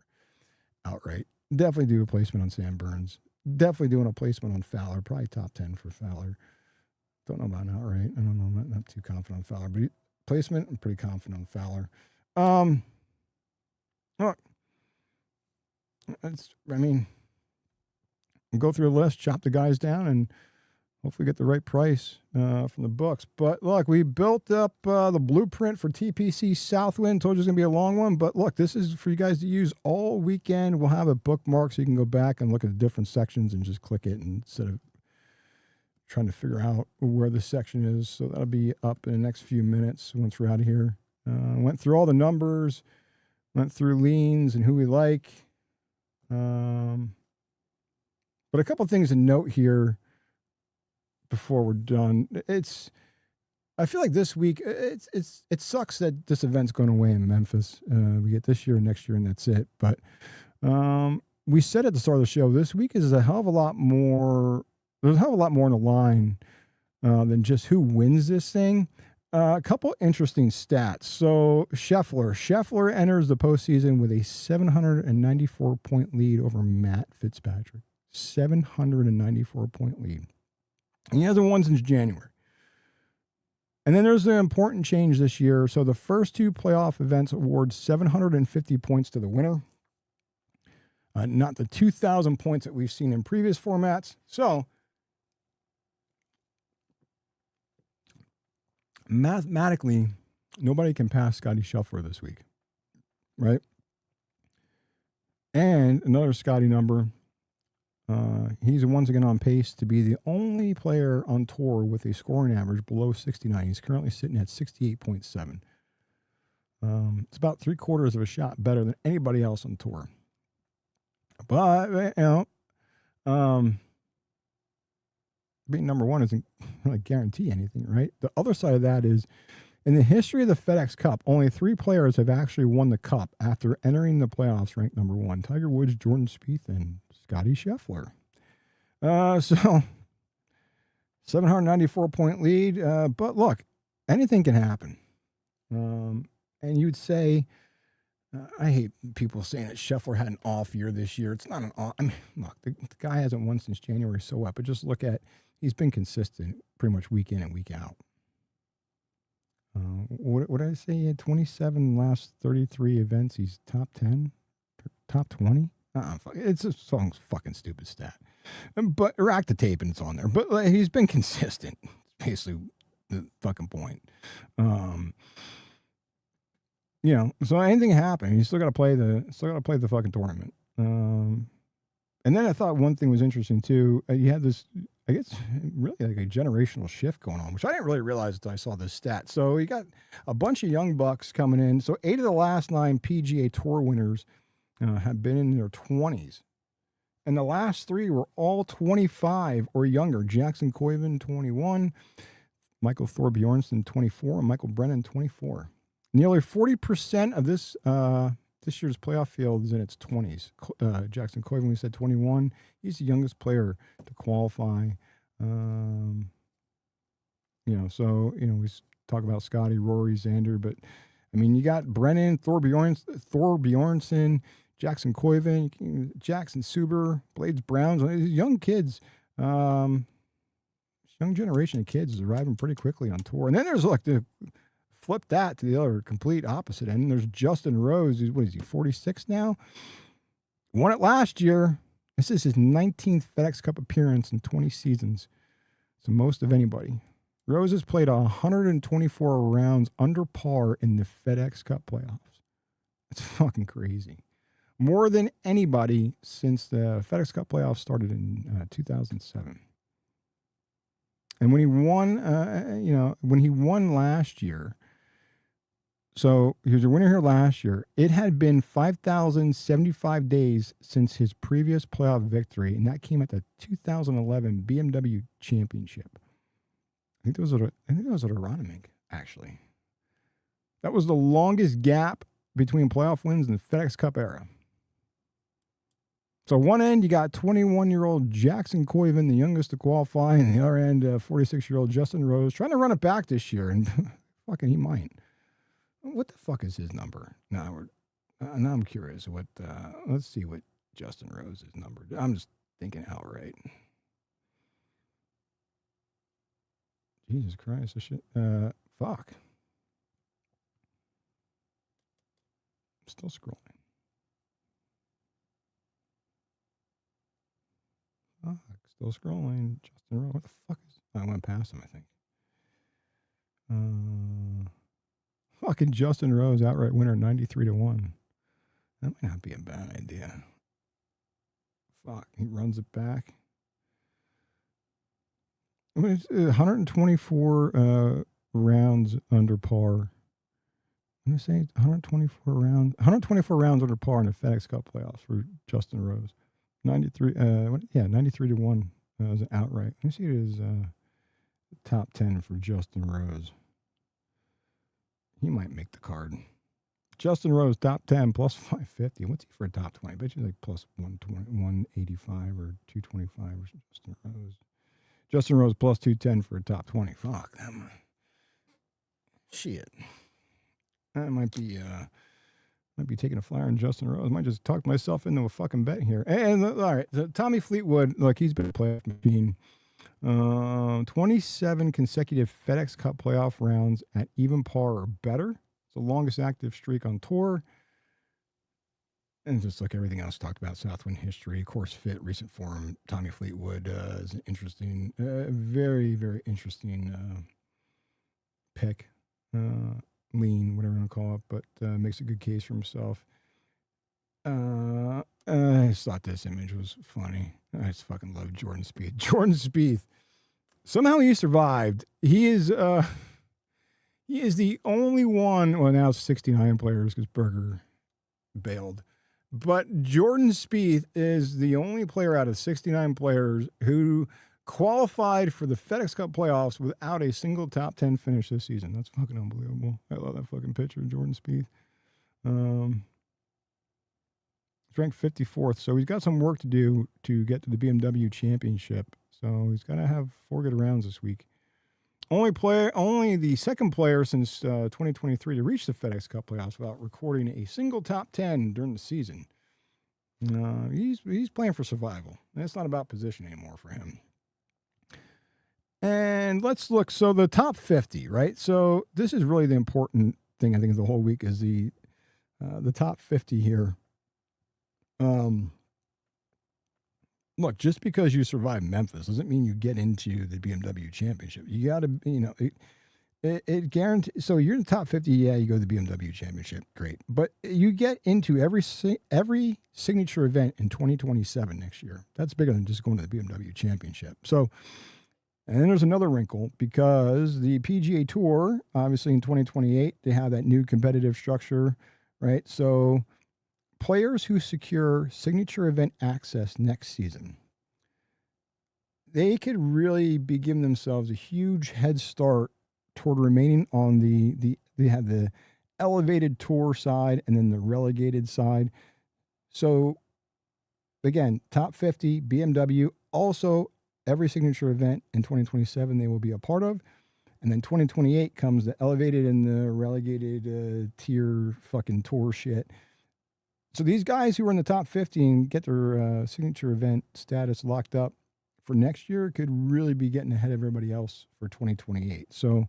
outright. Definitely do a placement on Sam Burns. Definitely doing a placement on Fowler. Probably top 10 for Fowler. Don't know about an outright. I don't know. I'm not too confident on Fowler, but placement, I'm pretty confident on Fowler. Look, go through a list, chop the guys down, and hopefully get the right price from the books. But look, we built up the blueprint for TPC Southwind. Told you it's going to be a long one, but look, this is for you guys to use all weekend. We'll have it bookmarked so you can go back and look at the different sections and just click it instead of trying to figure out where the section is. So that'll be up in the next few minutes once we're out of here. Went through all the numbers, went through leans and who we like. But a couple things to note here before we're done. I feel like this week it sucks that this event's going away in Memphis. We get this year and next year and that's it. But we said at the start of the show, this week is a hell of a lot more. There's a hell of a lot more on the line than just who wins this thing. A couple interesting stats. So Scheffler enters the postseason with a 794-point lead over Matt Fitzpatrick. 794-point lead. And he hasn't won since January. And then there's the important change this year. So the first two playoff events award 750 points to the winner. Not the 2,000 points that we've seen in previous formats. So mathematically, nobody can pass Scotty Scheffler this week, right? And another Scotty number, he's once again on pace to be the only player on tour with a scoring average below 69. He's currently sitting at 68.7. It's about 3/4 of a shot better than anybody else on tour. But, being number one isn't really guarantee anything, right? The other side of that is, in the history of the FedEx Cup, only 3 players have actually won the Cup after entering the playoffs ranked number one: Tiger Woods, Jordan Spieth, and Scottie Scheffler. So 794-point lead. But look, anything can happen. And you'd say, I hate people saying that Scheffler had an off year this year. It's not an off. I mean, look, the guy hasn't won since January, so what? But just look at, he's been consistent pretty much week in and week out. What did I say? He had 27 last 33 events. He's top 10, top 20. It's a fucking stupid stat. But rack the tape and it's on there. But he's been consistent. It's basically the fucking point. So anything can happen. You still got to play the fucking tournament. And then I thought one thing was interesting too. You had this, I guess, really like a generational shift going on, which I didn't really realize until I saw this stat. So you got a bunch of young bucks coming in. So 8 of the last 9 PGA Tour winners have been in their 20s. And the last 3 were all 25 or younger. Jackson Koiven, 21. Michael Thorbjornsen, 24. And Michael Brennan, 24. Nearly 40% of this year's playoff field is in its 20s. Jackson Koiven, we said 21. He's the youngest player to qualify. We talk about Scotty, Rory, Xander, but I mean, you got Brennan, Thorbjornsen, Jackson Koiven, Jackson Suber, Blades Browns. These young kids, young generation of kids is arriving pretty quickly on tour. And then there's like flip that to the other complete opposite end. There's Justin Rose. What is he, 46 now? Won it last year. This is his 19th FedEx Cup appearance in 20 seasons. It's the most of anybody. Rose has played 124 rounds under par in the FedEx Cup playoffs. It's fucking crazy. More than anybody since the FedEx Cup playoffs started in 2007. And when he won last year, so he was a winner here last year. It had been 5,075 days since his previous playoff victory, and that came at the 2011 BMW Championship. I think that was at Aronimink, actually. That was the longest gap between playoff wins in the FedEx Cup era. So one end, you got 21-year-old Jackson Koiven, the youngest to qualify, and the other end, 46-year-old Justin Rose, trying to run it back this year, and fucking he might. What the fuck is his number? Now I'm curious. Let's see what Justin Rose's number. I'm just thinking outright. Jesus Christ, this shit. Fuck. I'm still scrolling. Fuck, still scrolling. Justin Rose. What the fuck is? I went past him, I think. Fucking Justin Rose, outright winner, 93-1. That might not be a bad idea. Fuck, he runs it back. 124 rounds under par. I'm going to say 124 rounds under par in the FedEx Cup playoffs for Justin Rose. 93-1 as an outright. Let me see his top 10 for Justin Rose. He might make the card. Justin Rose, top 10, plus 550. What's he for a top 20? I bet you like plus 120, 185 or 225 or Justin Rose. Justin Rose plus 210 for a top 20. Fuck. Shit. That might be taking a flyer on Justin Rose. Might just talk myself into a fucking bet here. And all right, so Tommy Fleetwood, look, he's been a playoff machine. 27 consecutive FedEx Cup playoff rounds at even par or better. It's the longest active streak on tour. And just like everything else talked about, Southwind history, course fit, recent form. Tommy Fleetwood is an interesting, very, very interesting pick. Lean, whatever you want to call it, but makes a good case for himself. I just thought this image was funny. I just fucking love Jordan Spieth. Jordan Spieth. Somehow he survived. He is He is the only one. Well, now it's 69 players because Berger bailed. But Jordan Spieth is the only player out of 69 players who qualified for the FedEx Cup playoffs without a single top 10 finish this season. That's fucking unbelievable. I love that fucking picture of Jordan Spieth. He's ranked 54th, so he's got some work to do to get to the BMW Championship. So he's got to have 4 good rounds this week. Only the second player since 2023 to reach the FedEx Cup playoffs without recording a single top 10 during the season. He's playing for survival. And it's not about position anymore for him. And let's look. So the top 50, right? So this is really the important thing I think of the whole week is the top 50 here. Look, just because you survive Memphis doesn't mean you get into the BMW Championship. You got to, it guarantees. So you're in the top 50. Yeah, you go to the BMW Championship. Great. But you get into every signature event in 2027 next year. That's bigger than just going to the BMW Championship. So, and then there's another wrinkle because the PGA Tour, obviously in 2028, they have that new competitive structure, right? So players who secure signature event access next season, they could really be giving themselves a huge head start toward remaining on they have the elevated tour side and then the relegated side. So again, top 50 BMW, also every signature event in 2027 they will be a part of. And then 2028 comes the elevated and the relegated tier fucking tour shit. So these guys who are in the top 50 and get their signature event status locked up for next year could really be getting ahead of everybody else for 2028. So,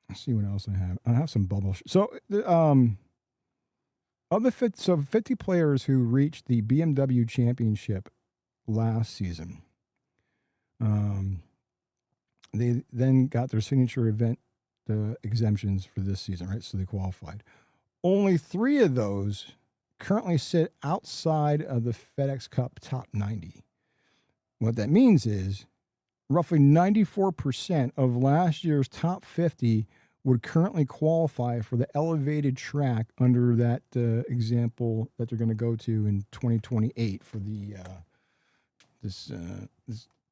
let's see what else I have. I have some bubble. So, of the 50 players who reached the BMW Championship last season, they then got their signature event exemptions for this season, right? So they qualified. Only 3 of those currently sit outside of the FedEx Cup top 90. What that means is roughly 94% of last year's top 50 would currently qualify for the elevated track under that example that they're going to go to in 2028 for the this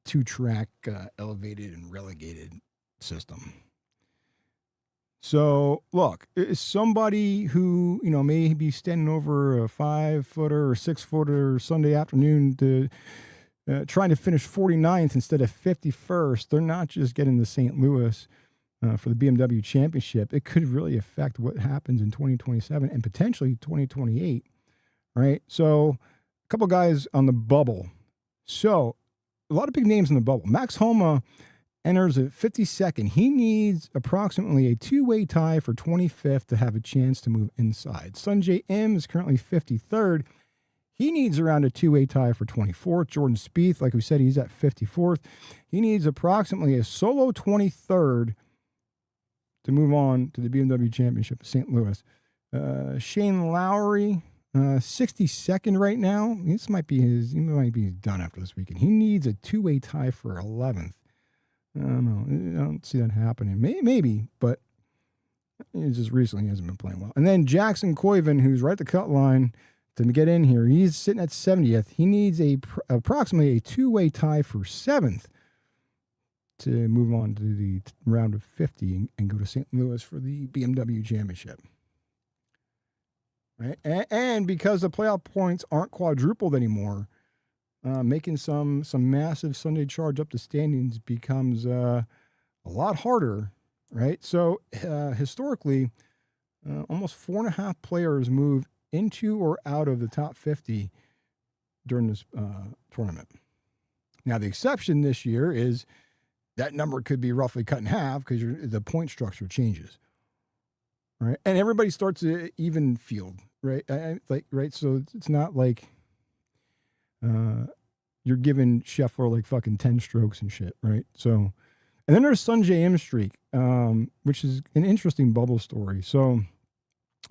2-track elevated and relegated system. So look, it's somebody who, may be standing over a 5-footer or 6-footer Sunday afternoon to trying to finish 49th instead of 51st. They're not just getting to St. Louis for the BMW Championship. It could really affect what happens in 2027 and potentially 2028, right? So a couple guys on the bubble. So a lot of big names in the bubble. Max Homa enters at 52nd. He needs approximately a 2-way tie for 25th to have a chance to move inside. Sungjae Im is currently 53rd. He needs around a 2-way tie for 24th. Jordan Spieth, like we said, he's at 54th. He needs approximately a solo 23rd to move on to the BMW Championship of St. Louis. Shane Lowry, 62nd right now. He might be done after this weekend. He needs a 2-way tie for 11th. I don't know. I don't see that happening. Maybe, but it just recently hasn't been playing well. And then Jackson Koiven, who's right at the cut line to get in here. He's sitting at 70th. He needs approximately a 2-way tie for 7th to move on to the round of 50 and go to St. Louis for the BMW Championship. Right? And because the playoff points aren't quadrupled anymore, making some massive Sunday charge up the standings becomes a lot harder, right? So historically, almost 4.5 players move into or out of the top 50 during this tournament. Now, the exception this year is that number could be roughly cut in half because the point structure changes, right? And everybody starts at even field, right? Right. So it's not like you're giving Scheffler like fucking 10 strokes and shit, right? So, and then there's Sungjae Im streak, which is an interesting bubble story. So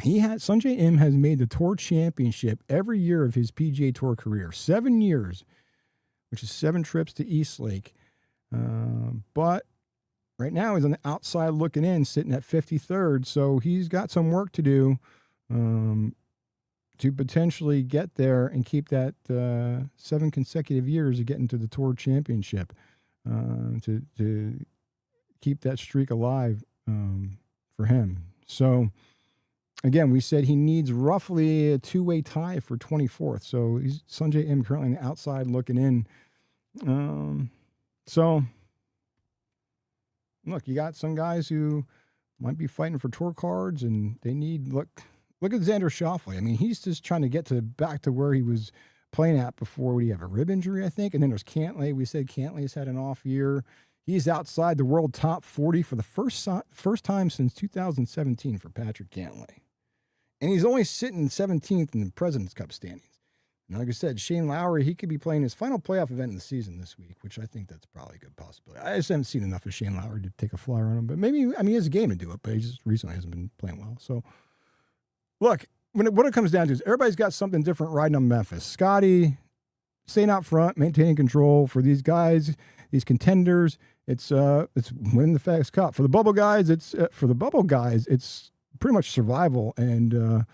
Sungjae Im has made the Tour Championship every year of his PGA Tour career, 7 years, which is 7 trips to Eastlake. But right now he's on the outside looking in, sitting at 53rd. So he's got some work to do to potentially get there and keep that 7 consecutive years of getting to the Tour Championship, to keep that streak alive for him. So again, we said he needs roughly a 2-way tie for 24th. So he's Sungjae Im currently on the outside looking in. So look, you got some guys who might be fighting for tour cards, and they need look at Xander Schauffele. I mean, he's just trying to get back to where he was playing at before. Would he have a rib injury, I think? And then there's Cantlay. We said Cantley's had an off year. He's outside the world top 40 for the first time since 2017 for Patrick Cantlay. And he's only sitting 17th in the President's Cup standings. And like I said, Shane Lowry, he could be playing his final playoff event of the season this week, which I think that's probably a good possibility. I just haven't seen enough of Shane Lowry to take a flyer on him. But maybe, I mean, he has a game to do it, but he just recently hasn't been playing well. So, look, what it comes down to is everybody's got something different riding on Memphis. Scotty, staying out front, maintaining control. For these guys, these contenders, it's winning the FedEx Cup. For the bubble guys, it's pretty much survival. And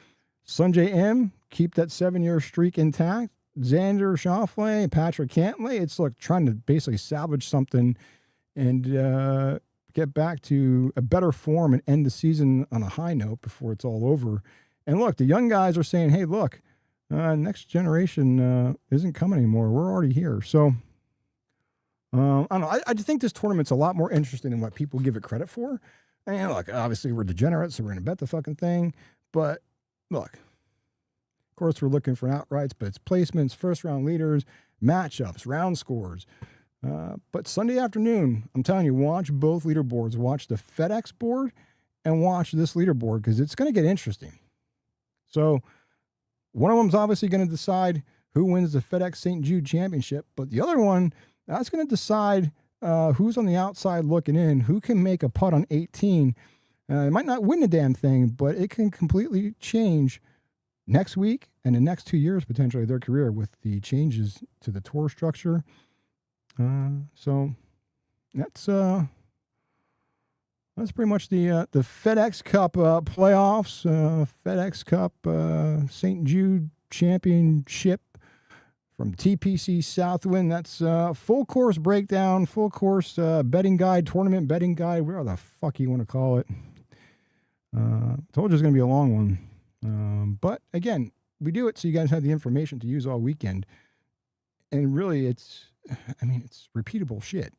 Sungjae Im, keep that 7-year streak intact. Xander Schauffele and Patrick Cantlay, it's like trying to basically salvage something and get back to a better form and end the season on a high note before it's all over. And look, the young guys are saying, hey, look, next generation isn't coming anymore. We're already here. So, I don't know. I think this tournament's a lot more interesting than what people give it credit for. And look, obviously we're degenerates, so we're going to bet the fucking thing. But look, of course we're looking for outrights, but it's placements, first-round leaders, matchups, round scores. But Sunday afternoon, I'm telling you, watch both leaderboards. Watch the FedEx board and watch this leaderboard because it's going to get interesting. So one of them's obviously going to decide who wins the FedEx St. Jude Championship, but the other one, that's going to decide who's on the outside looking in, who can make a putt on 18. It might not win the damn thing, but it can completely change next week and the next 2 years, potentially, their career with the changes to the tour structure. So that's pretty much the FedEx Cup playoffs, FedEx Cup St. Jude Championship from TPC Southwind. That's full course breakdown, full course betting guide, tournament betting guide, whatever the fuck you want to call it. Told you it's going to be a long one. But again, we do it so you guys have the information to use all weekend. And really, it's repeatable shit.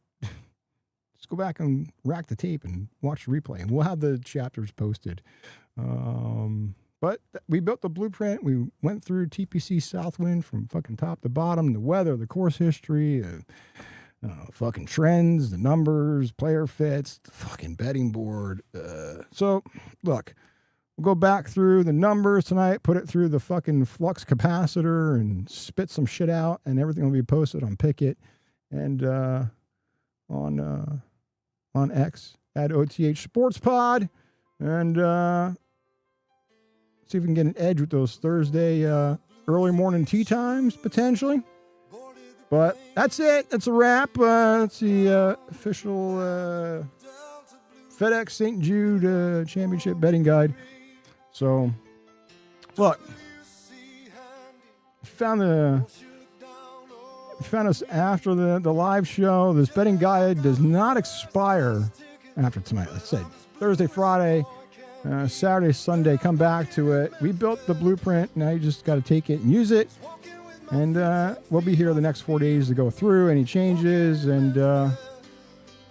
Just go back and rack the tape and watch the replay, and we'll have the chapters posted. But we built the blueprint. We went through TPC Southwind from fucking top to bottom, the weather, the course history, fucking trends, the numbers, player fits, the fucking betting board. So, look, we'll go back through the numbers tonight, put it through the fucking flux capacitor, and spit some shit out, and everything will be posted on Picket and on X at OTH Sports Pod, and see if we can get an edge with those Thursday early morning tea times, potentially. But that's it. That's a wrap. That's the official FedEx St. Jude Championship betting guide. So, look, found us after the live show. This betting guide does not expire after tonight. Let's say Thursday, Friday, Saturday, Sunday, come back to it. We built the blueprint. Now you just got to take it and use it. And we'll be here the next 4 days to go through any changes and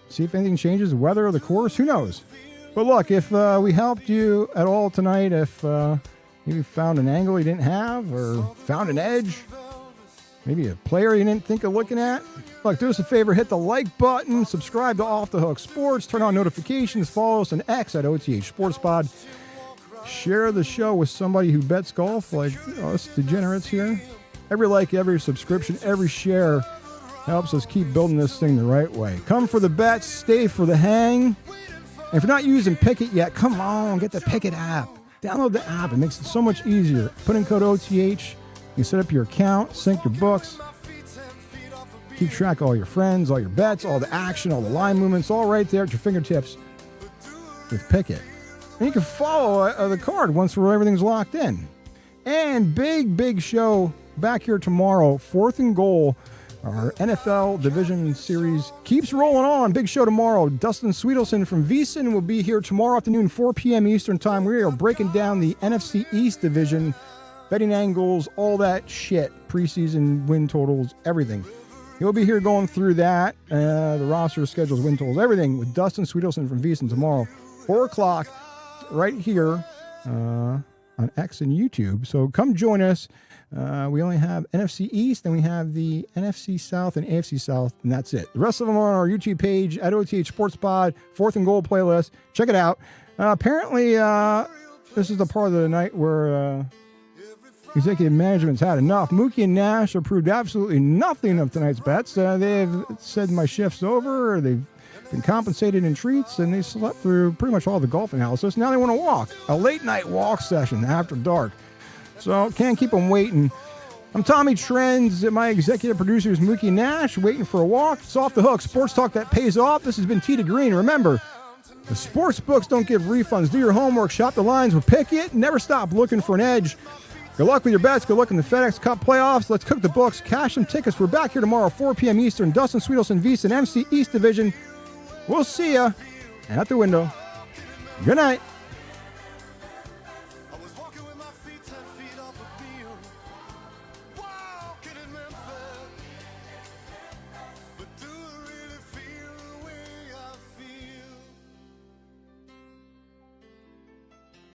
see if anything changes, the weather, the course, who knows. But look, if we helped you at all tonight, if you found an angle you didn't have or found an edge, maybe a player you didn't think of looking at, look, do us a favor, hit the like button, subscribe to Off the Hook Sports, turn on notifications, follow us on X at OTH Sports Pod, share the show with somebody who bets golf like us degenerates here. Every like, every subscription, every share helps us keep building this thing the right way. Come for the bets, stay for the hang. And if you're not using Picket yet, come on, get the Picket app. Download the app. It makes it so much easier. Put in code OTH. You set up your account, sync your books. Keep track of all your friends, all your bets, all the action, all the line movements, all right there at your fingertips with Pickett. And you can follow the card once everything's locked in. And big show back here tomorrow, 4th and Goal. Our NFL Division Series keeps rolling on. Big show tomorrow. Dustin Sweetelson from VSiN will be here tomorrow afternoon, 4 p.m. Eastern Time. We are breaking down the NFC East Division, betting angles, all that shit, preseason win totals, everything. He'll be here going through that, the roster schedules, win totals, everything with Dustin Sweetelson from VSiN tomorrow, 4 o'clock, right here on X and YouTube. So come join us. We only have NFC East, and we have the NFC South and AFC South, and that's it. The rest of them are on our YouTube page at OTH Sports Pod, 4th and Goal playlist. Check it out. Apparently, this is the part of the night where executive management's had enough. Mookie and Nash approved absolutely nothing of tonight's bets. They've said my shift's over, or they've been compensated in treats, and they slept through pretty much all the golf analysis. Now they want to walk. A late-night walk session after dark. So can't keep them waiting. I'm Tommy Trends. My executive producer is Mookie Nash, waiting for a walk. It's Off the Hook, sports talk that pays off. This has been Tee to Green. Remember, the sports books don't give refunds. Do your homework. Shop the lines with Pickett. Never stop looking for an edge. Good luck with your bets. Good luck in the FedEx Cup Playoffs. Let's cook the books. Cash some tickets. We're back here tomorrow, 4 p.m. Eastern. Dustin Sweetelson, VSiN, NFC East Division. We'll see ya. And out the window. Good night.